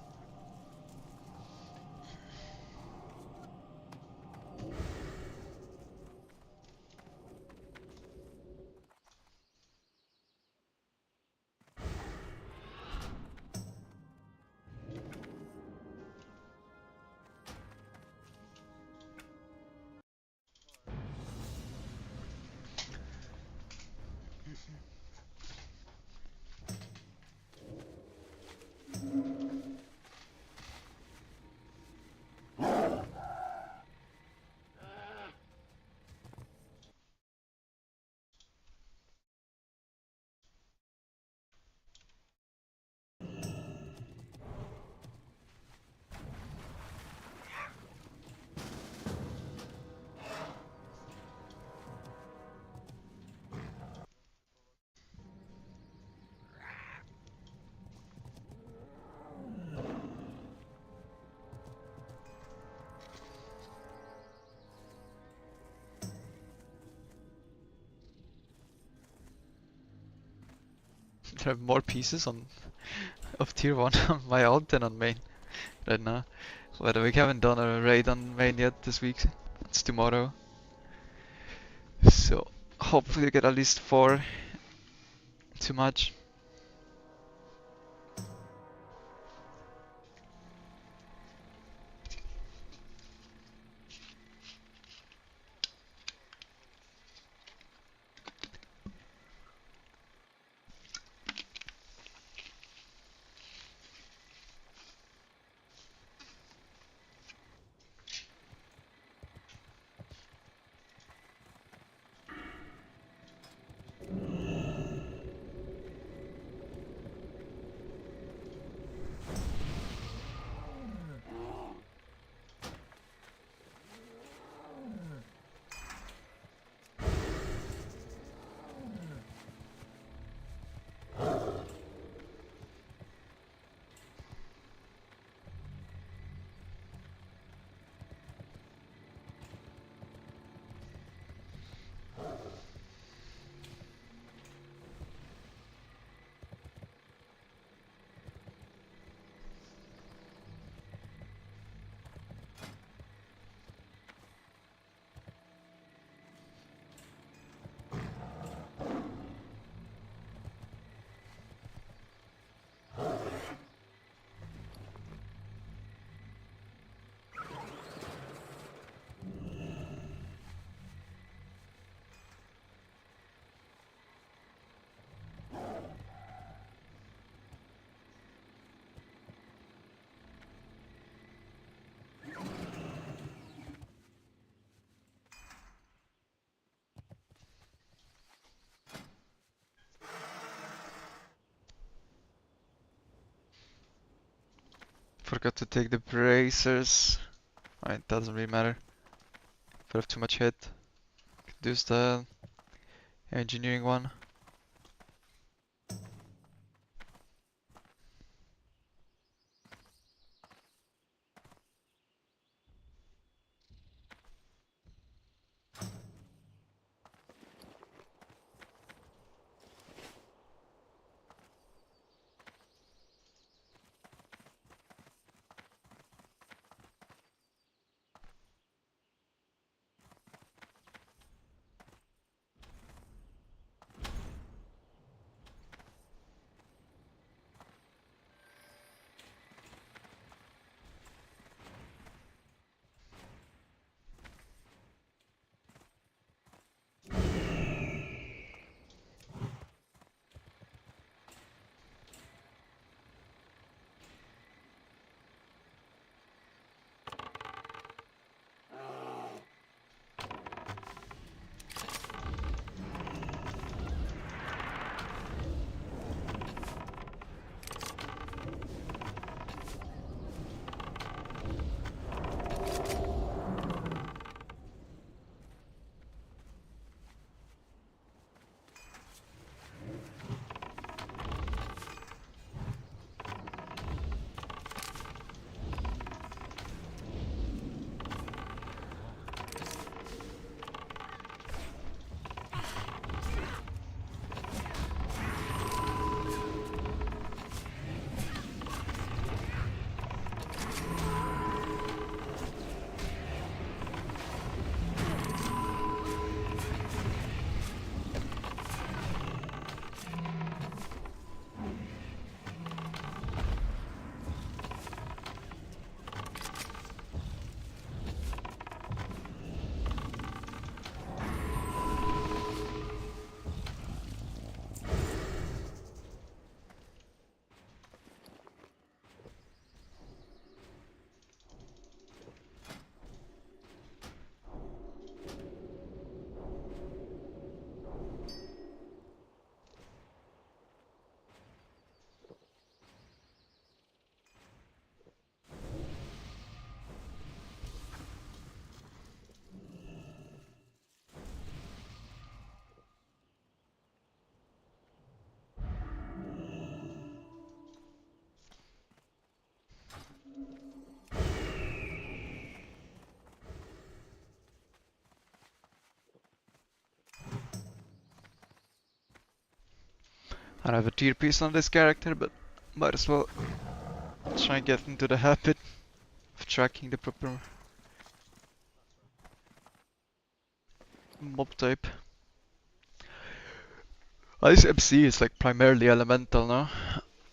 There are more pieces on of tier 1 on my ult than on main right now. But we haven't done a raid on main yet this week. It's tomorrow. So hopefully we get at least 4. Too much. Forgot to take the bracers. It doesn't really matter. If I have too much hit, could use the engineering one. I don't have a tier piece on this character, but might as well try and get into the habit of tracking the proper mob type. This MC is like primarily elemental now.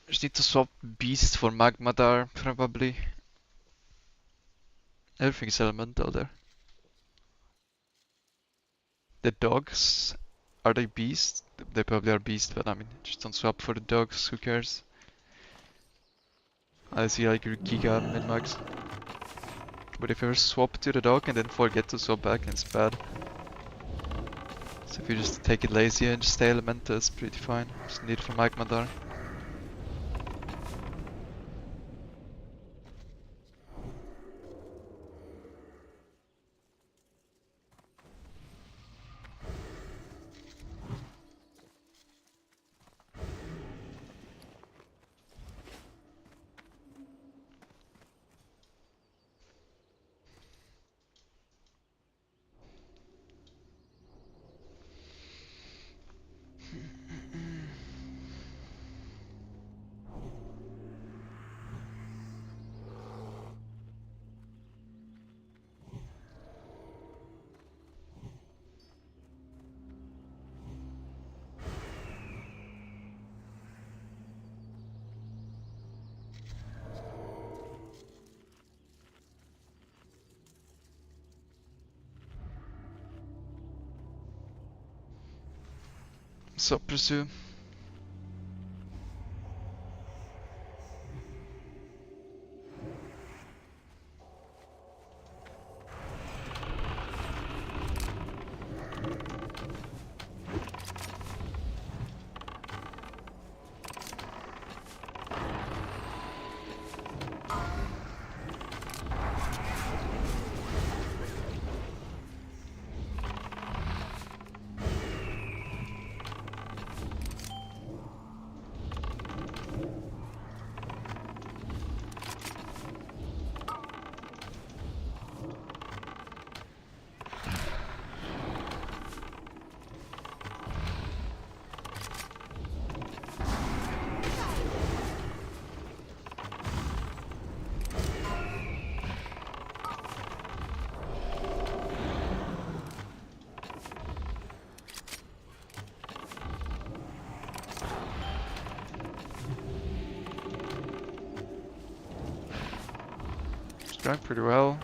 Just need to swap beast for Magmadar, probably. Everything's elemental there. The dogs, are they beast? They probably are beast, but I mean, just don't swap for the dogs, who cares? I see like Giga min-max. But if you ever swap to the dog and then forget to swap back, it's bad. So if you just take it lazy and just stay elemental, it's pretty fine. Just need it for Magmadar. So pursue. going pretty well.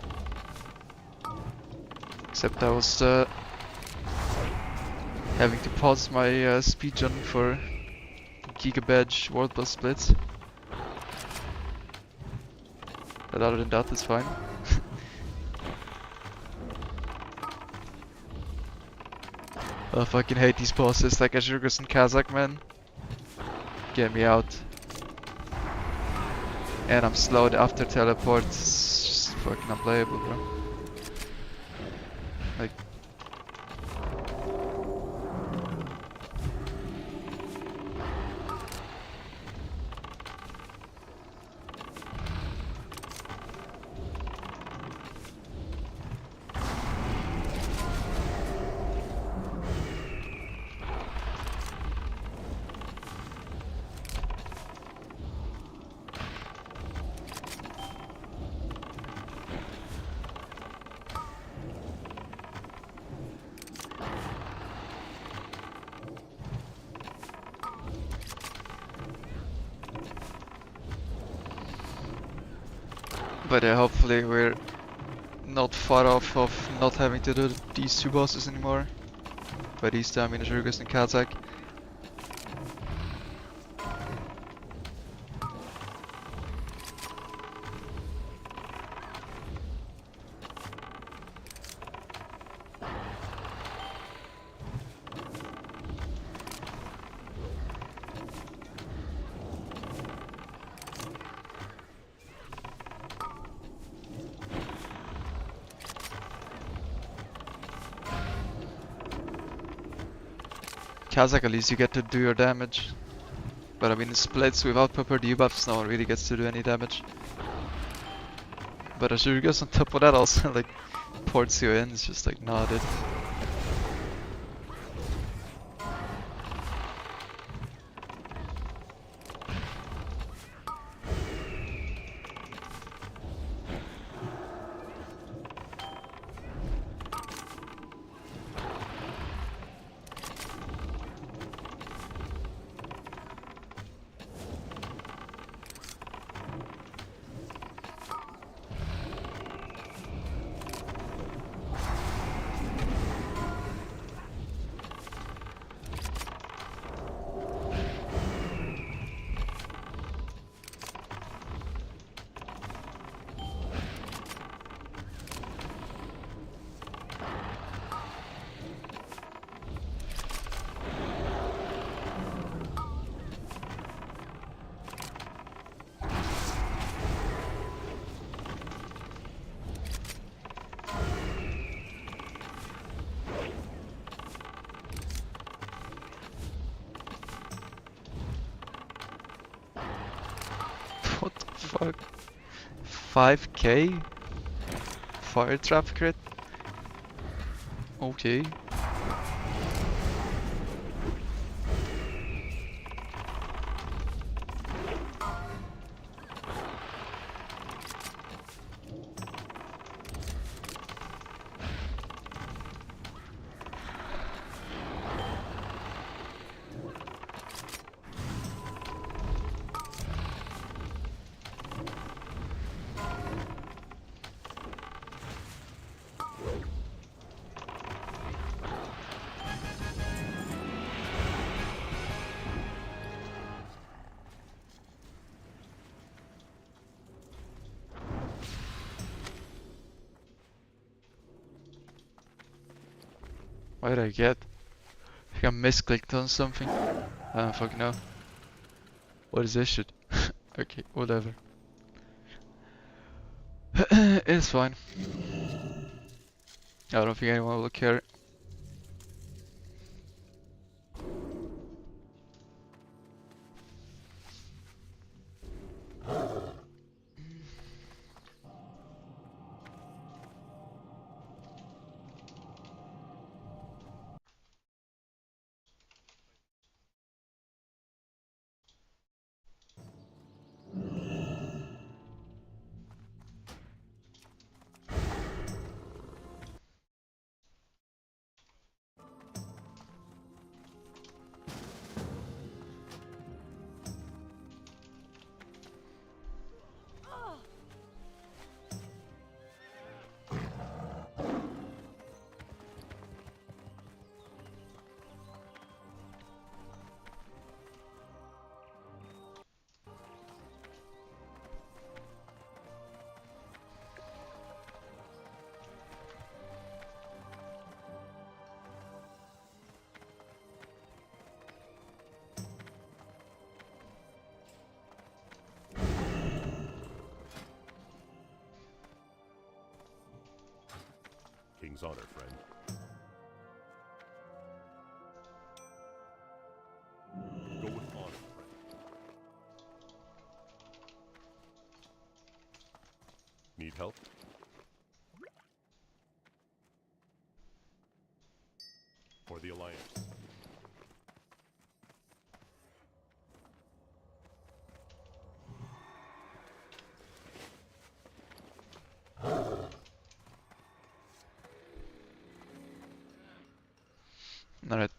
Except I was having to pause my speedrun for Giga Badge World Bus Splits. But other than that, it's fine. I fucking hate these bosses like Azurgus and Kazakh, man. Get me out. And I'm slowed after teleport. It's just fucking unplayable, bro. Like, but yeah, hopefully we're not far off of not having to do these two bosses anymore. By these two I mean Azurgus and Kazakh. Kazakh, at least you get to do your damage. But I mean, in splits without proper debuffs, no one really gets to do any damage. But Azurgus on top of that also like ports you in, it's just like, nah, dude. What the fuck? 5k? Fire trap crit? Okay. What did I get? I think I misclicked on something. I don't fucking know. What is this shit? Okay, whatever. It's fine. I don't think anyone will care. King's honor, friend. Go with honor, friend. Need help? For the Alliance. Alright.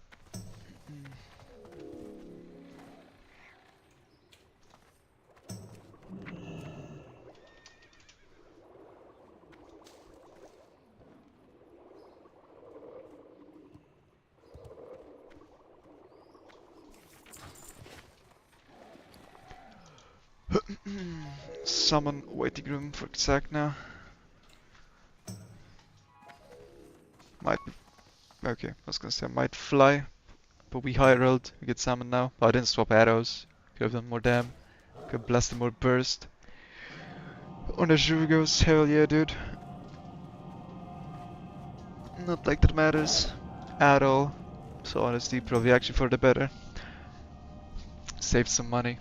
Summon waiting room for Zack now. Might. Okay, I was gonna say I might fly, but we high rolled. We get summoned now. I didn't swap arrows. Could have done more damage. Could have blasted more burst. On the Jugos, hell yeah, dude. Not like that matters at all. So honestly, probably actually for the better. Save some money.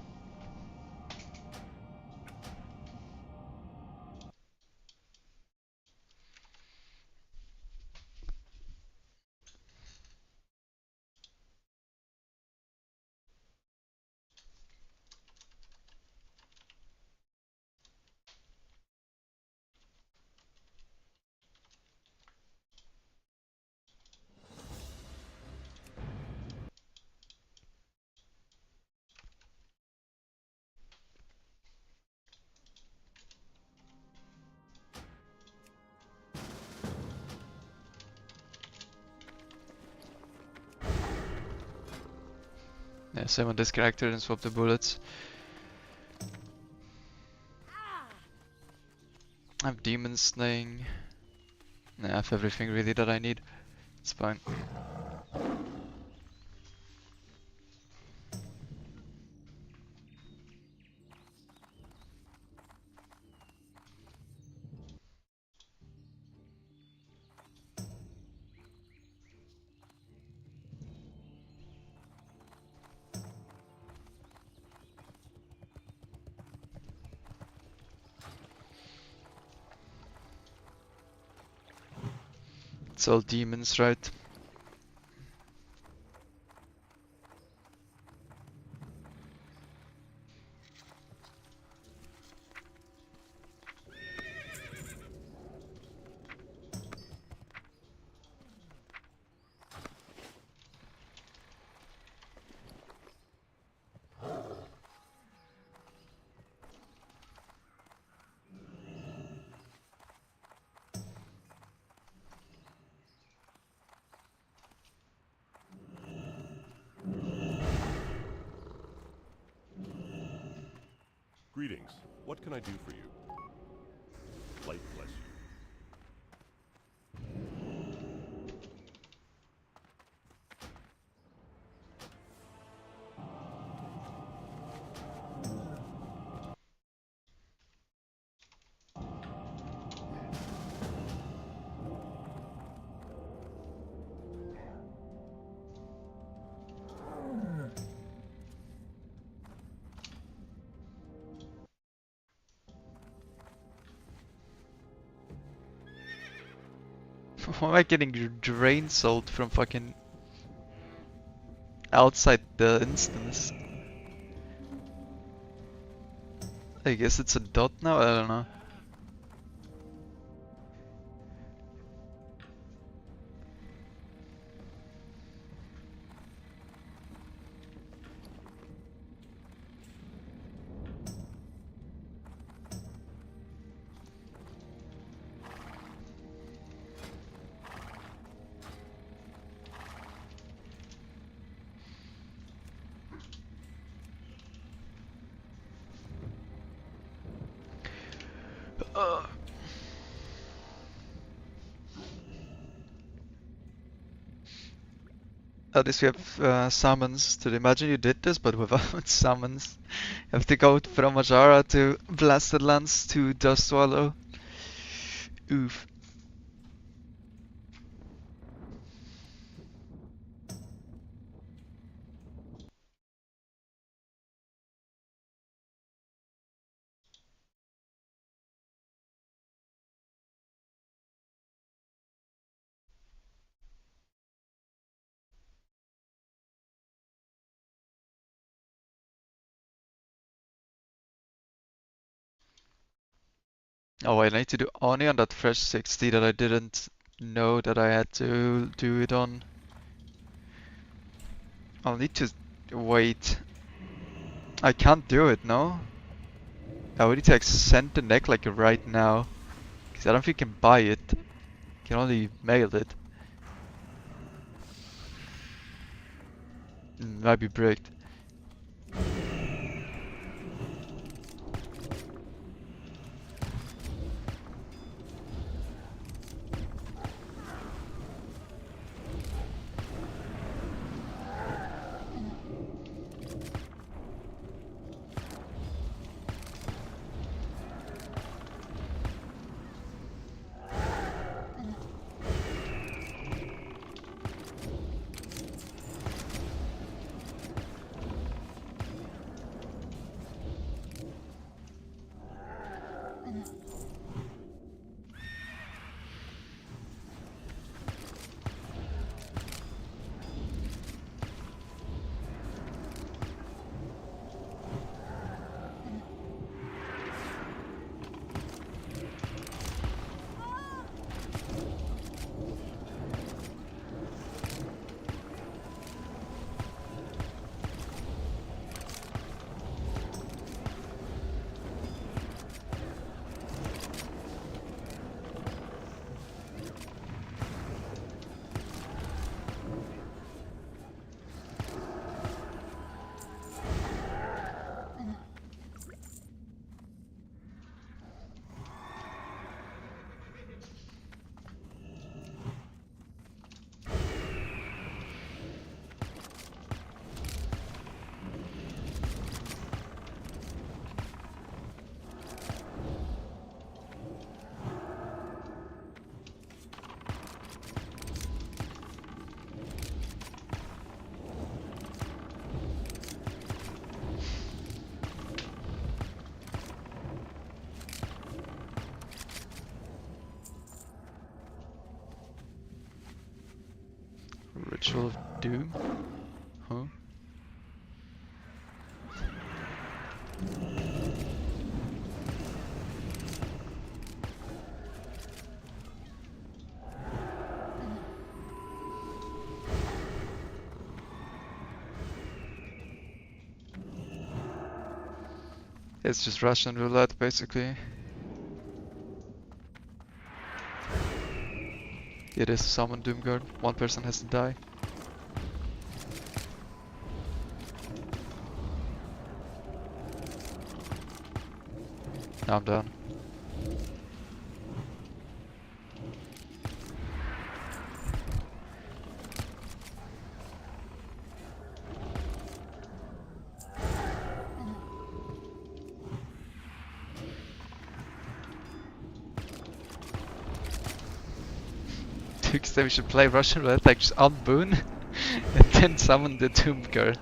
Yeah, same on this character and swap the bullets. I have demon slaying. I have everything really that I need. It's fine. It's all demons, right? Greetings. What can I do for you? Light bless you. Why am I getting drain sold from fucking outside the instance? I guess it's a dot now, I don't know. At least we have summons. To imagine you did this, but without summons. You have to go from Majara to Blasted Lance to Dust Swallow. Oof. Oh, I need to do only on that fresh 60 that I didn't know that I had to do it on. I'll need to wait. I can't do it, no? I would need to extend the neck like right now. Because I don't think you can buy it. You can only mail it. Might be bricked. Ritual of Doom? Huh? It's just Russian roulette, basically. It is summon Doomguard. One person has to die. Now I'm done. Next time we should play Russian roulette, like just on Boon, and then summon the Doomguard.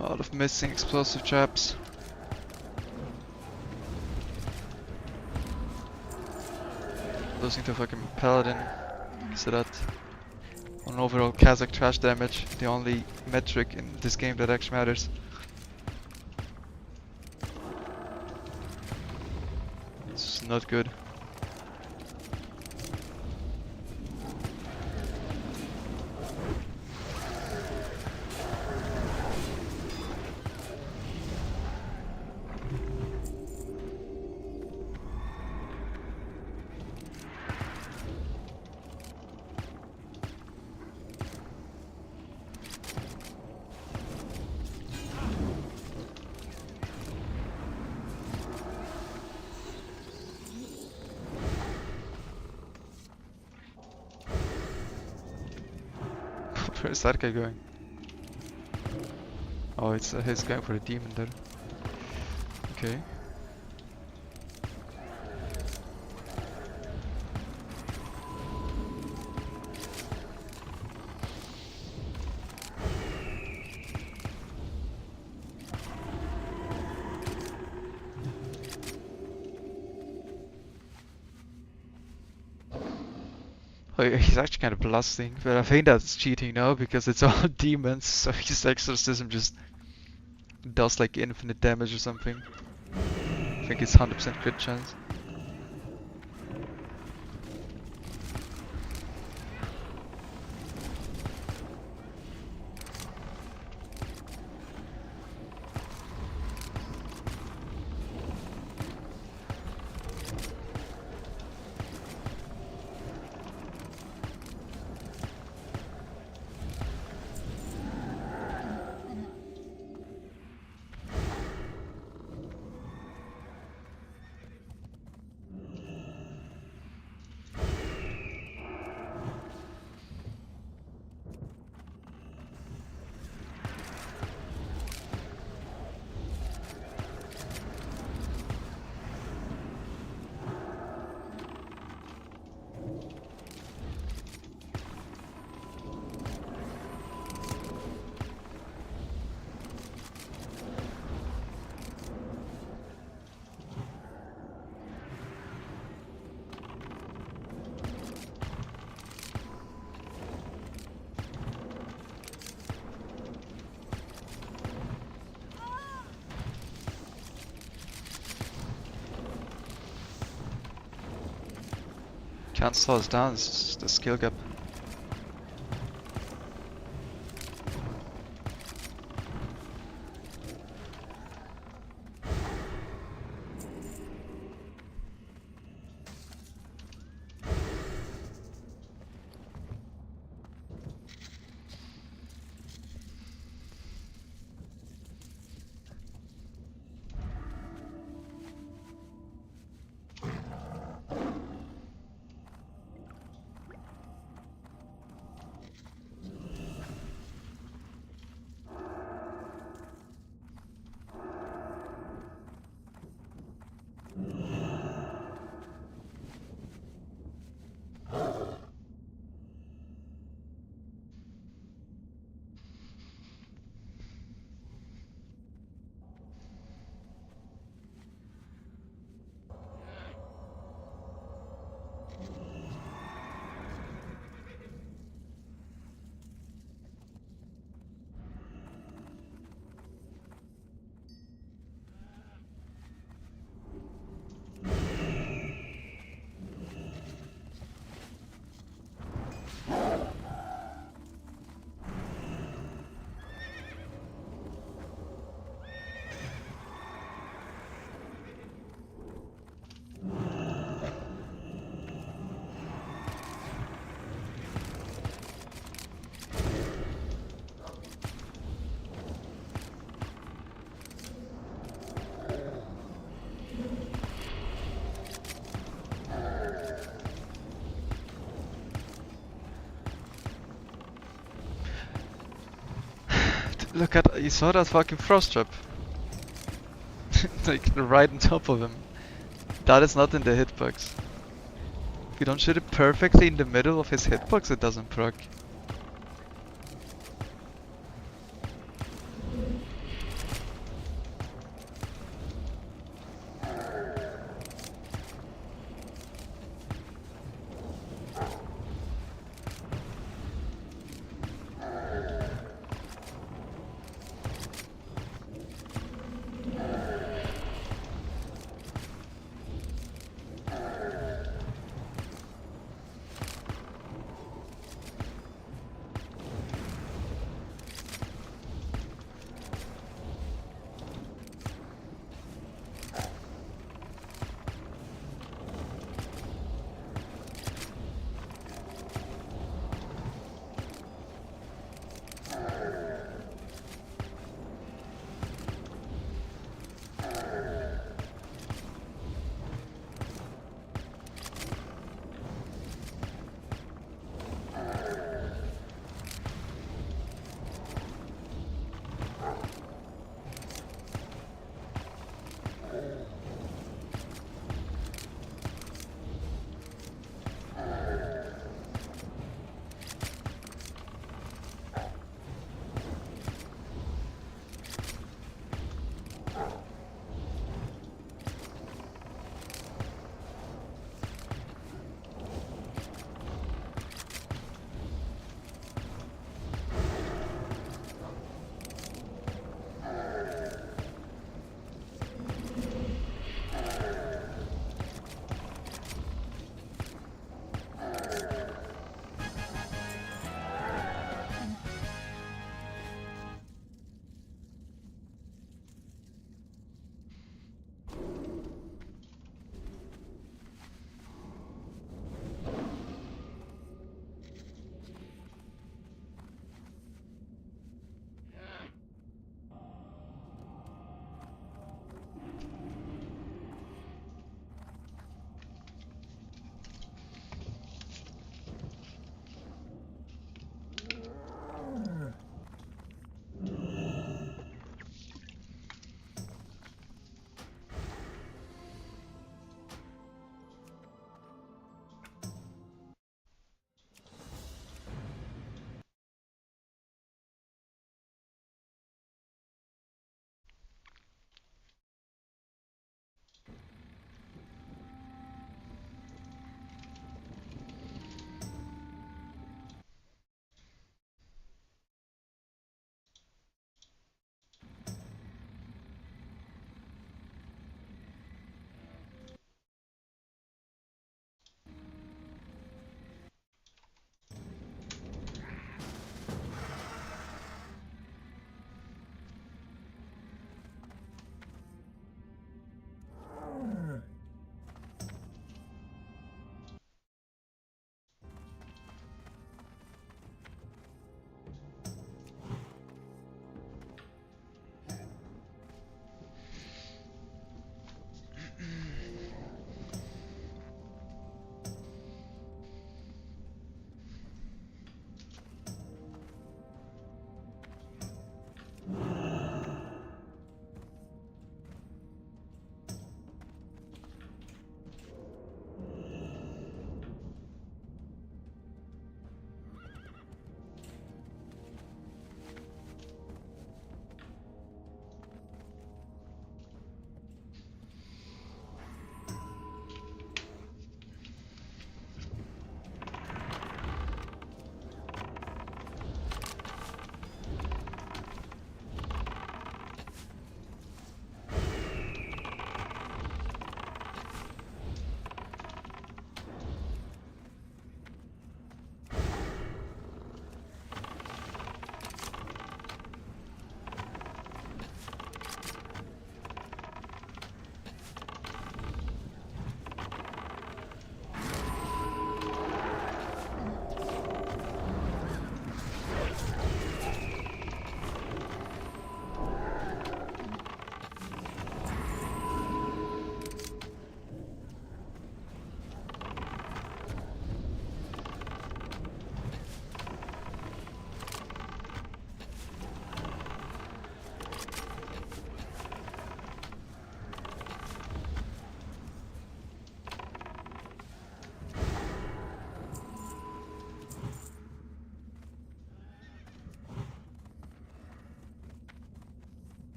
A lot of missing explosive traps. Losing to fucking Paladin. So that on overall Kazakh trash damage, the only metric in this game that actually matters. It's not good. Where's that guy going? Oh, it's he's going for the demon there. Okay. Oh, yeah, he's actually kind of blasting, but I think that's cheating now because it's all demons, so his exorcism just does like infinite damage or something. I think it's 100% crit chance. Can't slow us down, it's just a skill gap. Look at, you saw that fucking frost trap? Like right on top of him. That is not in the hitbox. If you don't shoot it perfectly in the middle of his hitbox, it doesn't proc.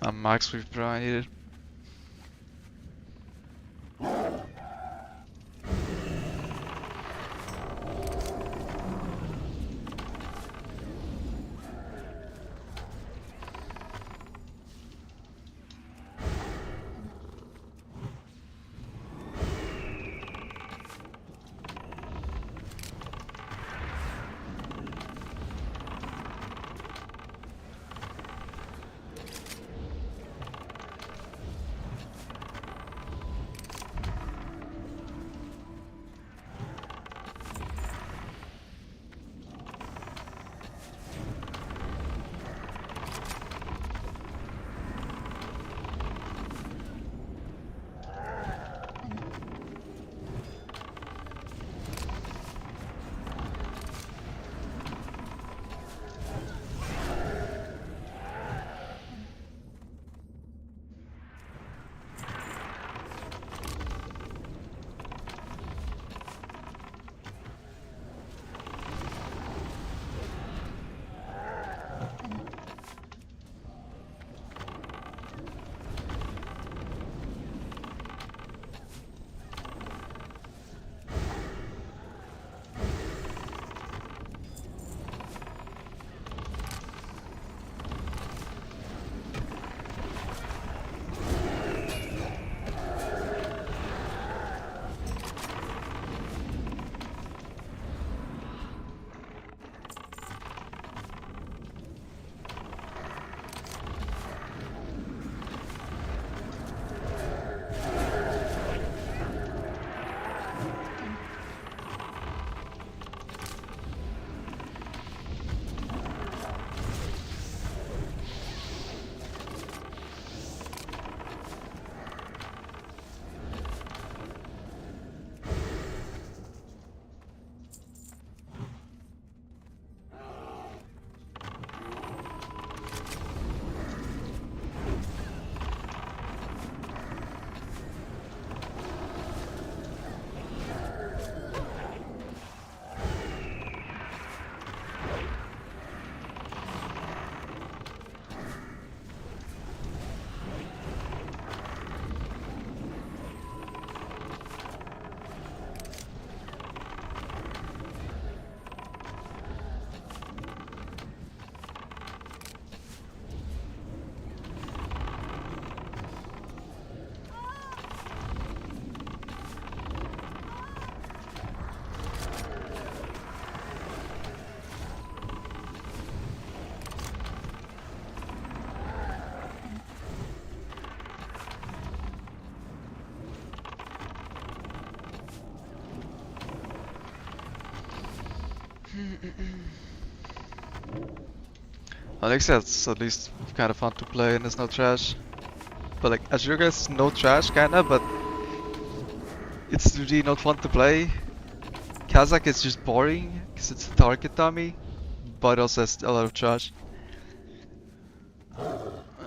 I'm max speedrun, I need it. Alexa, it's at least kind of fun to play and it's no trash. But like Azure is no trash kinda, but it's really not fun to play. Kazakh is just boring because it's a target dummy, but also has a lot of trash.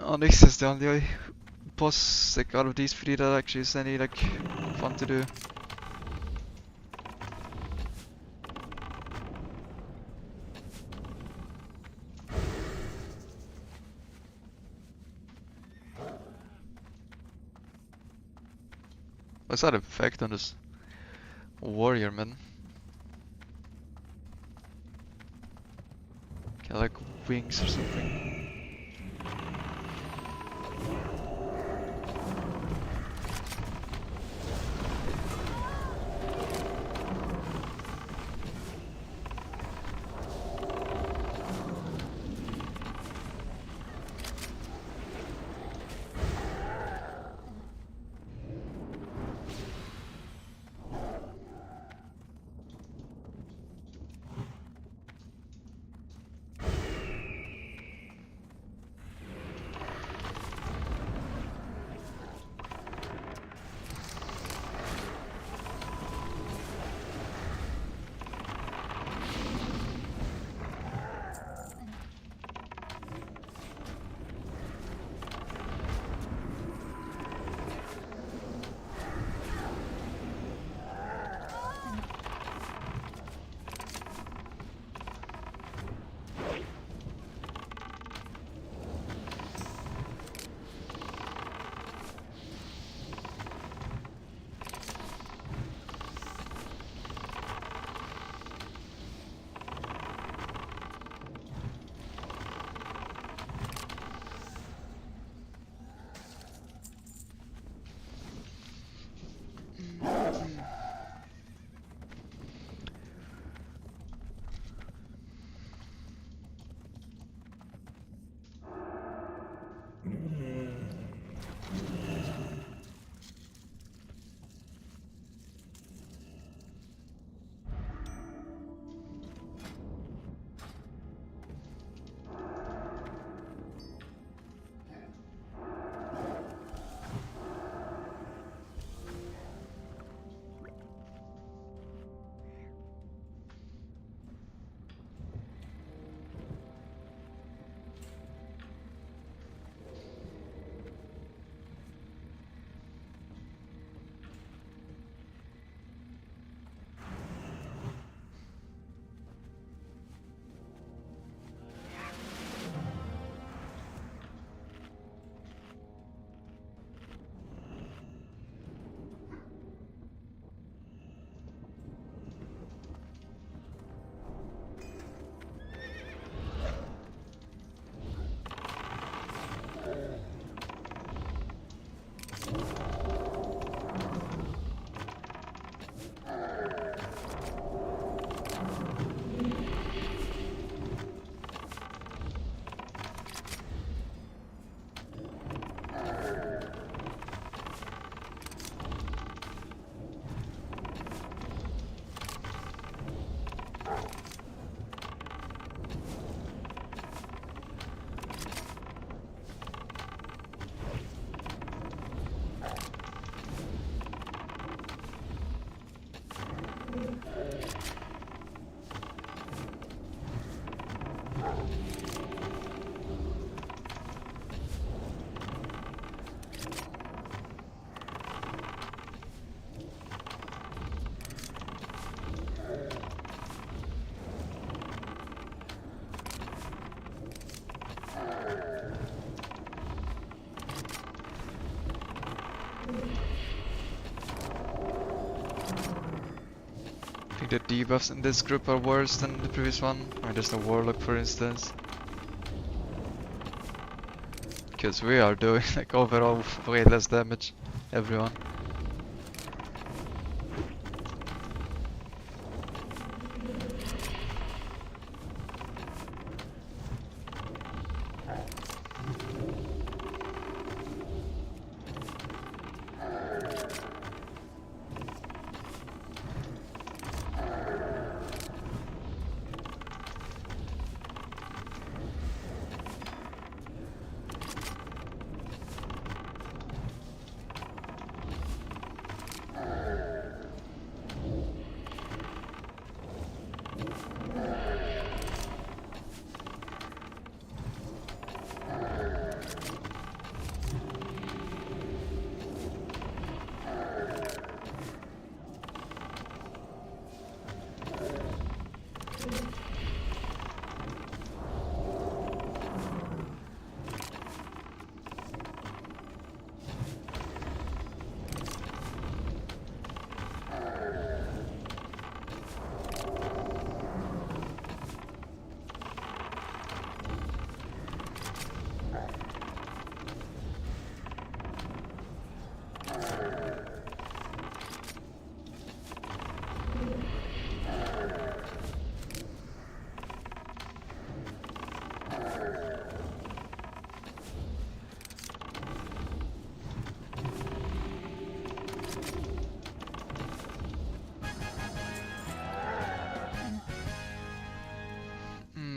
Onyx is the only boss like out of these three that actually is any like fun to do. What's that effect on this warrior man? Got like wings or something. I think the debuffs in this group are worse than the previous one. I mean, there's no Warlock, for instance. Because we are doing like overall way less damage, everyone.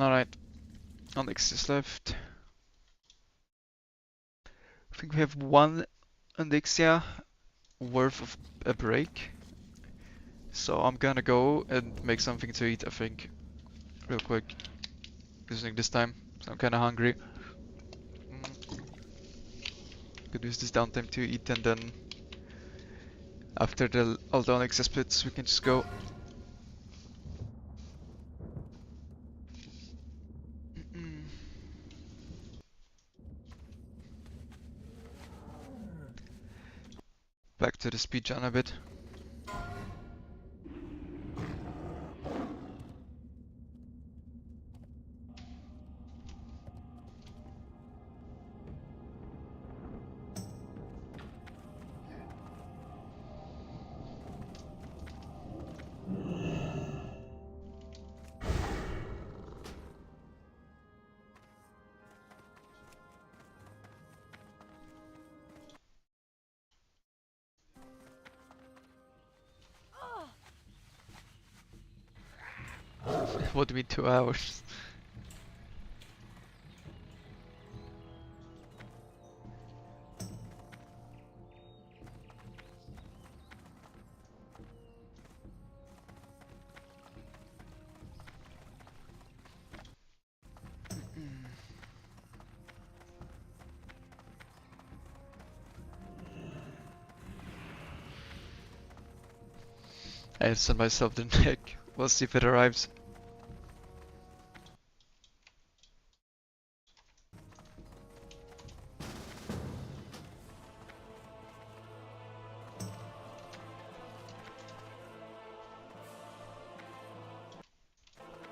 Alright, Onyx is left. I think we have one Onyxia worth of a break. So I'm gonna go and make something to eat, I think, real quick. Using this time, so I'm kinda hungry. Could use this downtime to eat, and then after all the Onyxia splits, we can just go. Back to the speedrun a bit. What do you mean 2 hours? I send myself the neck. We'll see if it arrives.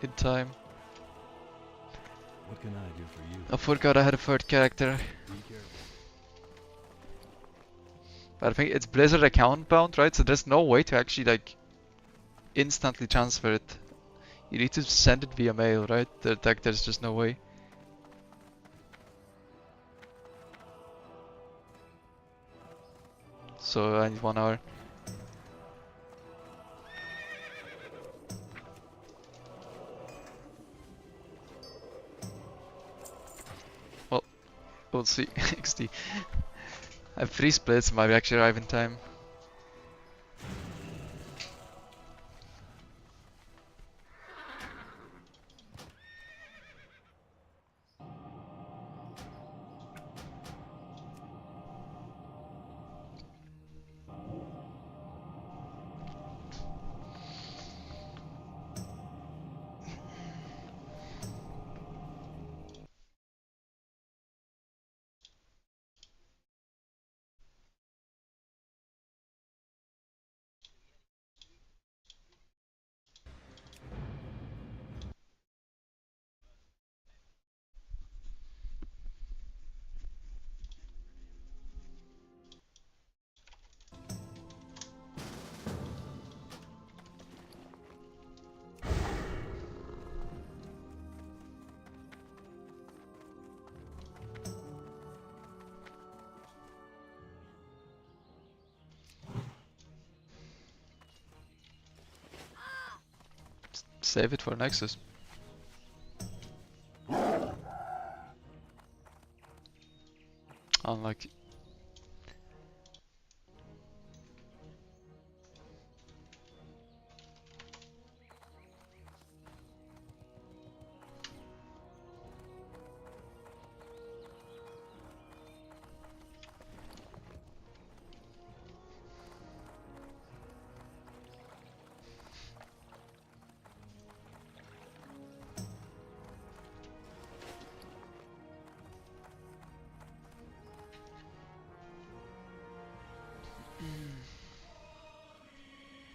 In time. What can I do for you? I forgot I had a third character. Be careful. But I think it's Blizzard account bound, right? So there's no way to actually like instantly transfer it. You need to send it via mail, right? There's just no way. So I need 1 hour. Well, we'll see. XD. I have 3 splits, might actually arrive in time. Save it for Nexus. Unlucky.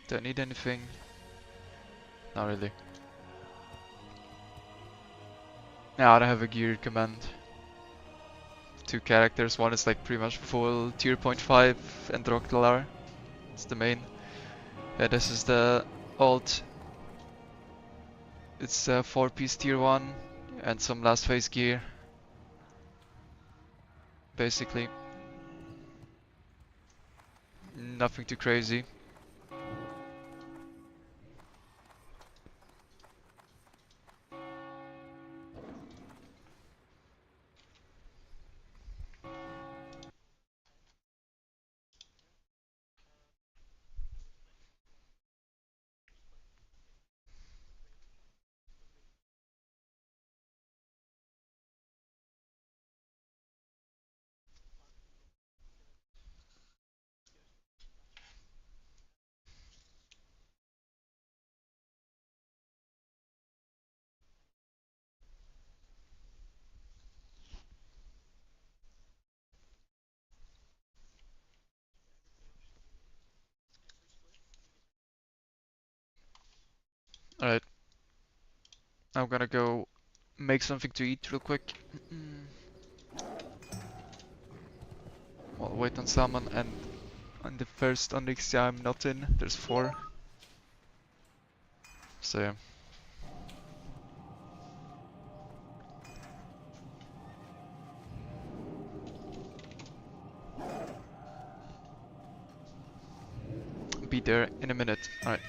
Do I need anything? Not really. Yeah, I don't have a gear command. 2 characters, one is like pretty much full tier 0.5 and Droctalar. It's the main. Yeah, this is the alt. It's a 4-piece tier 1 and some last phase gear. Basically. Nothing too crazy. Alright. I'm gonna go make something to eat real quick. Well, wait on salmon, and on the first Onyx I'm not in. There's 4. So yeah. Be there in a minute. Alright.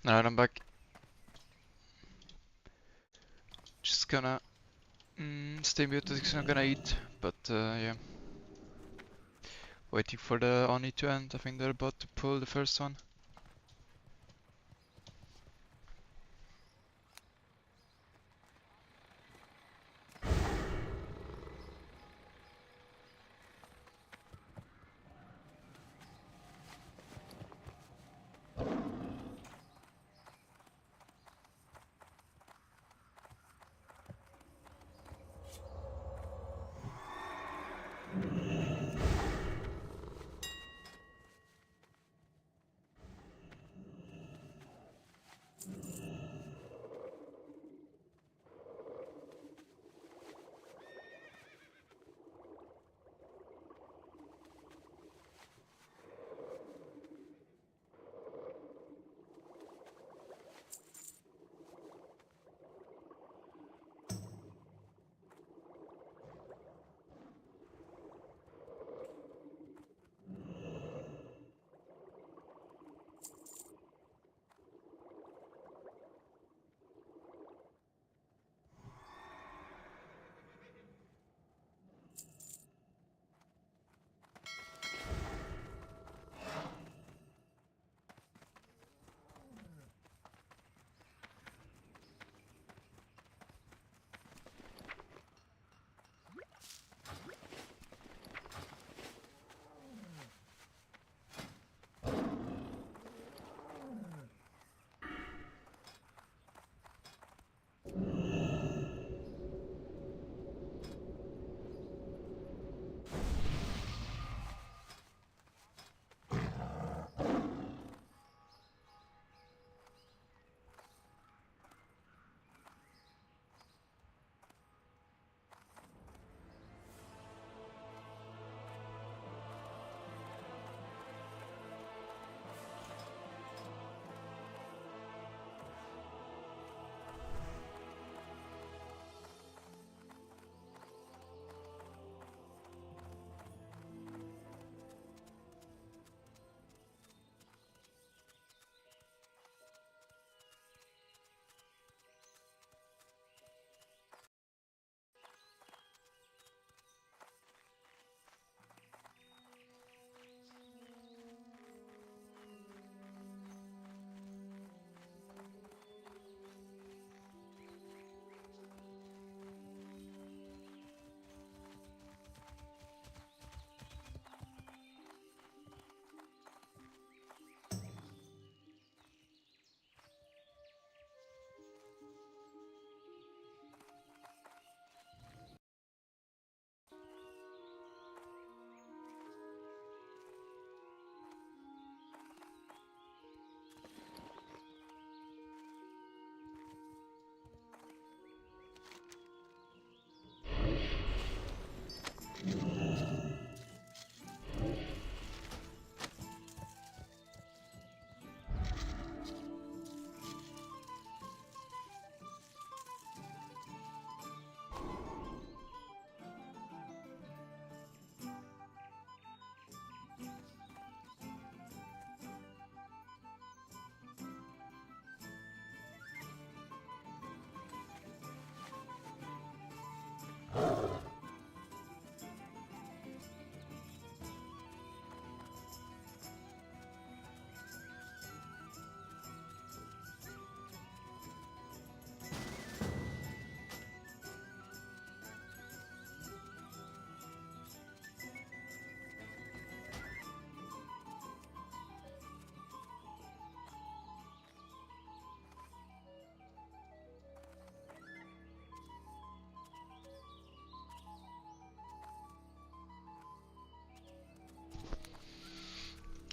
Alright, I'm back. Just gonna stay muted because I'm gonna eat, but yeah. Waiting for the Oni to end. I think they're about to pull the first one.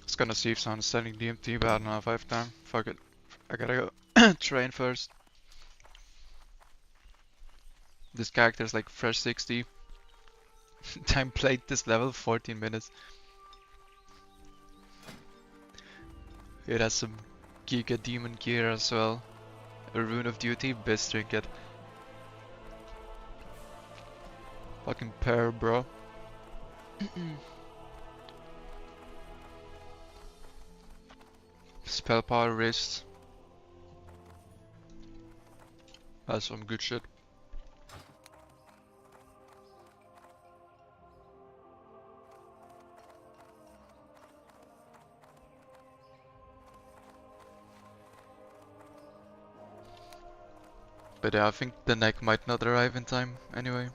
Just gonna see if someone's selling DMT, but I don't know if I have time. Fuck it. I gotta go train first. This character's like fresh 60. Time played this level 14 minutes. It has some Giga Demon gear as well. A Rune of Duty, best trinket. Fucking pair, bro. Spell power wrist. That's some good shit. But yeah, I think the neck might not arrive in time anyway.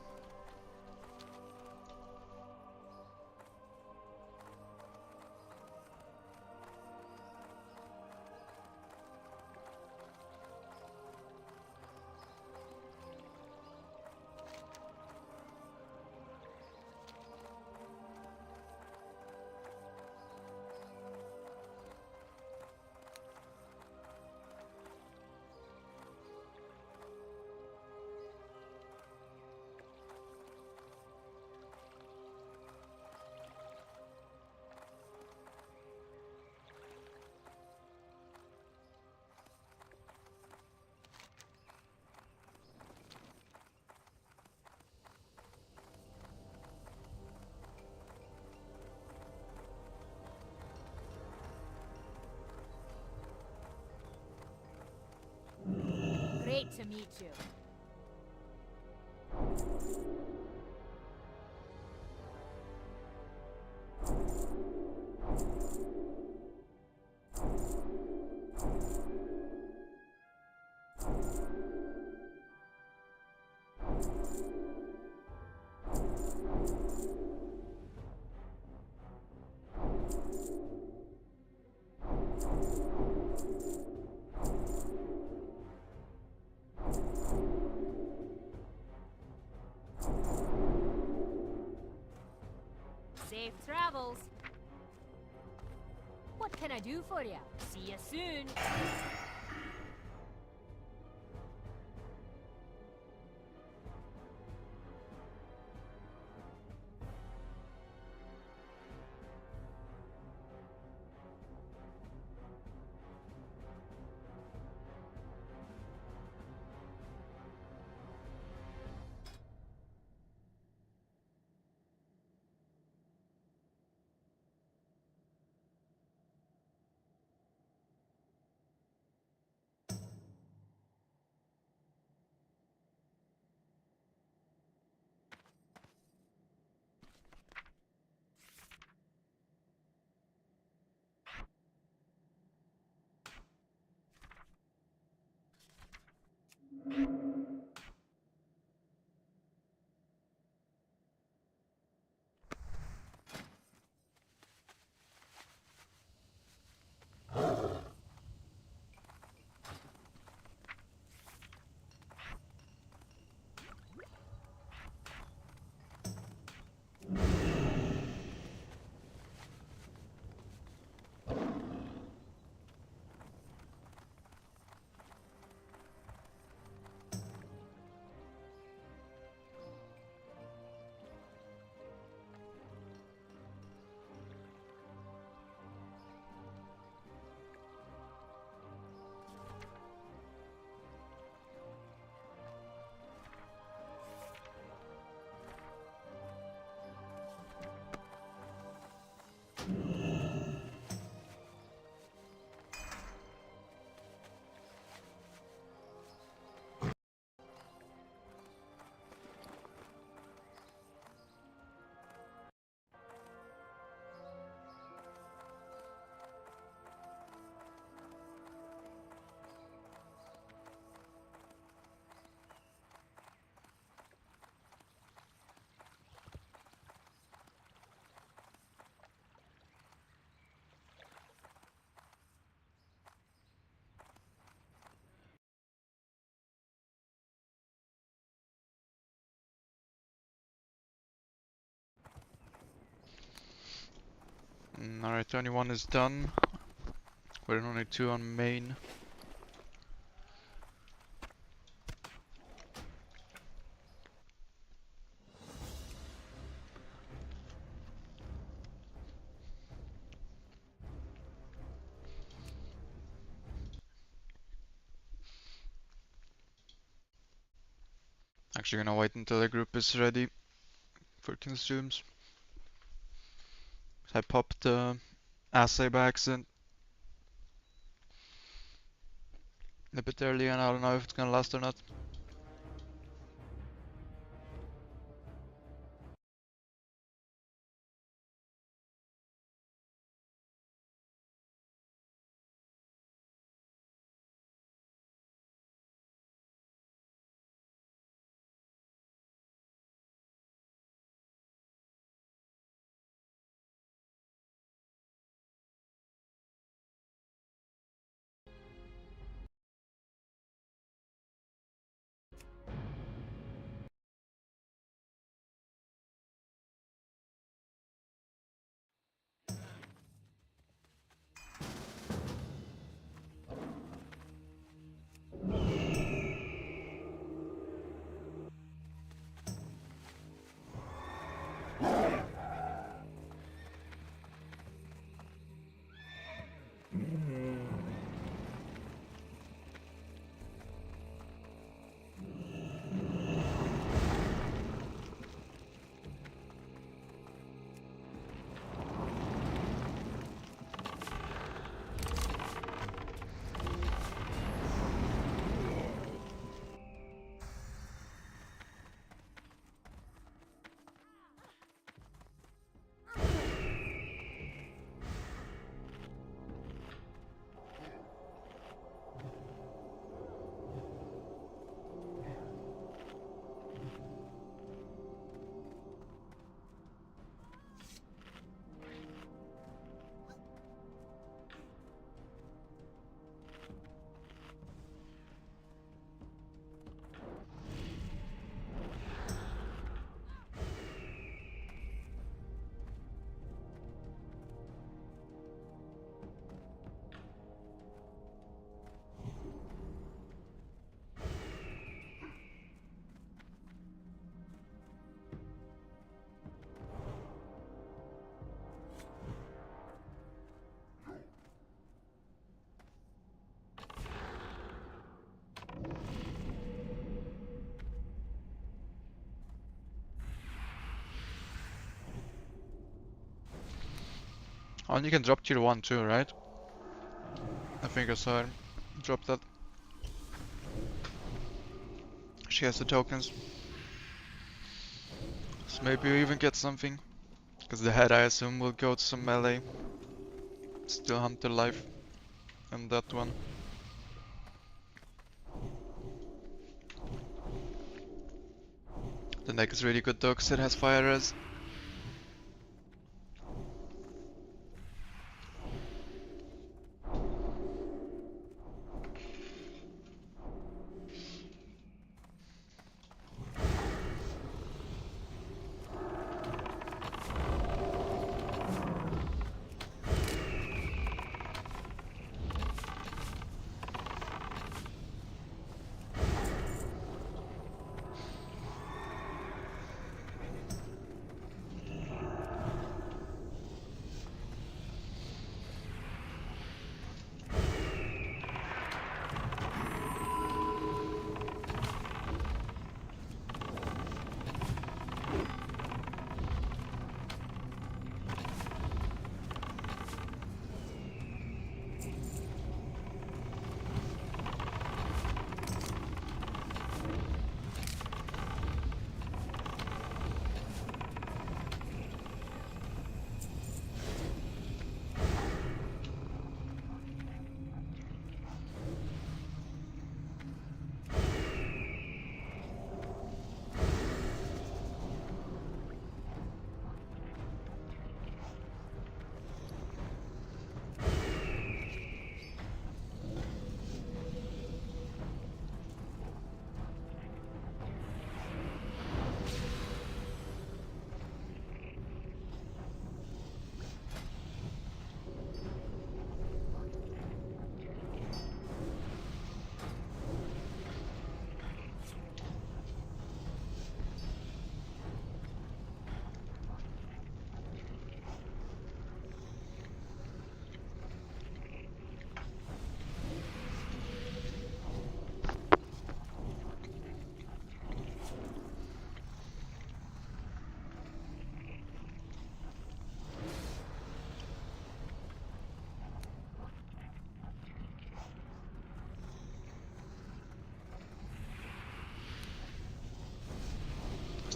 Great to meet you. Safe travels. What can I do for you? See you soon. Alright, only one is done. We're only 2 on main. Actually gonna wait until the group is ready for consumes. I popped the assay by accident a bit early and I don't know if it's gonna last or not. Oh, and you can drop tier 1 too, right? I think I saw him drop that. She has the tokens. So maybe we even get something. Because the head, I assume, will go to some melee. Still Hunter life. And that one. The neck is really good though, because it has fire res.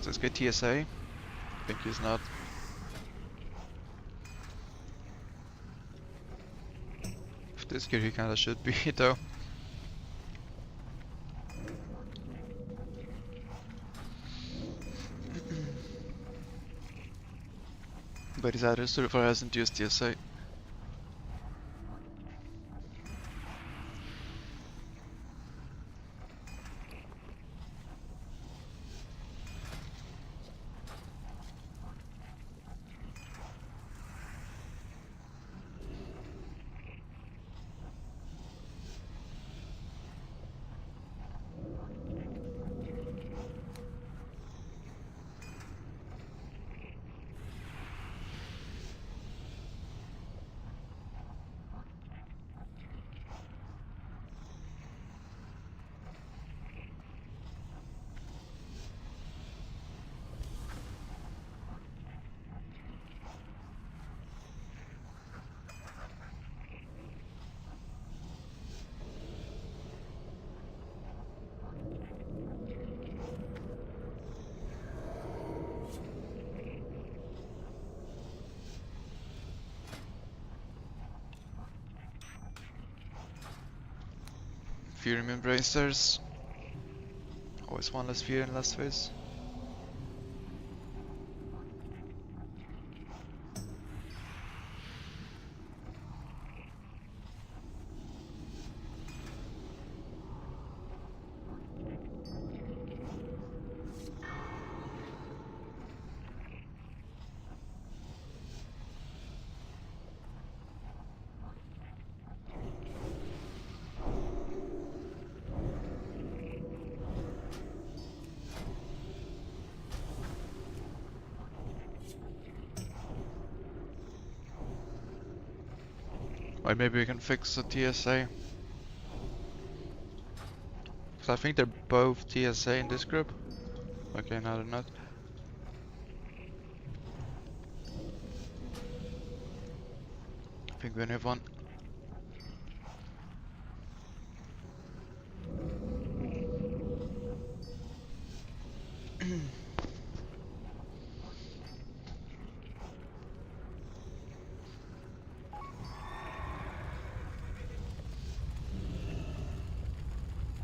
Is this guy TSA? I think he's not. If this gear he kinda should be though. But his other so far hasn't used TSA. Fury Embracers. Always one less fear in last phase. Or maybe we can fix the TSA. Cause I think they're both TSA in this group. Okay, now they're not. Penguin have won.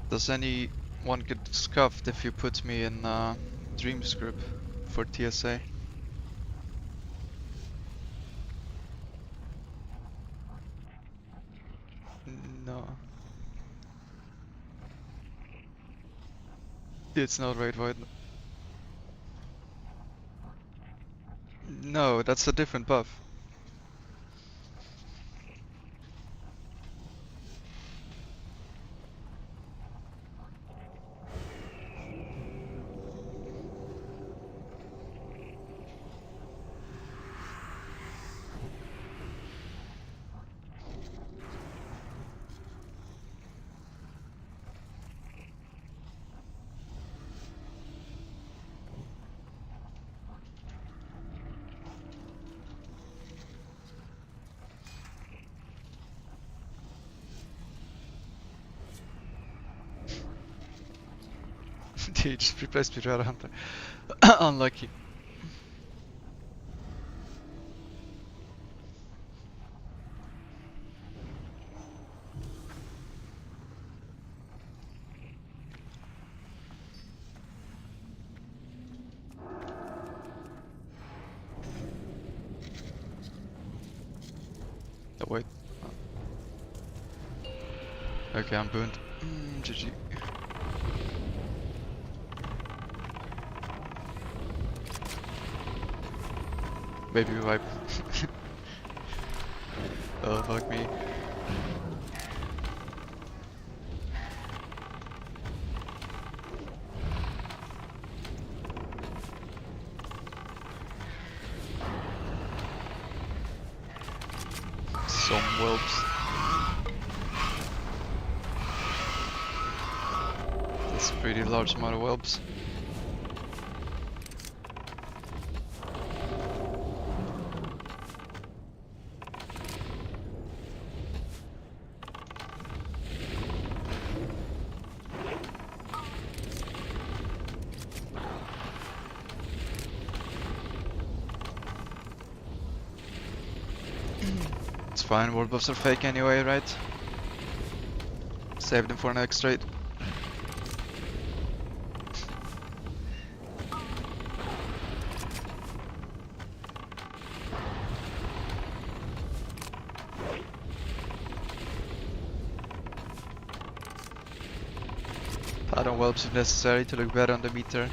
Does anyone get scuffed if you put me in Dreams group for TSA? No. It's not Raid Void. No, that's a different buff. He just replaced SoD Hunter. Unlucky. Oh, wait. Okay, I'm booned. GG. Maybe we wipe. Oh, fuck me. Some whelps. That's a pretty large amount of whelps. It's fine, ward buffs are fake anyway, right? Save them for next raid. Pad on whelps if necessary to look better on the meter.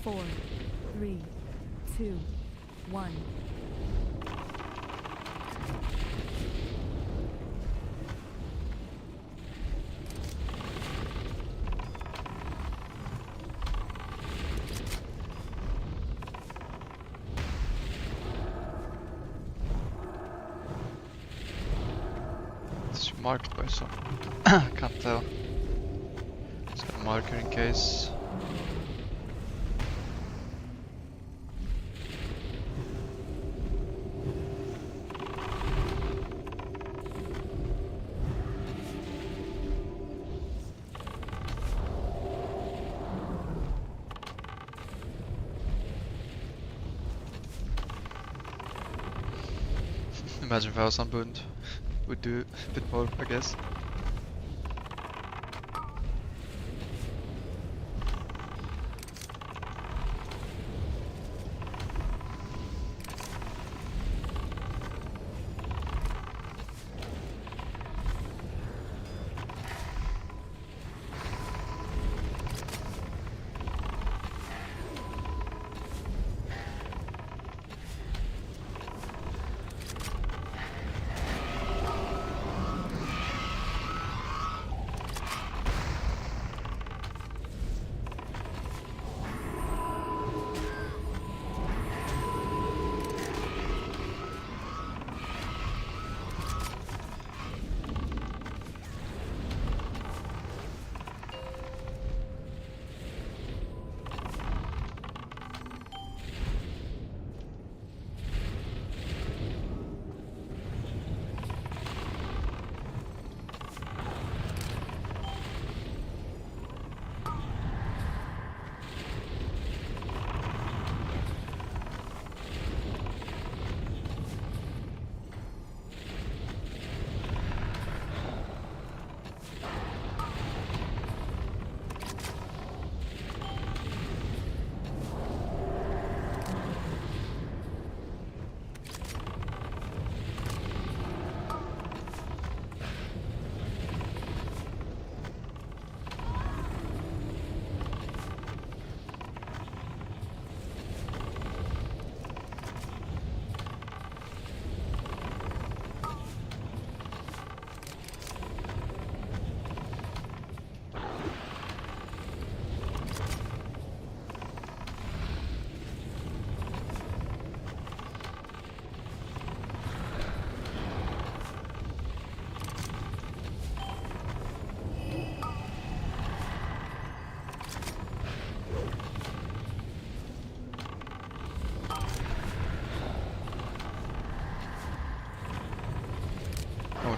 Four, three, two, one. It's marked by some. Can't tell. Just got a marker in case. Imagine if I was unbound. Would do a bit more, I guess.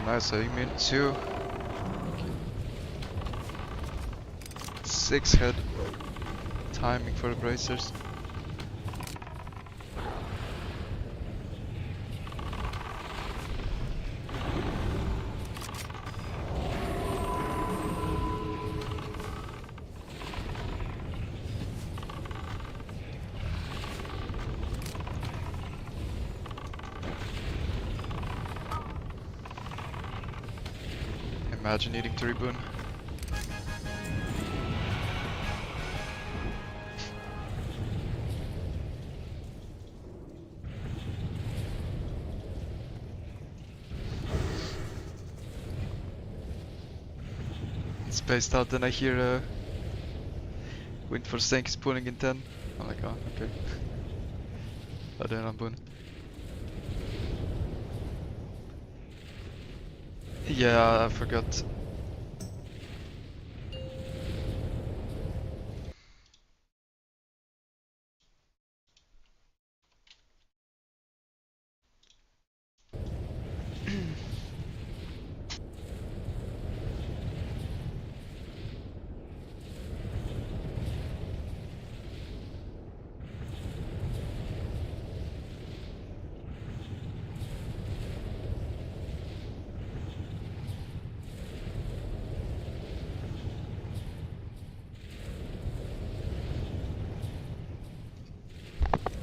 Nice, I mean 2. 6 head. Timing for the bracers. Imagine needing to reboon. Spaced out, then I hear wind for Sank is pulling in 10. I'm like, oh, okay. Oh, then I'm boon. Yeah, I forgot.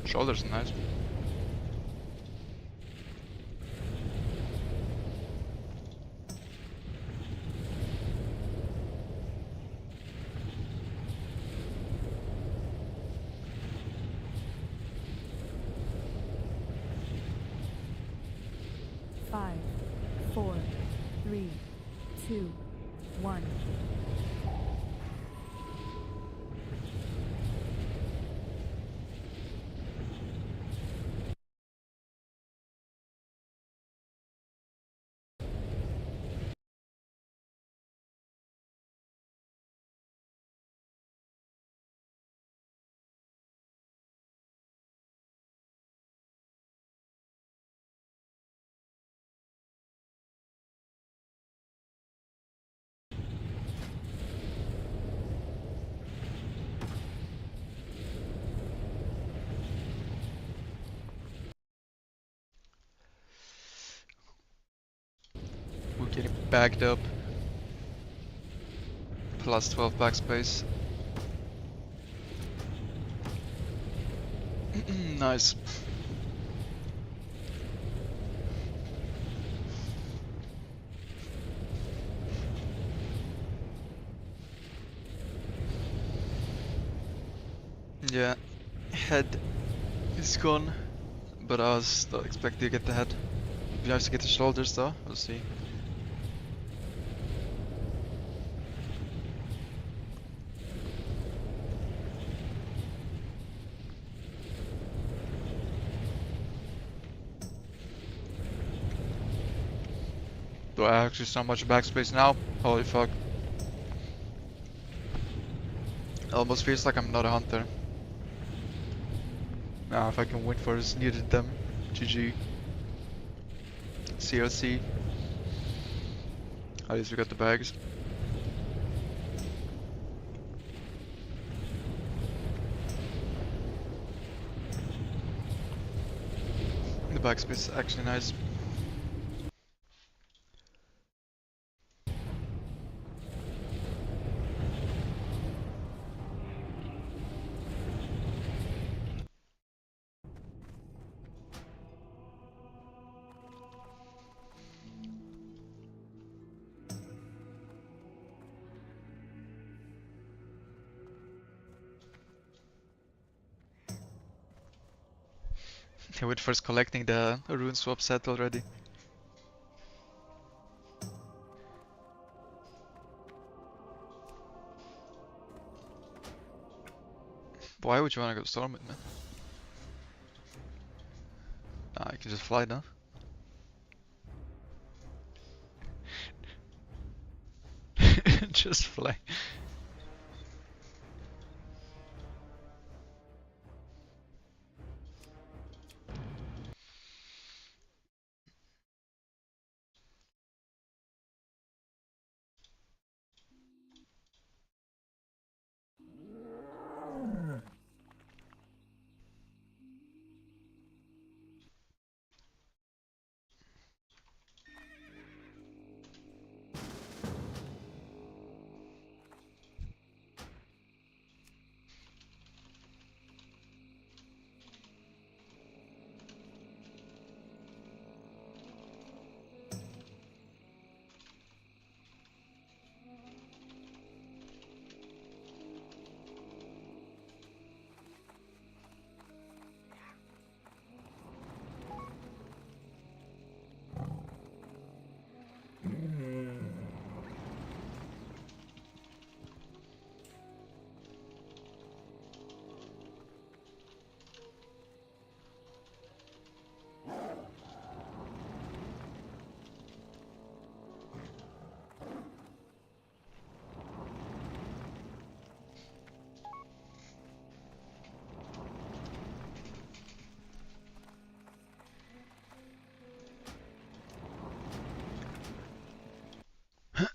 Shoulders are nice. Five, four, three, two, one. We're getting backed up. Plus 12 backspace. Nice. Yeah, head is gone, but I was not expecting to get the head. Be nice to get the shoulders though, we'll see. Do I actually so much backspace now? Holy fuck. Almost feels like I'm not a hunter. Now if I can win for this, needed them. GG. CLC. At least we got the bags. The backspace is actually nice. With first collecting the rune swap set already. Why would you wanna go storm it, man? Ah, you can just fly now. Just fly.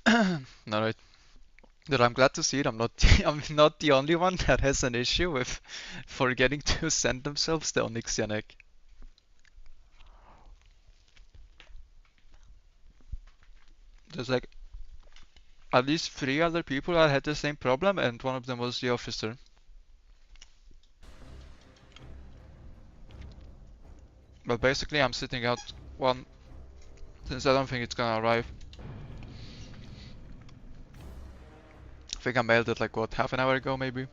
Alright. But I'm glad to see it. I'm not I'm not the only one that has an issue with forgetting to send themselves the Onyxian egg. There's like at least 3 other people that had the same problem, and one of them was the officer. But basically I'm sitting out one since I don't think it's gonna arrive. I think I mailed it like what, half an hour ago maybe?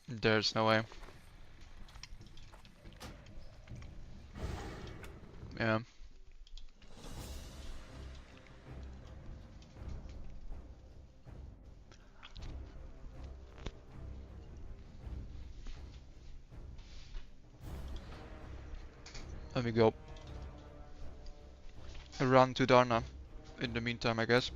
There's no way. Yeah. Let me go run to Darna in the meantime, I guess.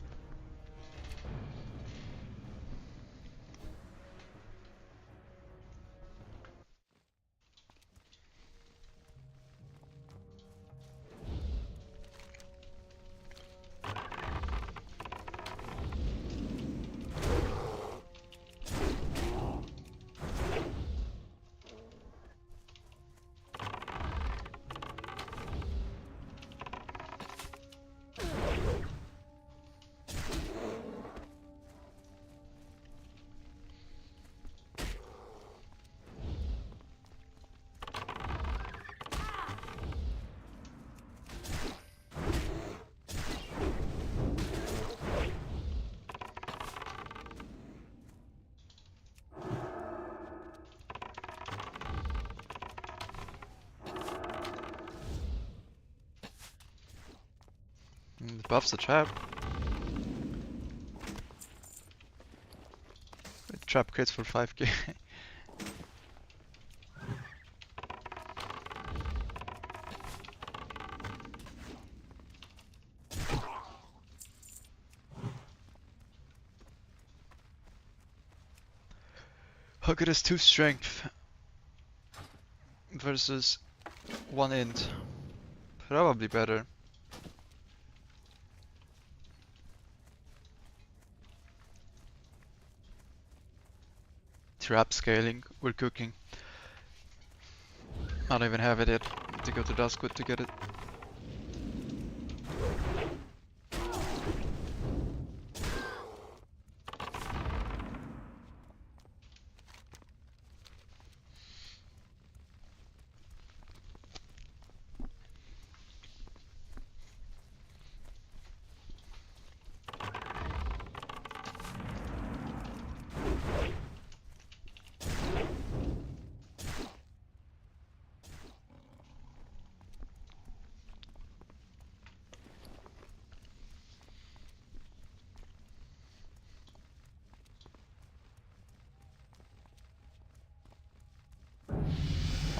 Buffs the trap. Trap crits for 5k. How good is 2 strength versus 1 int? Probably better. Trap scaling, we're cooking. I don't even have it yet. Need to go to Duskwood to get it.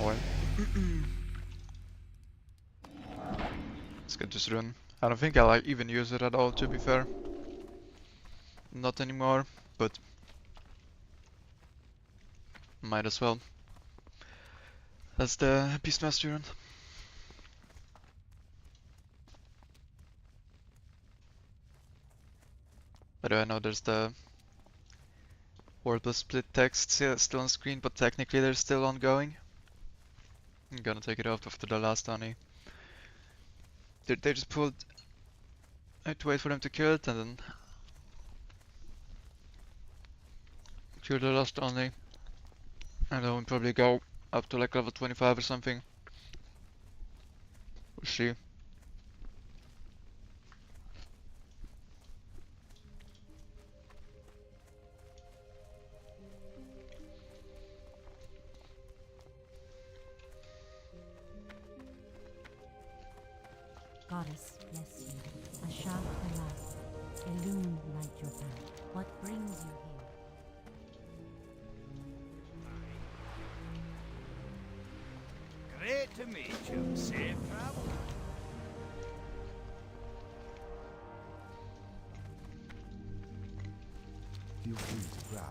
Oh well. Let's get this run. I don't think I'll even use it at all, to be fair. Not anymore, but might as well. That's the Beastmaster run. By the way, I know there's the wordless split text still on screen, but technically they're still ongoing. I'm gonna take it off after the last Oni. They just pulled. I had to wait for them to kill it and then kill the last Oni. And then we'll probably go up to like level 25 or something. We'll see. Goddess bless you. A sharp light, illume light your path. What brings you here? Great to meet you. Safe travel. Feel free to browse.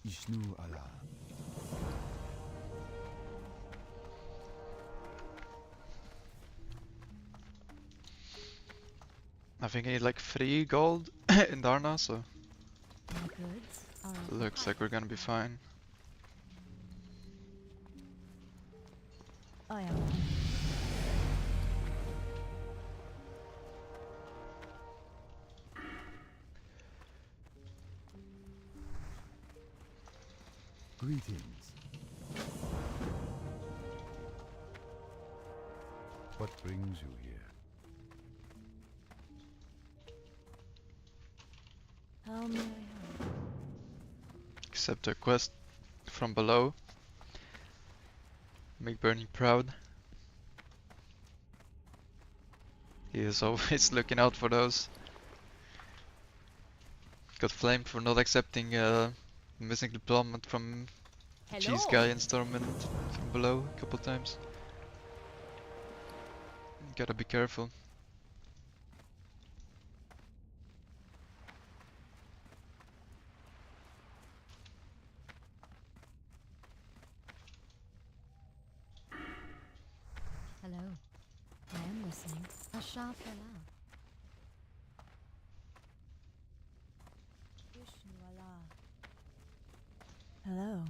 Ishnu Allah. I think I need like 3 gold in Darna, so My goods are of the looks like we're gonna be fine. I am. Greetings. What brings you here? How may I help? Accept a quest from below. Make Bernie proud. He is always looking out for those. Got flamed for not accepting missing deployment from Cheese Guy in Stormwind from below a couple times. Gotta be careful. Hello. I am listening. Ashaf Allah. Vishnu Allah. Hello.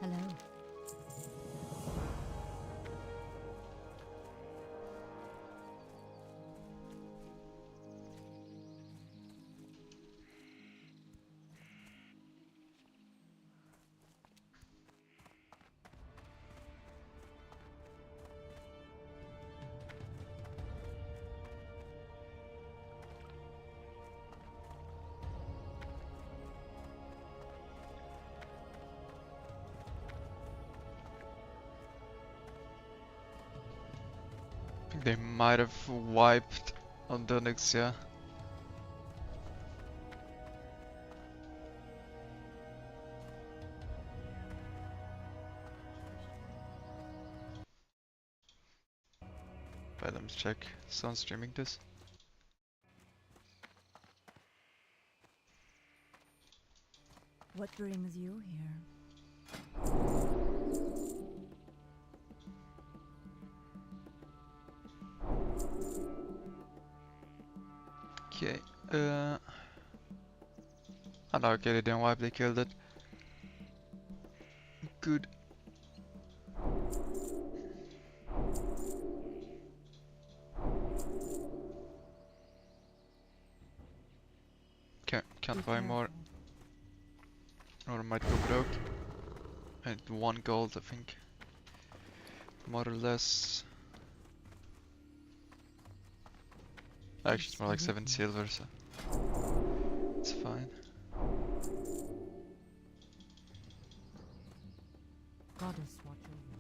Hello. They might have wiped on Dunix, yeah. But let me check. Someone's streaming this. What brings you here? Okay, oh no, okay, they didn't wipe, they killed it. Good. Can't Be buy more, careful. or I might go broke. I need 1 gold, I think. More or less. Actually, it's more like 7 silver, so it's fine. Goddess watch over.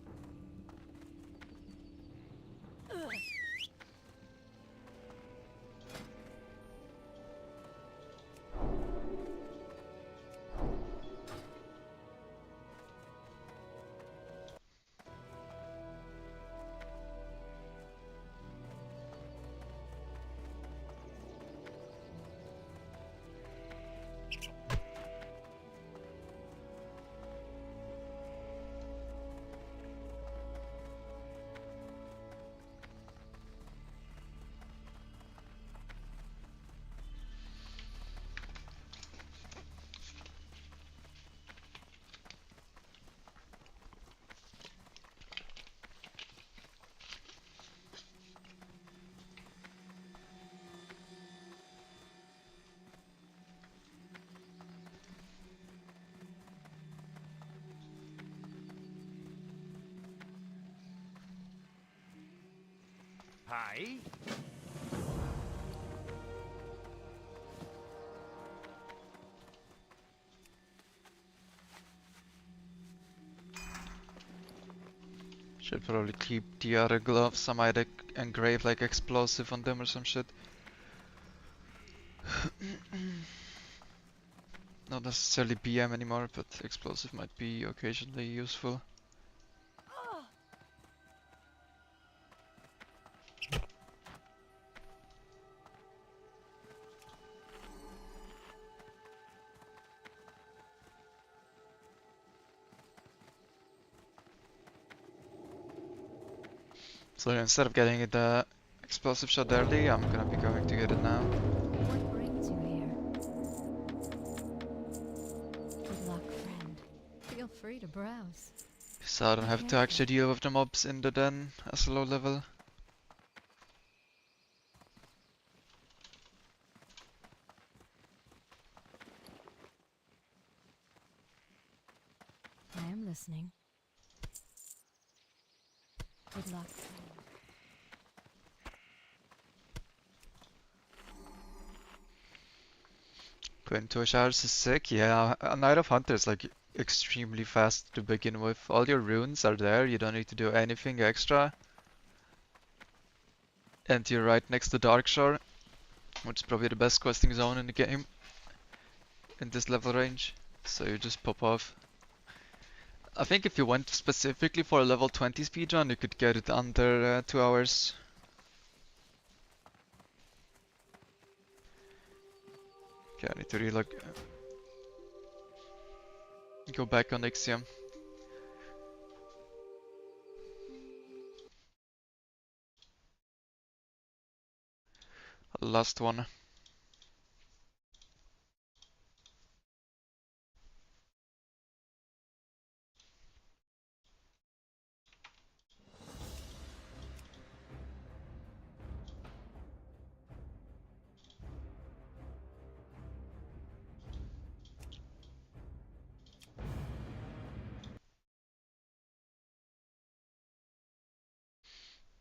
Hi. Should probably keep the other gloves. I might engrave like explosive on them or some shit. Not necessarily BM anymore, but explosive might be occasionally useful. So instead of getting the explosive shot early, I'm gonna be going to get it now. What brings you here? Good luck, friend. Feel free to browse. So I don't have to actually deal with the mobs in the den as a low level. I am listening. Good luck, friend. Going to a showers is sick. Yeah, a Knight of Hunter is like extremely fast to begin with. All your runes are there, you don't need to do anything extra. And you're right next to Darkshore, which is probably the best questing zone in the game in this level range. So you just pop off. I think if you went specifically for a level 20 speedrun, you could get it under 2 hours. Okay, I need to relog. Go back on Ixiom. Last one.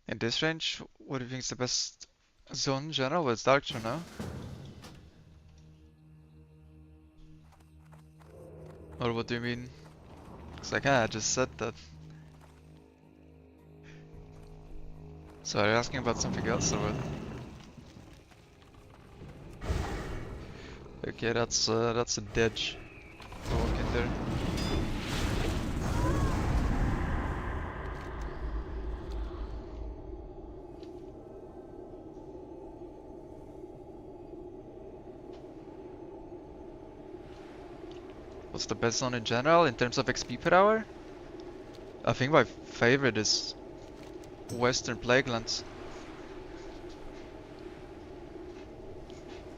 In this range, what do you think is the best zone in general? Well, it's Darkshore now. Or what do you mean? It's like, I just said that. So are you asking about something else or what? Okay, that's a ditch. Go walk in there. What's the best zone in general in terms of XP per hour? I think my favorite is Western Plaguelands.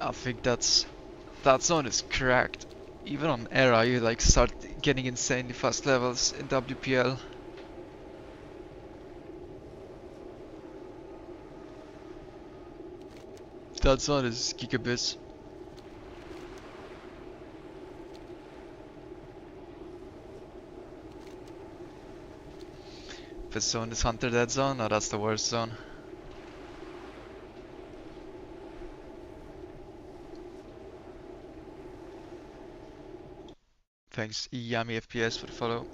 I think that zone is cracked. Even on Era, you like start getting insanely fast levels in WPL. That zone is gigabits. This zone is Hunter Dead Zone, or that's the worst zone. Thanks Yami FPS for the follow.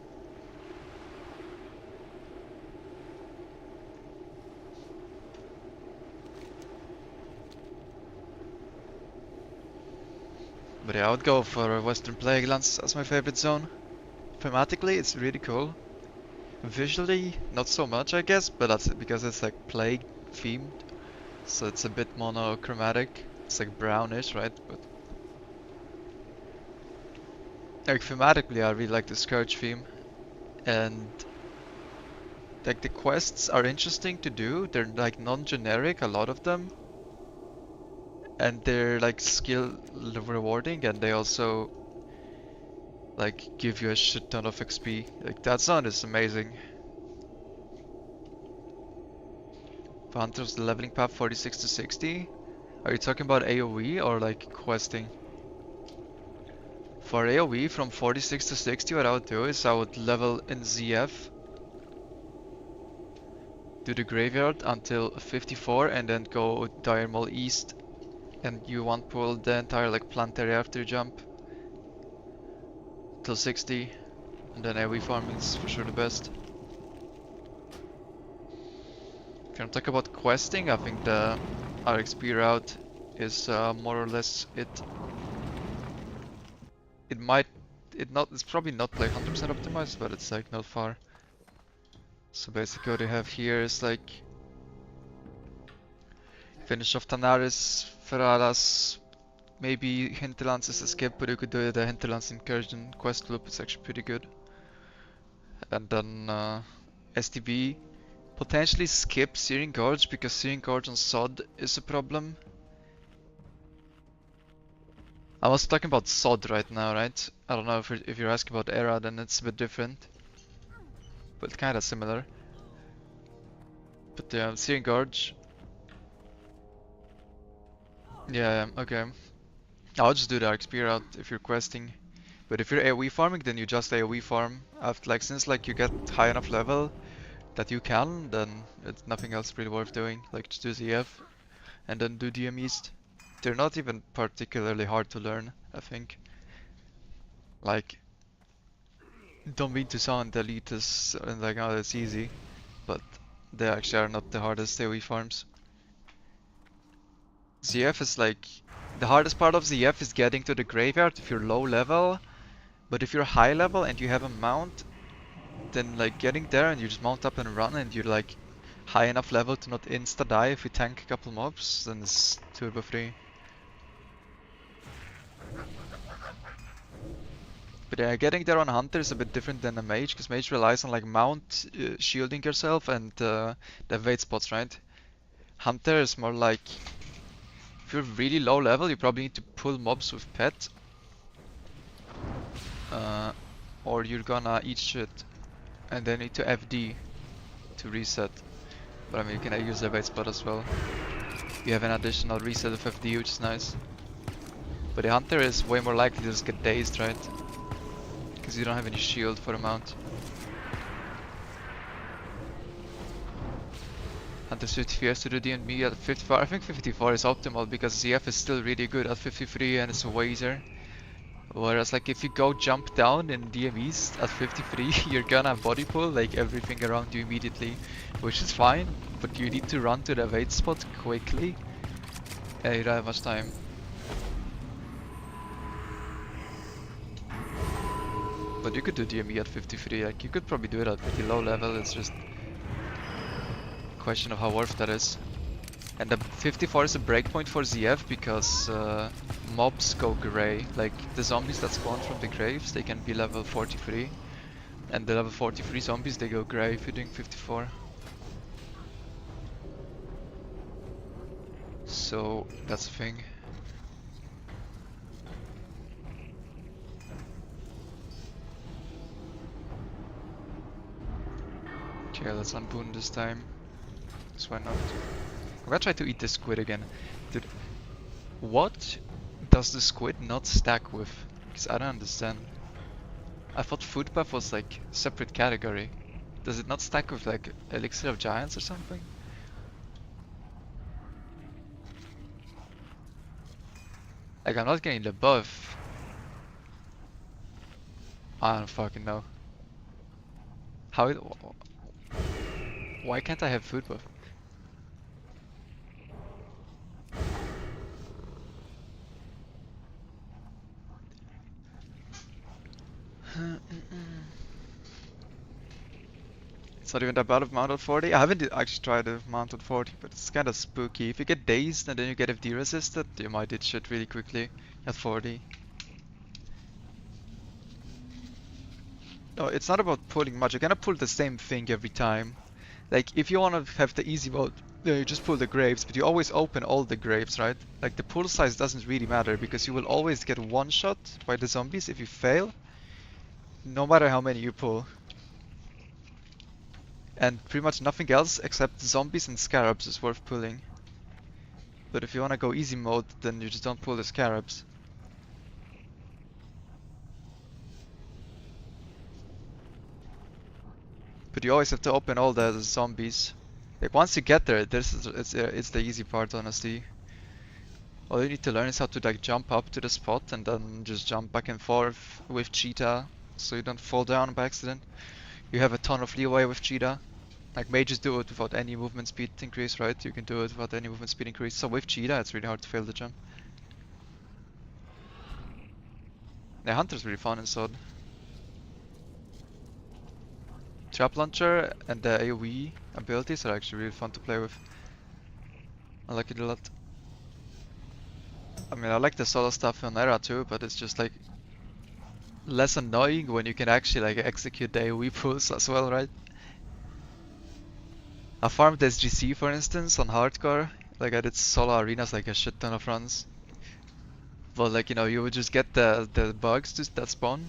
But yeah, I would go for Western Plaguelands as my favorite zone. Thematically, it's really cool. Visually, not so much I guess, but that's because it's like plague themed. So it's a bit monochromatic. It's like brownish, right? But like thematically I really like the Scourge theme. And like the quests are interesting to do. They're like non-generic, a lot of them. And they're like skill rewarding, and they also like give you a shit ton of XP. Like that zone is amazing. For Hunters, the leveling path 46 to 60. Are you talking about AoE or like questing? For AoE from 46 to 60, what I would do is I would level in ZF. do the graveyard until 54 and then go Dire Maul east, and you one pull the entire like plant area after you jump till 60, and then AoE farming is for sure the best. If you want to talk about questing, I think the RXP route is more or less it. It's probably not like 100% optimized, but it's like not far. So basically what you have here is like finish off Tanaris, Feralas, maybe Hinterlands is a skip, but you could do the Hinterlands Incursion quest loop, it's actually pretty good. And then STB, potentially skip Searing Gorge, because Searing Gorge on SoD is a problem. I was talking about SoD right now, right? I don't know if you're asking about Era, then it's a bit different. But kinda similar. But yeah, Searing Gorge. Yeah, okay. I'll just do the RXP route if you're questing. But if you're AoE farming, then you just AoE farm. After like since like you get high enough level that you can, then it's nothing else really worth doing. Like just do ZF and then do DM East. They're not even particularly hard to learn, I think. Like, don't mean to sound elitist and like, oh, it's easy, but they actually are not the hardest AoE farms. ZF is like, the hardest part of ZF is getting to the graveyard if you're low level, but if you're high level and you have a mount, then like getting there and you just mount up and run and you're like high enough level to not insta die if you tank a couple mobs, then it's turbo free. But yeah, getting there on Hunter is a bit different than a Mage, because Mage relies on like mount, shielding yourself and the evade spots, right? Hunter is more like, if you're really low level, you probably need to pull mobs with pet. Or you're gonna eat shit, and then need to FD to reset. But I mean, you can use the evade spot as well. You have an additional reset of FD, which is nice. But the Hunter is way more likely to just get dazed, right? Because you don't have any shield for the mount. Hunter 53 has to do DMB at 54. I think 54 is optimal because ZF is still really good at 53 and it's way easier. Whereas like if you go jump down in DMEs at 53, you're gonna body pull like everything around you immediately, which is fine, but you need to run to the evade spot quickly and you don't have much time. But you could do DME at 53, like you could probably do it at pretty low level, it's just a question of how worth that is. And the 54 is a breakpoint for ZF because mobs go grey, like the zombies that spawn from the graves, they can be level 43. And the level 43 zombies, they go grey if you're doing 54. So that's the thing. Okay, let's unboon this time. So why not? I'm gonna try to eat this squid again. Dude, what does the squid not stack with? Because I don't understand. I thought food buff was like a separate category. Does it not stack with like Elixir of Giants or something? Like I'm not getting the buff. I don't fucking know. How it... Why can't I have food buff? It's not even that bad of mount on 40. I haven't actually tried a mount on 40, but it's kind of spooky. If you get dazed and then you get FD resisted, you might hit shit really quickly at 40. No, it's not about pulling much. You're gonna pull the same thing every time. Like, if you wanna have the easy mode, you just pull the graves, but you always open all the graves, right? Like, the pull size doesn't really matter, because you will always get one shot by the zombies if you fail, no matter how many you pull. And pretty much nothing else except zombies and scarabs is worth pulling. But if you wanna go easy mode, then you just don't pull the scarabs. But you always have to open all the zombies. Like once you get there, it's the easy part, honestly. All you need to learn is how to like jump up to the spot and then just jump back and forth with cheetah, so you don't fall down by accident. You have a ton of leeway with cheetah. Like mages do it without any movement speed increase, right? You can do it without any movement speed increase. So with cheetah, it's really hard to fail the jump. Yeah, Hunter's really fun in SoD. Trap launcher and the AoE abilities are actually really fun to play with. I like it a lot. I mean, I like the solo stuff on Era too, but it's just like less annoying when you can actually like execute the AoE pulls as well, right? I farmed SGC for instance on hardcore. Like I did solo arenas like a shit ton of runs. But like, you know, you would just get the bugs that spawn.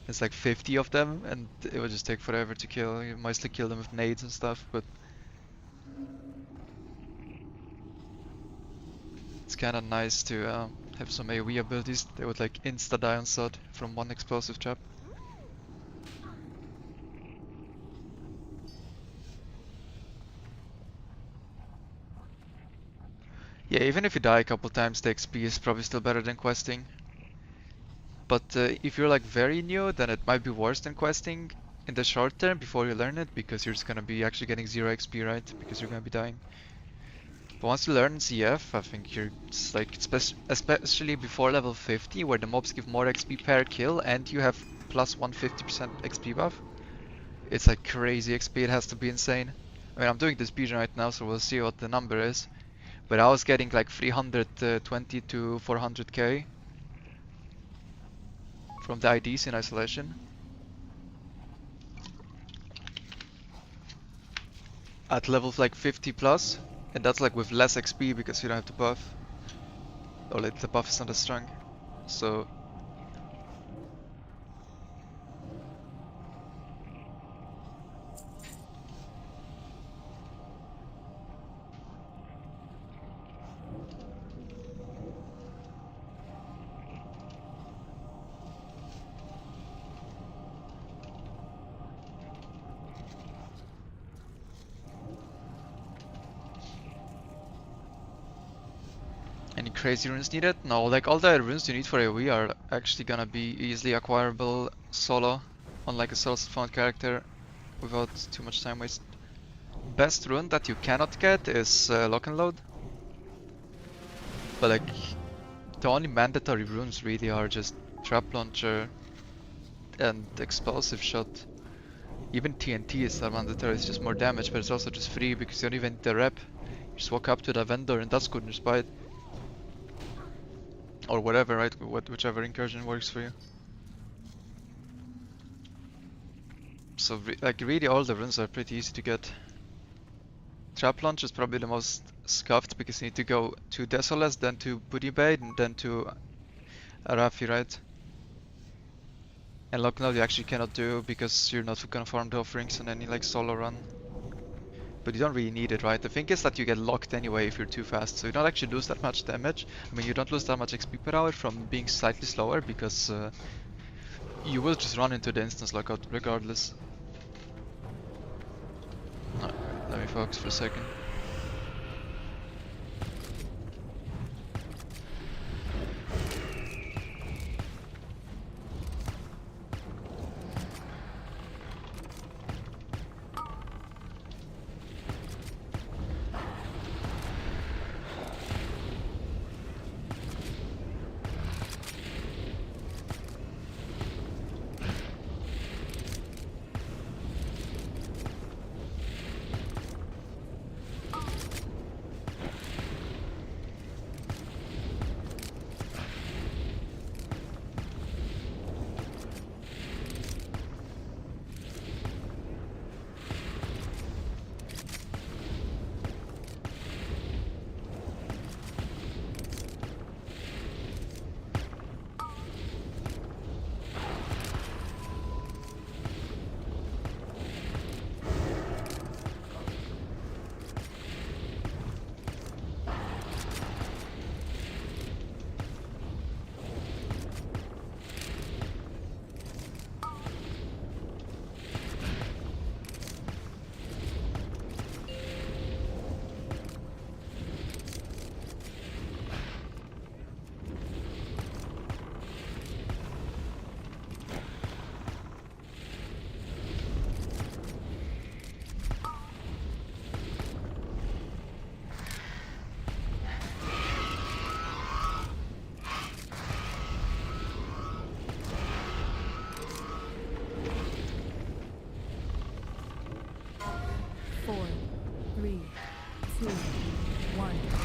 It's like 50 of them and it would just take forever to kill. You mostly kill them with nades and stuff, but it's kinda nice to have some AoE abilities. They would like insta die on SoD from one explosive trap. Yeah, even if you die a couple times, the XP is probably still better than questing. But if you're like very new, then it might be worse than questing in the short term before you learn it, because you're just gonna be actually getting 0 XP, right? Because you're gonna be dying. But once you learn CF, I think you're just like, especially before level 50, where the mobs give more XP per kill and you have plus 150% XP buff. It's like crazy XP, it has to be insane. I mean, I'm doing this speedrun right now, so we'll see what the number is. But I was getting like 320 to 400k from the IDs in isolation. At levels like 50 plus, and that's like with less XP because you don't have to buff. Or like the buff is not as strong. So any crazy runes needed? No, like all the runes you need for AoE are actually gonna be easily acquirable solo on like a solo found character without too much time waste. Best rune that you cannot get is lock and load. But like the only mandatory runes really are just trap launcher and explosive shot. Even TNT is not mandatory, it's just more damage, but it's also just free because you don't even need the rep. You just walk up to the vendor and that's good and just buy it. Or whatever, right? Whichever incursion works for you. So like really all the runes are pretty easy to get. Trap launch is probably the most scuffed because you need to go to Desolus, then to Booty Bait, and then to Arafi, right? And lock and load you actually cannot do because you're not gonna farm the offerings on any like solo run. But you don't really need it, right? The thing is that you get locked anyway if you're too fast, so you don't actually lose that much damage. I mean, you don't lose that much XP per hour from being slightly slower because you will just run into the instance lockout regardless. Let me focus for a second.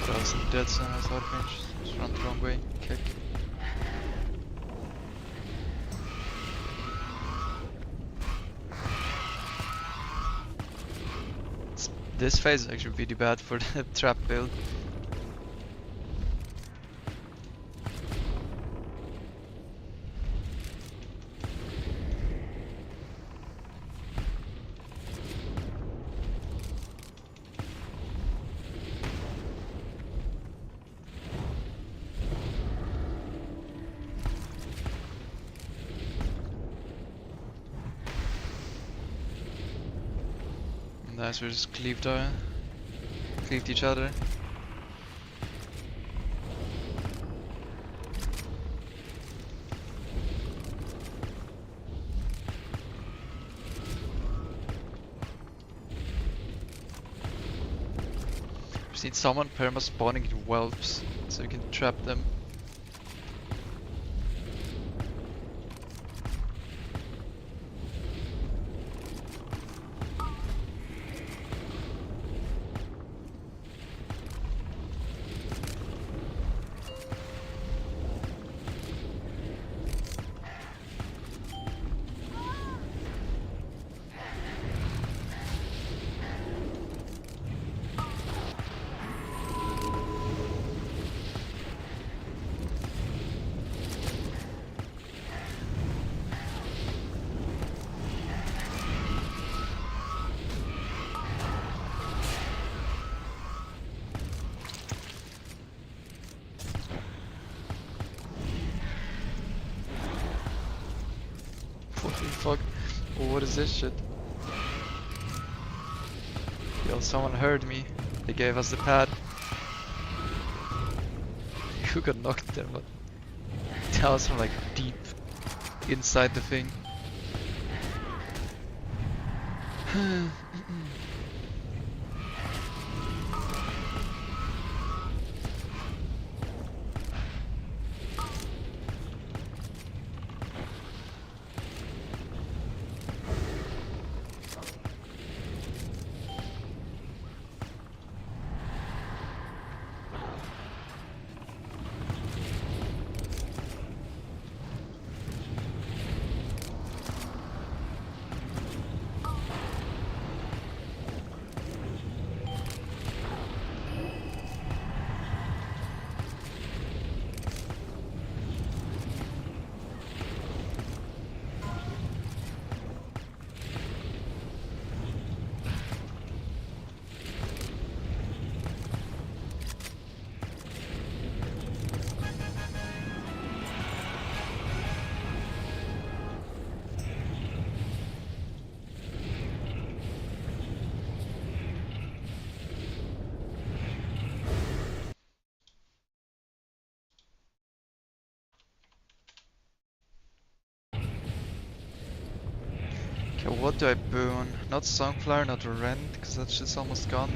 That was in dead zone, I thought range. Just run the wrong way, kick. This phase is actually really bad for the trap build. Nice, we just cleaved each other. I've seen someone perma spawning in whelps, so you can trap them. What the fuck? What is this shit? Yo, someone heard me. They gave us the pad. Who got knocked there? But that was from like deep inside the thing. Okay, what do I boon? Not Sunflower, not Rent, because that's just almost gone.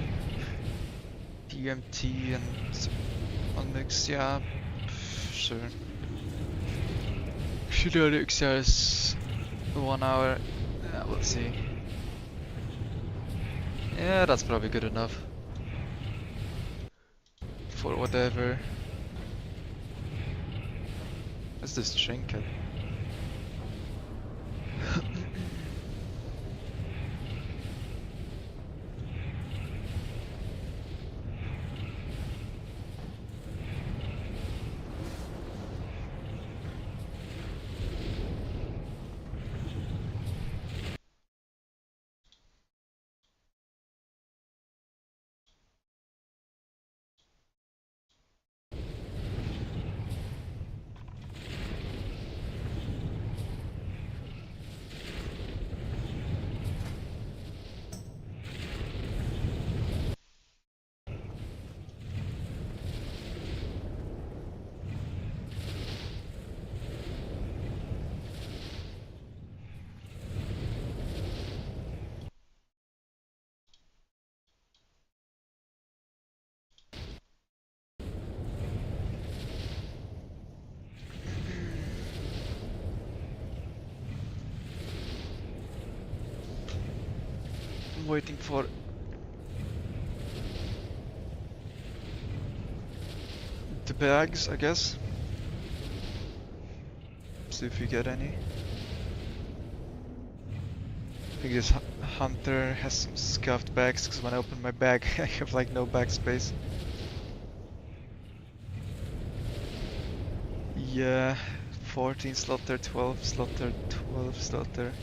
DMT and Onyx, yeah, sure. Should Onyx is 1 hour? Yeah, we'll see. Yeah, that's probably good enough. For whatever. What's this trinket? I'm waiting for the bags, I guess. See if we get any. I think this hunter has some scuffed bags, because when I open my bag I have like no bag space. Yeah, 14 slaughter, 12 slaughter, 12 slaughter.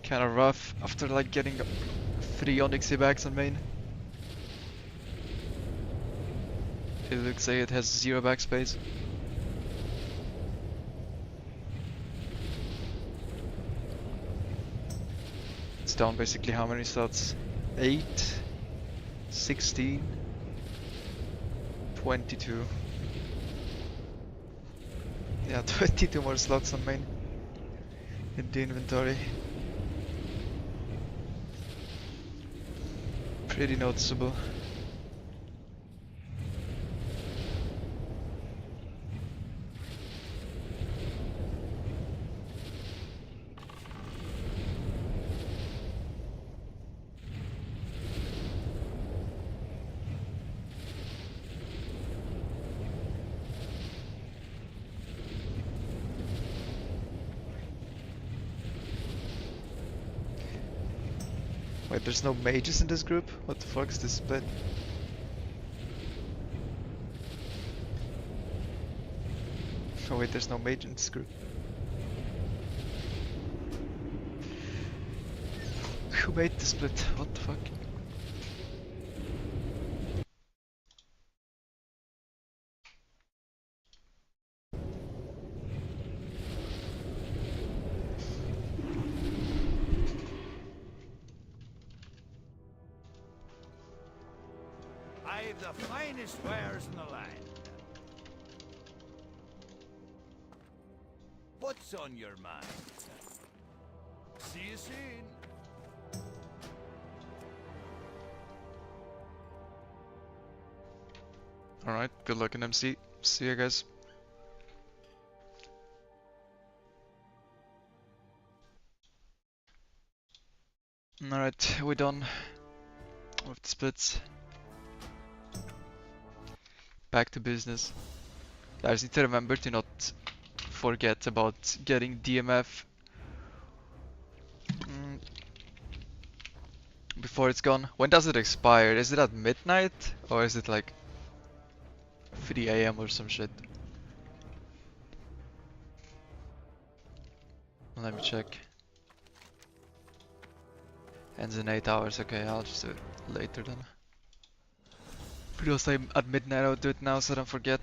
Kinda rough after like getting 3 Onyxy bags on main. It looks like it has 0 backspace. It's down basically how many slots? 8, 16, 22. Yeah, 22 more slots on main in the inventory. Pretty noticeable. Wait, there's no mages in this group? What the fuck is this split? Oh wait, there's no mage in this group. Who made the split? What the fuck? I've the finest wares in the land. What's on your mind? See you soon. Alright, good luck in MC. See you guys. Alright, we're done with the splits. Back to business. Guys, need to remember to not forget about getting DMF before it's gone. When does it expire? Is it at midnight? Or is it like 3 AM or some shit? Let me check. Ends in 8 hours. Okay, I'll just do it later then. Because I'm at midnight, I'll do it now so I don't forget.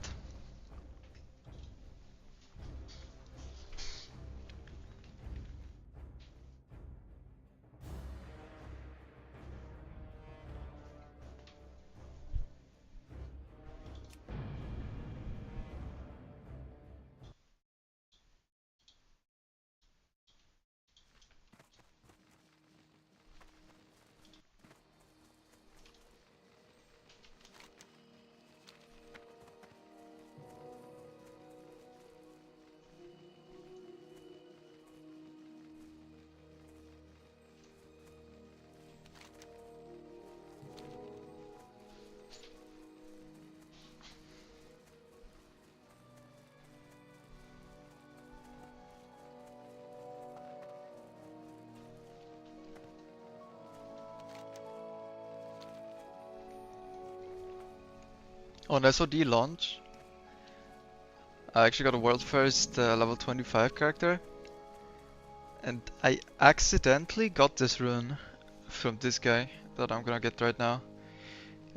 On SoD launch, I actually got a world first level 25 character, and I accidentally got this rune from this guy that I'm gonna get right now.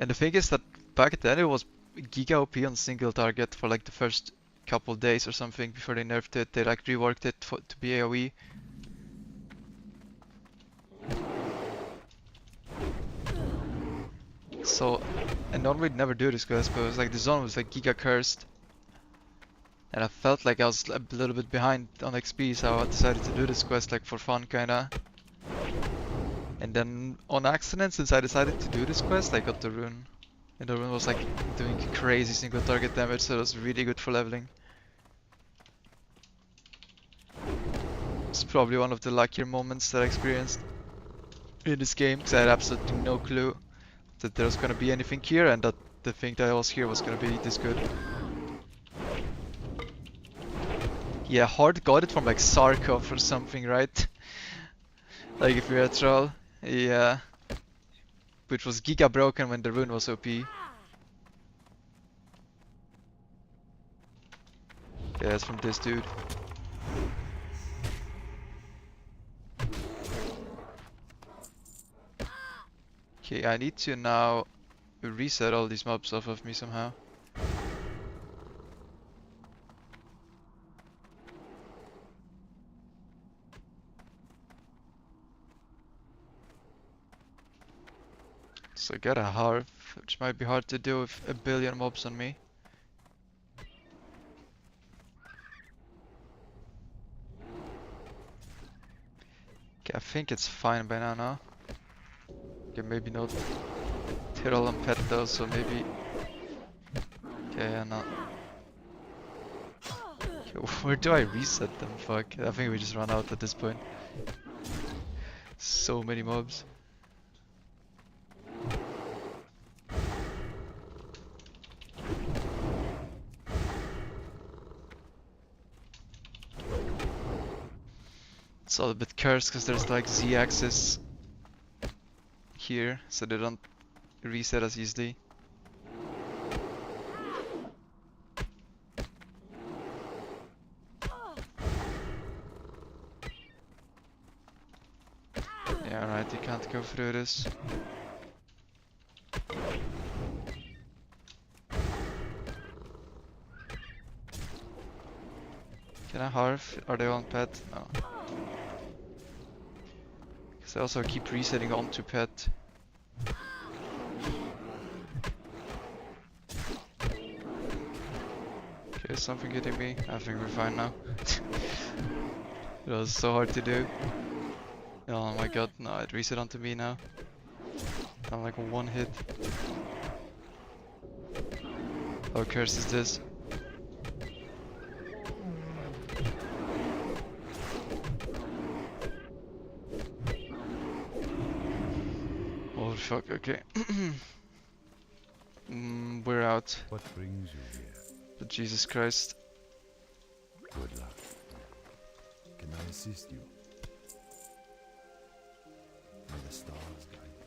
And the thing is that back then it was giga OP on single target for like the first couple days or something before they nerfed it. They like reworked it to be AoE. So I normally never do this quest, but it was like the zone was like giga cursed. And I felt like I was a little bit behind on XP, so I decided to do this quest like for fun kinda. And then on accident, since I decided to do this quest, I got the rune. And the rune was like doing crazy single target damage, so it was really good for leveling. It's probably one of the luckier moments that I experienced in this game, because I had absolutely no clue that there was gonna be anything here and that the thing that was here was gonna be this good. Yeah, Hard got it from like Sarkov or something, right? Like if you're a troll. Yeah. Which was giga broken when the rune was OP. Yeah, it's from this dude. Okay, I need to now reset all these mobs off of me somehow. So I got a half, which might be hard to do with a billion mobs on me. Okay, I think it's fine by now, no? Okay, maybe not Tyrol and Pet though, so maybe... Okay, yeah, no. Okay, where do I reset them? Fuck, I think we just run out at this point. So many mobs. It's all a bit cursed because there's like Z-axis here, so they don't reset as easily. Yeah, right, you can't go through this. Can I harv? Are they on pet? No. Because I also keep resetting onto pet. Okay, is something hitting me? I think we're fine now. It was so hard to do. Oh my god, no, it reset onto me now. I'm like one hit. How cursed is this? Oh fuck, okay. We're out. What brings you here? But Jesus Christ. Good luck. Can I assist you? May the stars guide you.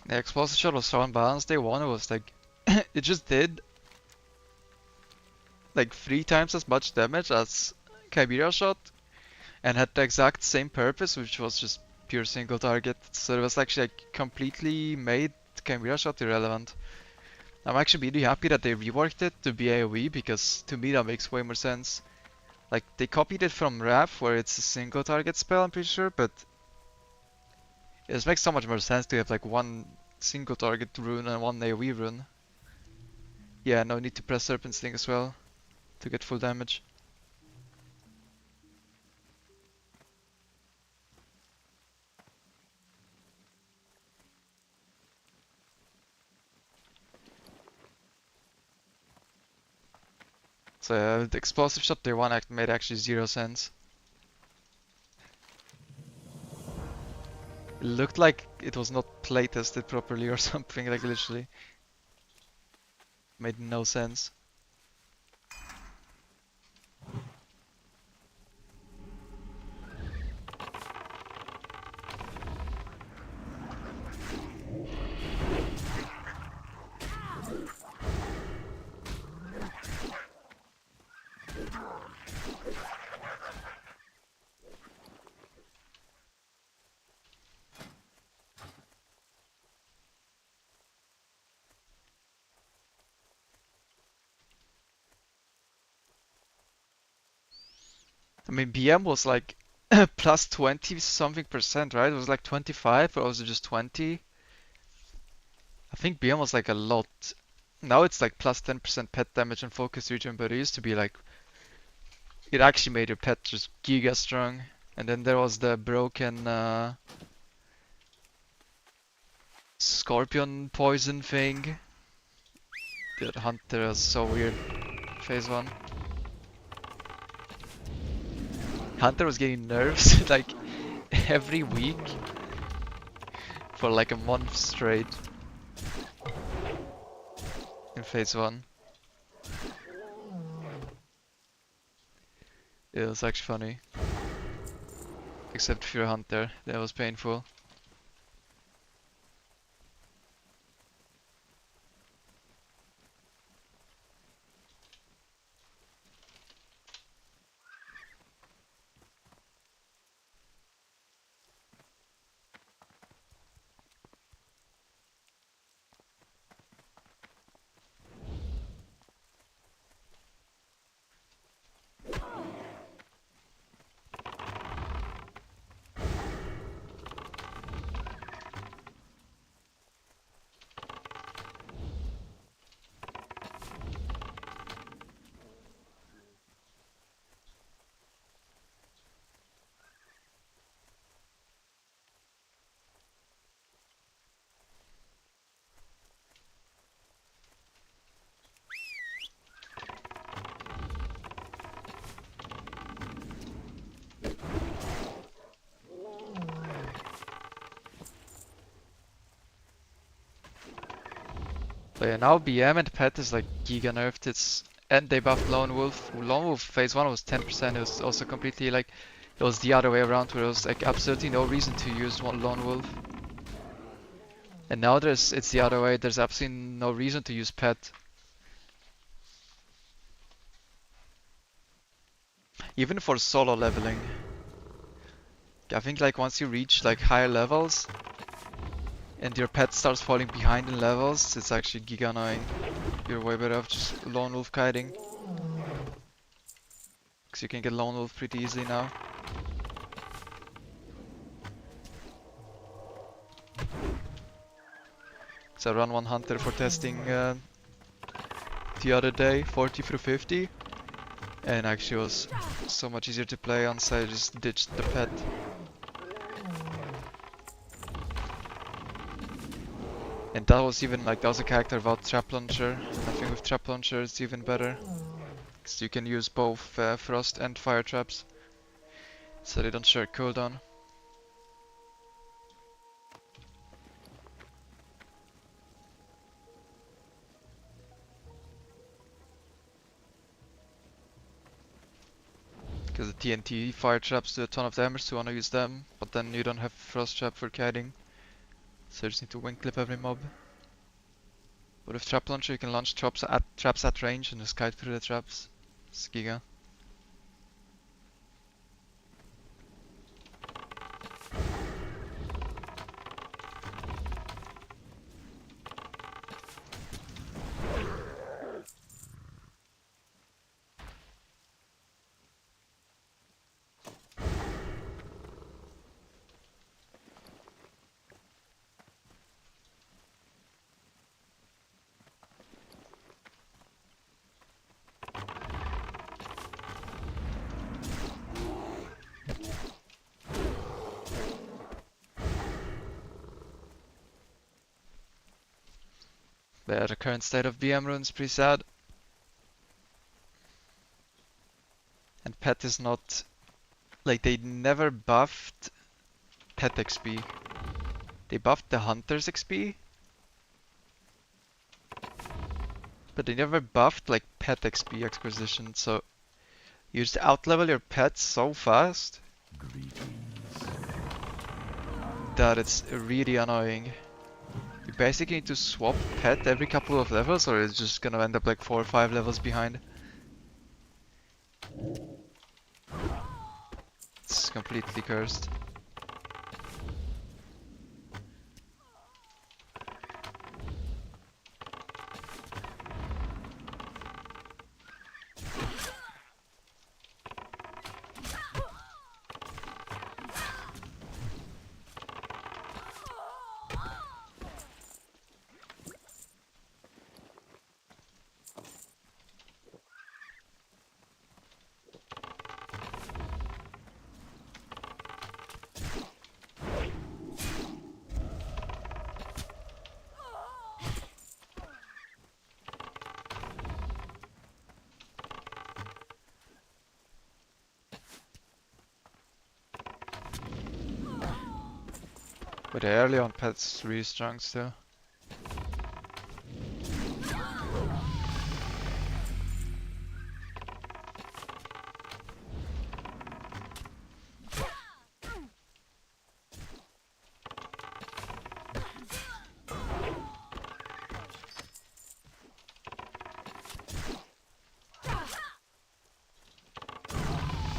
The explosive shot was so unbalanced day one, it was like it just did like 3 times as much damage as Chimera shot and had the exact same purpose, which was just pure single target. So it was actually like completely made Chimera shot irrelevant. I'm actually really happy that they reworked it to be AoE because to me that makes way more sense. Like they copied it from Wrath where it's a single target spell, I'm pretty sure, but it just makes so much more sense to have like one single target rune and one AoE rune. Yeah, no need to press Serpent Sting as well to get full damage. So the explosive shot day one made actually 0 sense. It looked like it was not playtested properly or something, like literally. Made no sense. I mean, BM was like plus 20 something percent, right? It was like 25, or was it just 20? I think BM was like a lot. Now it's like plus 10% pet damage and focus region, but it used to be like it actually made your pet just giga strong. And then there was the broken scorpion poison thing. The hunter was so weird. Phase 1. Hunter was getting nerfs like every week for like a month straight in phase 1. It was actually funny. Except if you're a hunter, that was painful. But yeah, now BM and pet is like giga nerfed. And they buffed Lone Wolf. Lone Wolf phase 1 was 10%. It was also completely like it was the other way around, where there was like absolutely no reason to use one Lone Wolf. And now it's the other way. There's absolutely no reason to use pet. Even for solo leveling. I think like once you reach like higher levels and your pet starts falling behind in levels, it's actually giga annoying. You're way better off just Lone Wolf kiting. Because you can get Lone Wolf pretty easily now. So I run one hunter for testing the other day, 40 through 50. And actually it was so much easier to play on, so I just ditched the pet. And that was even like, that was a character without trap launcher. I think with trap launcher it's even better. Because you can use both frost and fire traps. So they don't share cooldown. Because the TNT fire traps do a ton of damage, so you wanna use them. But then you don't have frost trap for kiting. So you just need to wing clip every mob. But with trap launcher you can launch traps at range and just kite through the traps. It's giga. But yeah, the current state of BM runes is pretty sad. And pet is not... Like, they never buffed pet XP. They buffed the hunter's XP. But they never buffed, like, pet XP acquisition, so... You just outlevel your pet so fast that it's really annoying. You basically need to swap pet every couple of levels, or it's just gonna end up like 4 or 5 levels behind. It's completely cursed. But the early on pet's really strong still.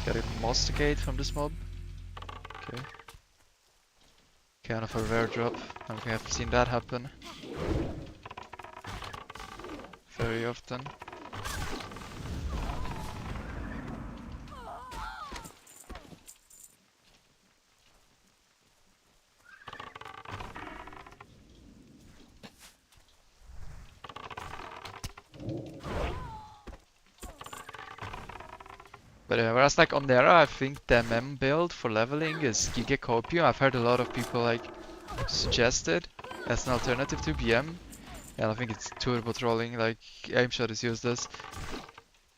Getting masticate from this mob. Okay. Kind of a rare drop. I don't think I've seen that happen very often. But whereas like on Nera, I think the MM build for leveling is Giga Copium. I've heard a lot of people like suggest it as an alternative to BM. And I think it's turbo trolling, like aim shot is useless.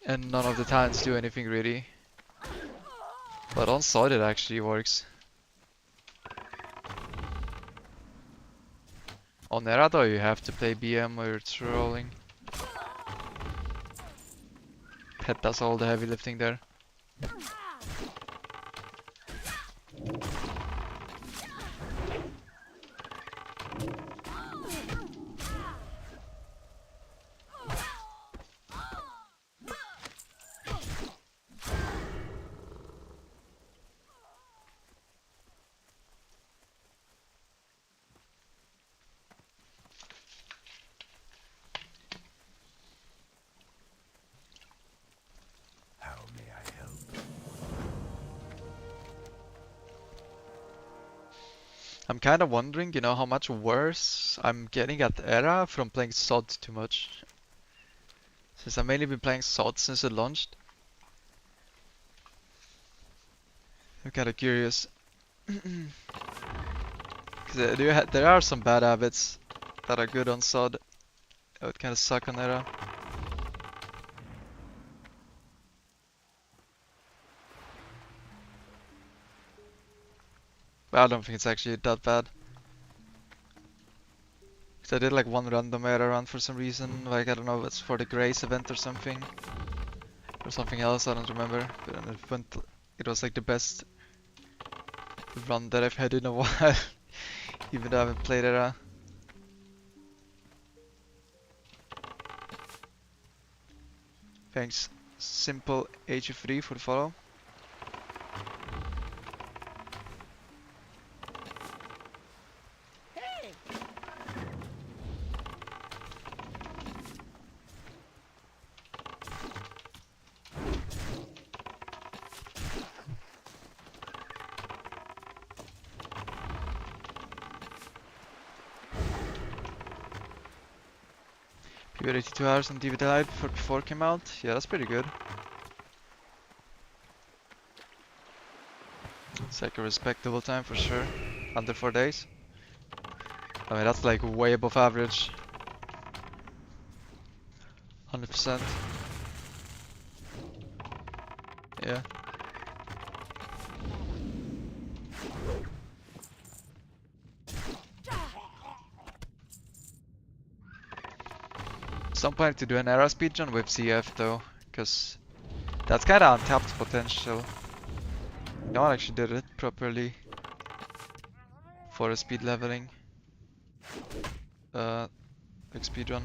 And none of the talents do anything really. But on SoD it actually works. On Nera though you have to play BM or you're trolling. Pet does all the heavy lifting there. How may I help? I'm kind of wondering, you know, how much worse I'm getting at Era from playing SoD too much. Since I've mainly been playing SoD since it launched. I'm kind of curious. Because there are some bad habits that are good on SoD. That would kind of suck on Era. But I don't think it's actually that bad. Cause I did like one random Era run for some reason, like I don't know if it's for the Grace event or something. Or something else, I don't remember. But then it was like the best run that I've had in a while. Even though I haven't played Era. Thanks, Simple HF3 for the follow. People 82 hours on DVD Lite before it came out. Yeah, that's pretty good. It's like a respectable time for sure. Under 4 days. I mean, that's like way above average. 100%. Yeah. Some point to do an Era speedrun with CF though, because that's kind of untapped potential. No one actually did it properly for a speed leveling. Like speedrun.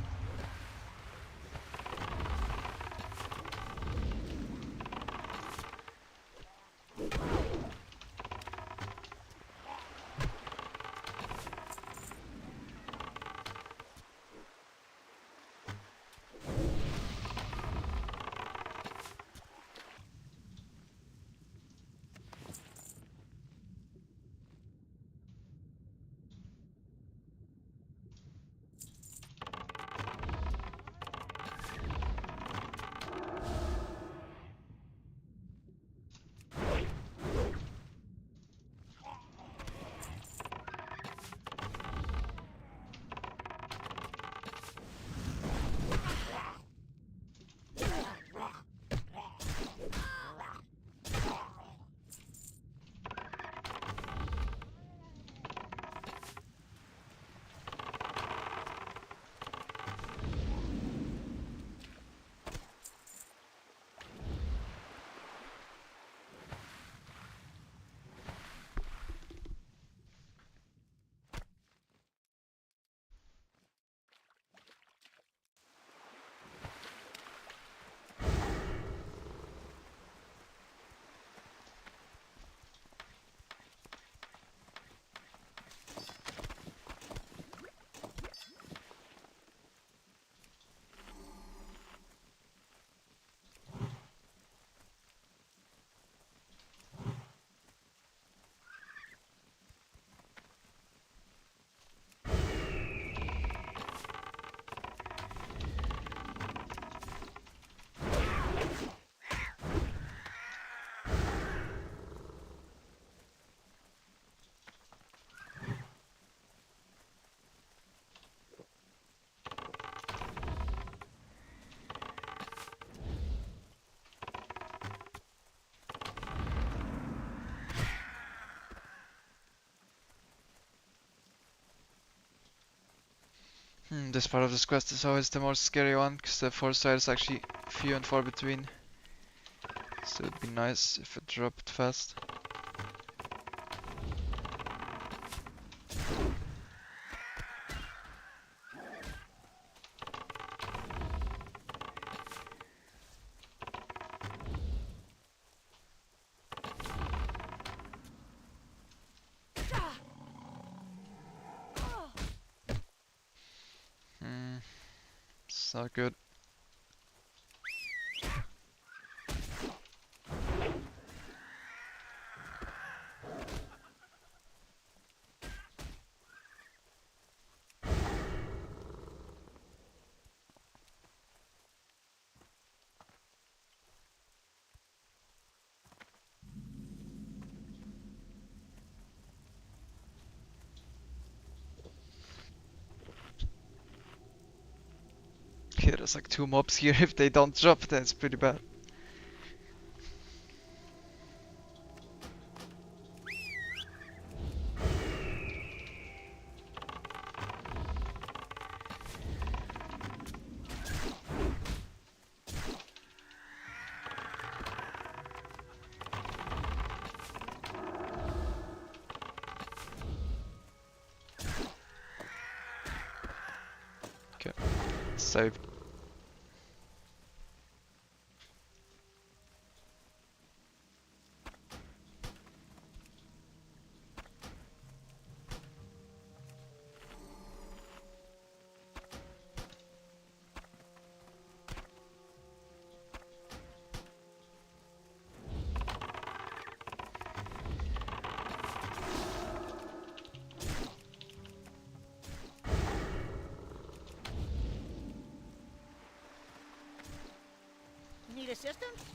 This part of this quest is always the most scary one, because the force side is actually few and far between. So it'd be nice if it dropped fast. It's not good. Yeah, there's like 2 mobs here. If they don't drop, then it's pretty bad. Okay, saved. Need assistance?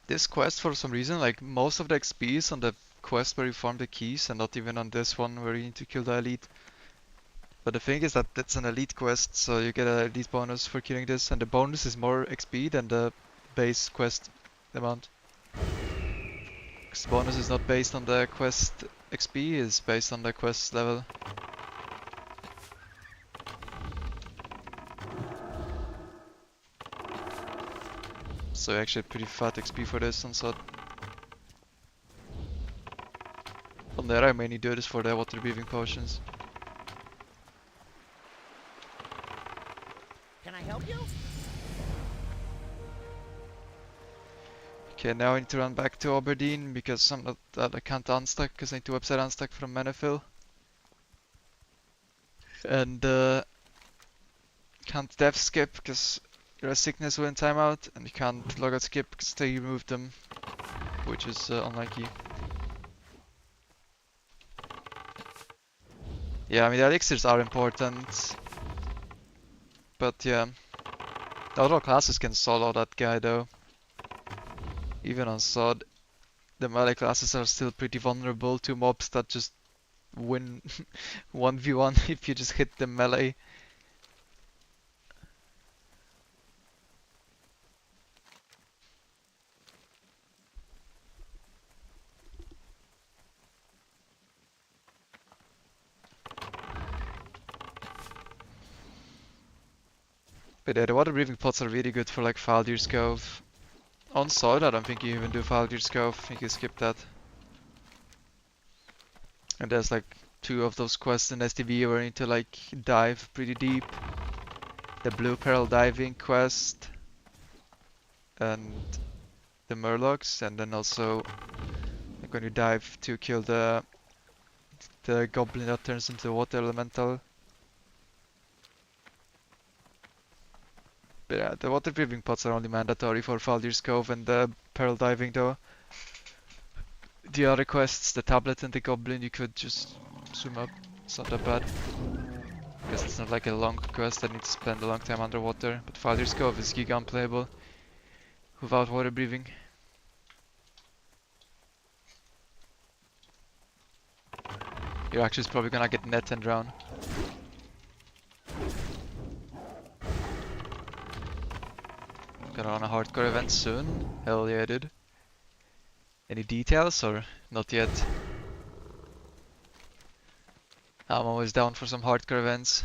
This quest, for some reason, like most of the XP is on the quest where you farm the keys and not even on this one where you need to kill the elite. But the thing is that it's an elite quest, so you get an elite bonus for killing this, and the bonus is more XP than the base quest amount. Because the bonus is not based on the quest XP, it's based on the quest level. So actually pretty fat XP for this on SoD. On there I mainly do this for the water breathing potions. Can I help you? Okay, now I need to run back to Aberdeen because I'm not I can't unstack because I need to website unstack from Manifill. And can't dev skip because your sickness will in timeout, and you can't logout skip because they removed them, which is unlucky. Yeah, I mean the elixirs are important, but yeah, the other classes can solo that guy though. Even on SoD, the melee classes are still pretty vulnerable to mobs that just win 1v1 if you just hit the melee. But yeah, the water breathing pots are really good for like Faldir's Cove. On SoD, I don't think you even do Faldir's Cove. I think you skip that. And there's like 2 of those quests in STV where you need to like dive pretty deep. The Blue Pearl diving quest and the Murlocs, and then also like when you dive to kill the goblin that turns into the water elemental. But yeah, the water breathing pots are only mandatory for Faldir's Cove and the Pearl diving though. The other quests, the tablet and the goblin, you could just zoom up. It's not that bad. Because it's not like a long quest that needs to spend a long time underwater. But Faldir's Cove is giga unplayable without water breathing. You're actually probably gonna get net and drown. Gonna run a hardcore event soon? Hell yeah, dude. Any details or not yet? I'm always down for some hardcore events.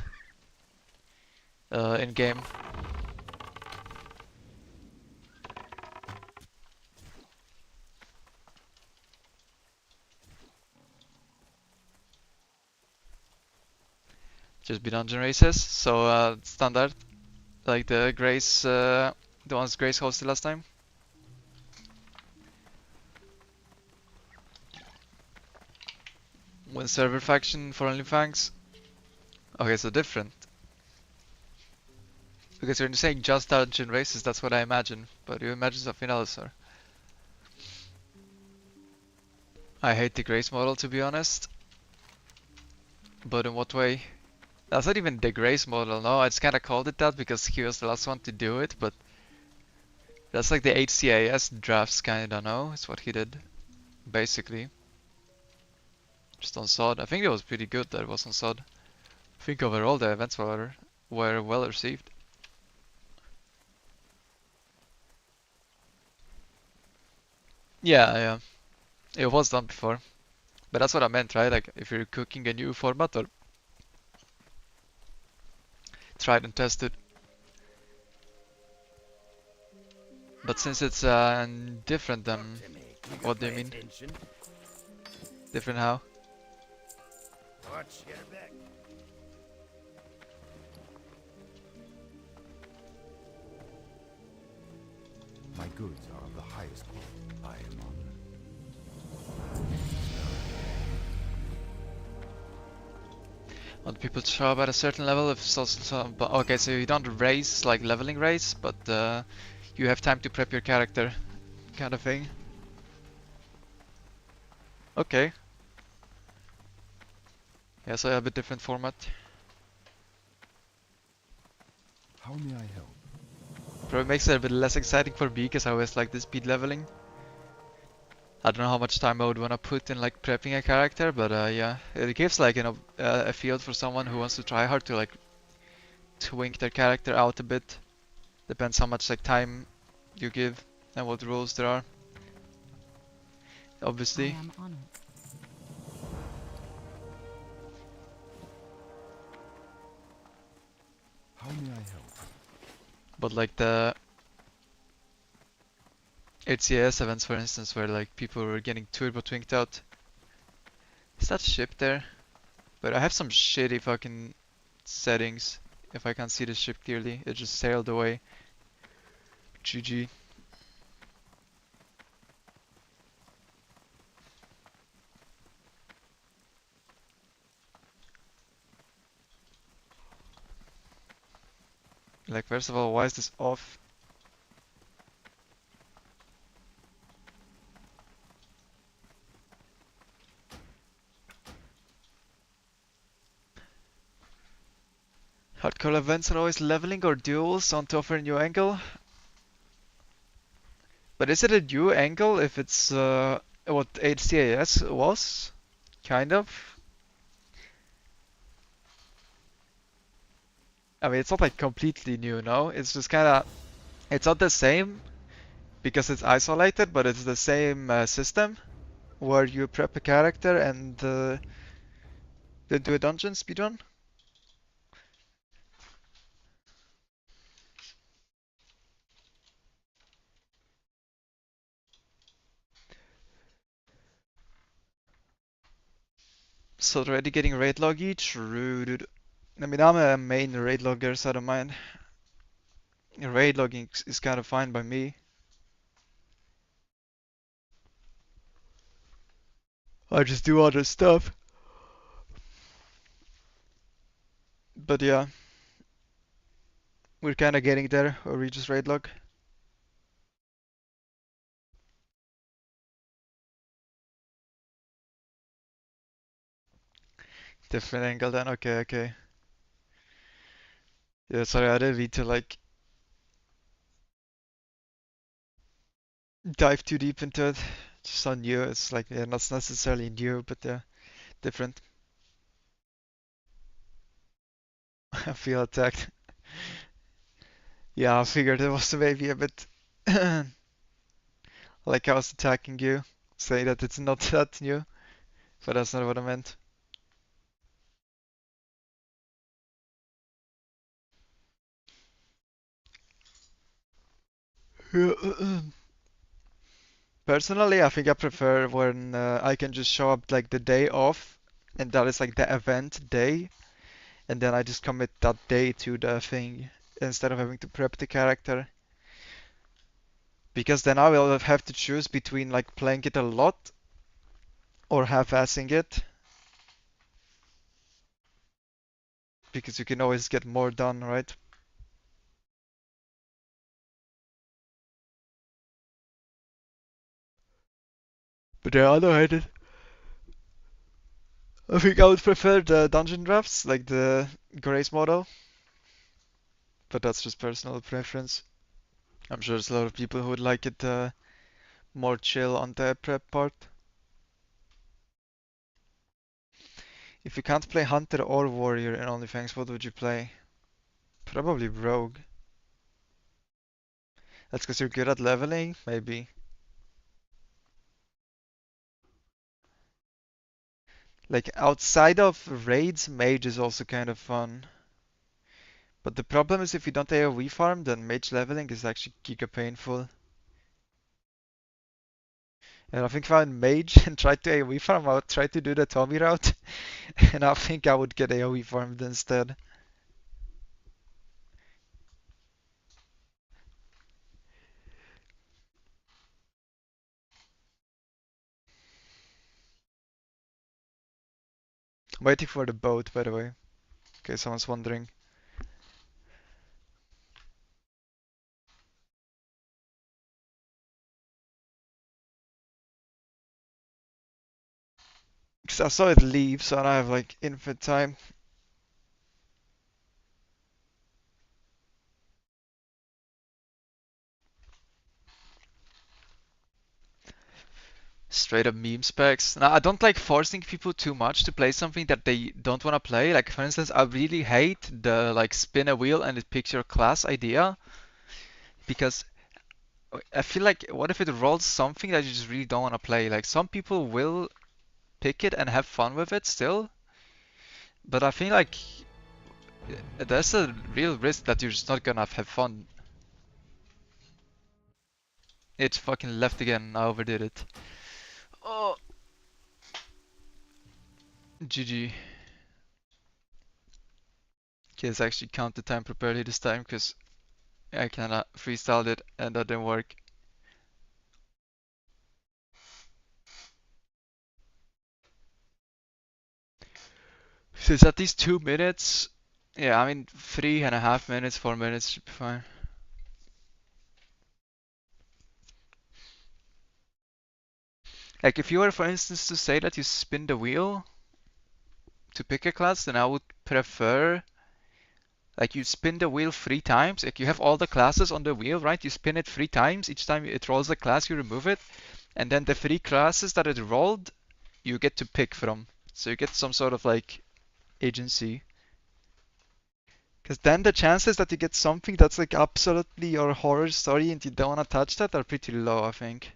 In game. Just be dungeon races, so standard. Like the Grace, the ones Grace hosted last time. Win server faction for OnlyFans. Okay, so different. Because you're saying just dungeon races, that's what I imagine. But you imagine something else, or? I hate the Grace model, to be honest. But in what way? That's not even the Grace model, no. I just kinda called it that because he was the last one to do it, but that's like the HCAS drafts kinda, no? It's what he did, basically. Just on SoD. I think it was pretty good that it was on SoD. I think overall the events were well received. Yeah, it was done before. But that's what I meant, right? Like if you're cooking a new format or tried and tested. But since it's different then what do you mean? Different how? Watch your back. My goods are of the highest quality. I am honored. Want people to show up at a certain level if okay, so you don't race like leveling race, but you have time to prep your character kind of thing. Okay. Yeah, so I have a different format. How may I help? Probably makes it a bit less exciting for me because I always like the speed leveling. I don't know how much time I would want to put in like prepping a character, but yeah, it gives like a field for someone who wants to try hard to like twink their character out a bit. Depends how much like time you give and what rules there are. Obviously. I am honored. How may I help? But like the HCAS events, for instance, where like people were getting turbo twinked out. Is that ship there? But I have some shitty fucking settings. If I can't see the ship clearly, it just sailed away. GG. Like, first of all, why is this off? Hardcore events are always leveling or duels on to offer a new angle. But is it a new angle if it's what HCAS was? Kind of. I mean, it's not like completely new, no? It's just kinda... It's not the same because it's isolated, but it's the same system where you prep a character and then do a dungeon speedrun. It's already getting raid loggy? True, dude. I mean, I'm a main raid logger, so I don't mind. Raid logging is kind of fine by me. I just do other stuff. But yeah, we're kind of getting there, or we just raid log. Different angle then, okay, okay. Yeah, sorry, I didn't need to like dive too deep into it. Just on new, it's like, yeah, not necessarily new, but yeah, different. I feel attacked. Yeah, I figured it was maybe a bit like I was attacking you, say that it's not that new, but that's not what I meant. Personally, I think I prefer when I can just show up like the day off, and that is like the event day, and then I just commit that day to the thing instead of having to prep the character. Because then I will have to choose between like playing it a lot or half-assing it. Because you can always get more done, right? But the other hand, I think I would prefer the dungeon drafts, like the Grace model. But that's just personal preference. I'm sure there's a lot of people who would like it more chill on the prep part. If you can't play Hunter or Warrior in OnlyFans, what would you play? Probably Rogue. That's because you're good at leveling? Maybe. Like outside of raids, Mage is also kind of fun. But the problem is if you don't AoE farm, then Mage leveling is actually giga painful. And I think if I went Mage and tried to AoE farm, I would try to do the Tommy route. And I think I would get AoE farmed instead. I'm waiting for the boat, by the way. Okay, someone's wondering. Because I saw it leave, so I have like infinite time. Straight up meme specs. Now, I don't like forcing people too much to play something that they don't want to play. Like, for instance, I really hate the like spin a wheel and it picks your class idea. Because I feel like, what if it rolls something that you just really don't want to play? Like, some people will pick it and have fun with it still. But I think like there's a real risk that you're just not gonna have fun. It fucking left again. I overdid it. Oh, GG. Okay, let's actually count the time properly this time because I kinda freestyled it and that didn't work. So it's at least 2 minutes. Yeah, I mean 3.5 minutes, 4 minutes should be fine. Like if you were, for instance, to say that you spin the wheel to pick a class, then I would prefer like you spin the wheel 3 times. Like you have all the classes on the wheel, right? You spin it 3 times. Each time it rolls a class, you remove it, and then the 3 classes that it rolled, you get to pick from. So you get some sort of like agency. Because then the chances that you get something that's like absolutely your horror story and you don't want to touch that are pretty low, I think.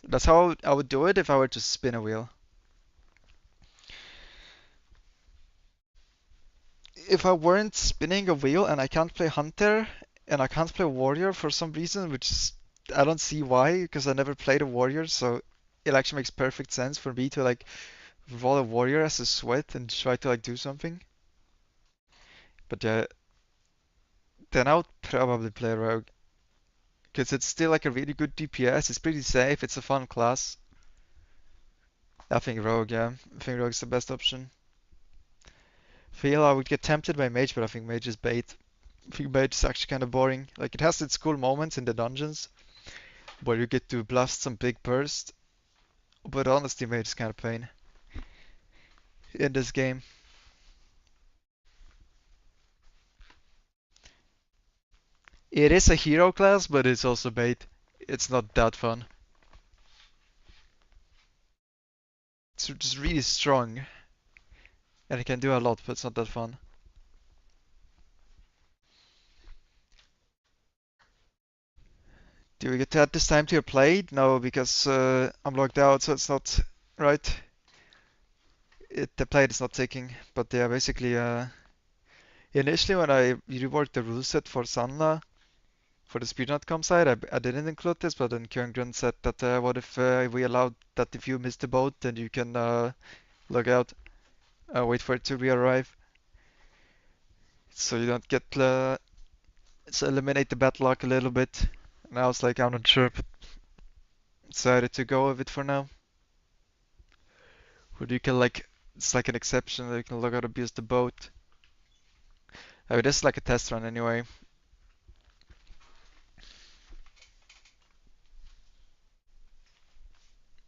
That's how I would do it if I were to spin a wheel. If I weren't spinning a wheel and I can't play Hunter and I can't play Warrior for some reason, which is, I don't see why, because I never played a Warrior, so it actually makes perfect sense for me to like roll a warrior as a sweat and try to like do something. But yeah, then I would probably play rogue. Because it's still like a really good DPS, it's pretty safe, it's a fun class. I think rogue, yeah. I think rogue's the best option. Feel I would get tempted by mage, but I think mage is bait. I think mage is actually kind of boring. Like it has its cool moments in the dungeons, where you get to blast some big burst. But honestly, mage is kind of pain in this game. It is a hero class, but it's also bait. It's not that fun. It's just really strong. And it can do a lot, but it's not that fun. Do we get to add this time to your plate? No, because I'm logged out, so it's not right. The plate is not ticking. But yeah, basically, initially when I reworked the rule set for Sanla, for the speedrun.com side, I didn't include this, but then Kyungren said that what if we allowed that if you miss the boat, then you can log out, wait for it to re-arrive, so you don't get so eliminate the bad luck a little bit. And I was like, I'm not sure, but decided to go with it for now. Where you can like, it's like an exception that you can log out abuse the boat. I mean, this is like a test run anyway.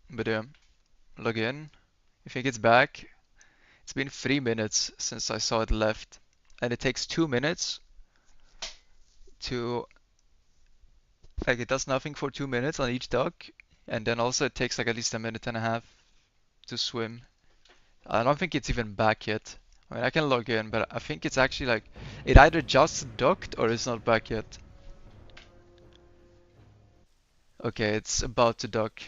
But yeah, log in. I think it's back. It's been 3 minutes since I saw it left. And it takes 2 minutes to, like it does nothing for 2 minutes on each dock. And then also it takes like at least a minute and a half to swim. I don't think it's even back yet. I mean, I can log in, but I think it's actually like, it either just docked or it's not back yet. Okay, it's about to dock.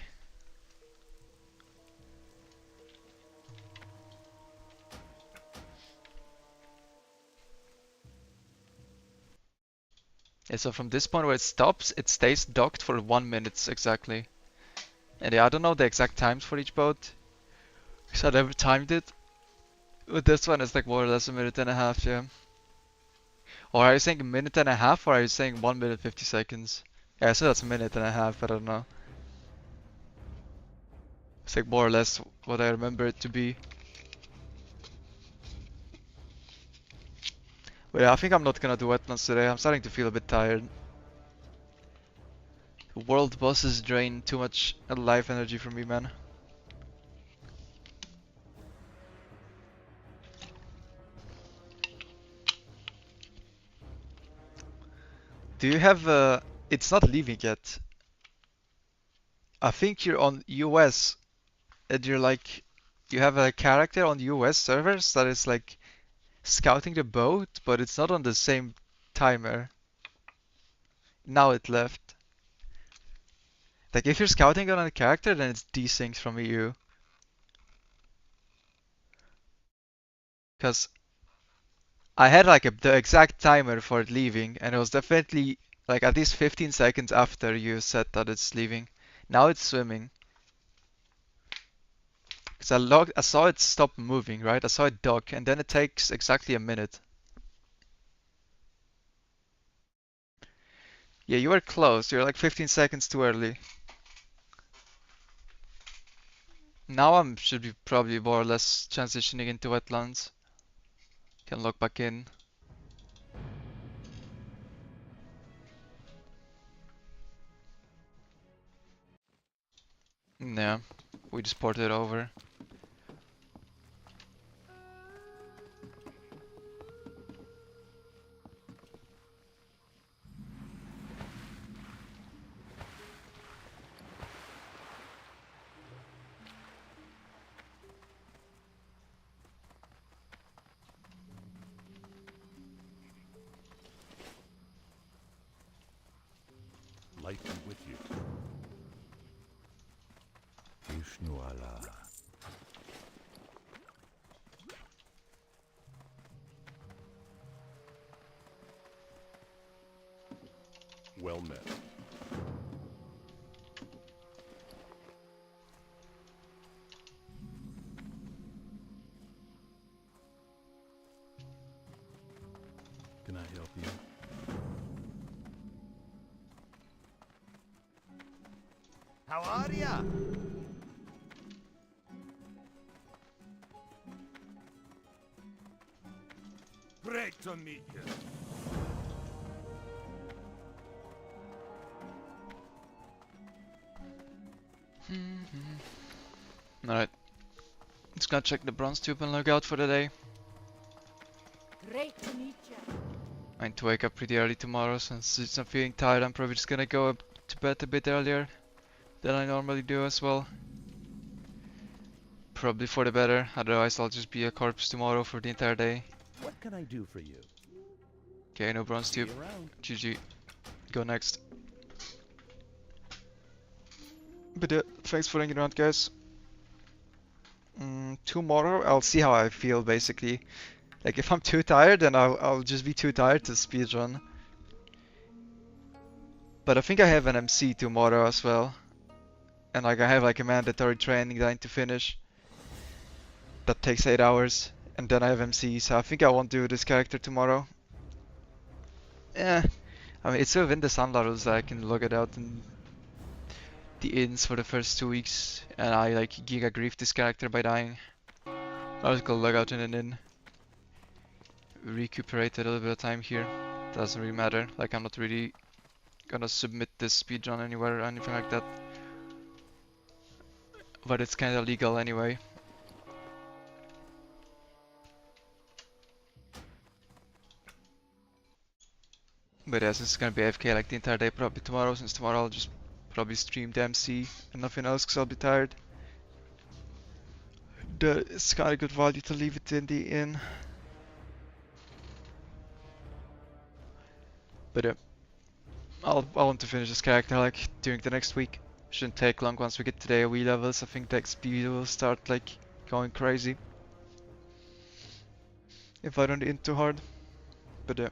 Yeah, so from this point where it stops, it stays docked for 1 minute exactly. And yeah, I don't know the exact times for each boat, because I never timed it. But this one is like more or less a minute and a half, yeah. Or are you saying a minute and a half, or are you saying 1 minute 50 seconds? Yeah, so that's a minute and a half, I don't know. It's like more or less what I remember it to be. But yeah, I think I'm not gonna do wetlands today. I'm starting to feel a bit tired. World bosses drain too much life energy from me, man. Do you have it's not leaving yet. I think you're on US and you're like, you have a character on US servers that is like scouting the boat, but it's not on the same timer. Now it left. Like if you're scouting on a character, then it's desynced from EU. Because I had like the exact timer for it leaving, and it was definitely like at least 15 seconds after you said that it's leaving. Now it's swimming. Because I saw it stop moving, right? I saw it dock, and then it takes exactly a minute. Yeah, you were close. You're like 15 seconds too early. Now I should be probably more or less transitioning into wetlands. Can log back in. Yeah, we just ported over. Life be with you. Vishnu Allah. Well met. How are ya? Great to meet you. Alright. Just gonna check the bronze tube and log out for the day. Great to meet you. I need to wake up pretty early tomorrow since I'm feeling tired. I'm probably just gonna go up to bed a bit earlier than I normally do as well. Probably for the better, otherwise I'll just be a corpse tomorrow for the entire day. What can I do for you? Okay, no bronze See you tube. around. GG. Go next. But thanks for hanging around, guys. Tomorrow I'll see how I feel basically. Like if I'm too tired, then I'll just be too tired to speedrun. But I think I have an MC tomorrow as well. And like I have like a mandatory training that I need to finish. That takes 8 hours. And then I have MC, so I think I won't do this character tomorrow. Yeah. I mean, it's within the Sunlight rules that I can log it out in the inns for the first 2 weeks. And I like giga grief this character by dying. I'll just go log out in an inn. Recuperate a little bit of time here. Doesn't really matter. Like I'm not really gonna submit this speedrun anywhere or anything like that. But it's kinda legal anyway. But yeah, since it's gonna be AFK like the entire day probably tomorrow, since tomorrow I'll just probably stream the MC and nothing else because I'll be tired. It's kinda good value to leave it in the inn. But yeah, I want to finish this character like during the next week. Shouldn't take long once we get to the AoE levels. I think the XP will start like going crazy if I don't int too hard. But yeah,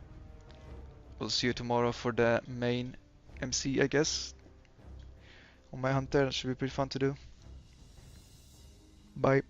we'll see you tomorrow for the main MC, I guess. On my hunter, that should be pretty fun to do. Bye.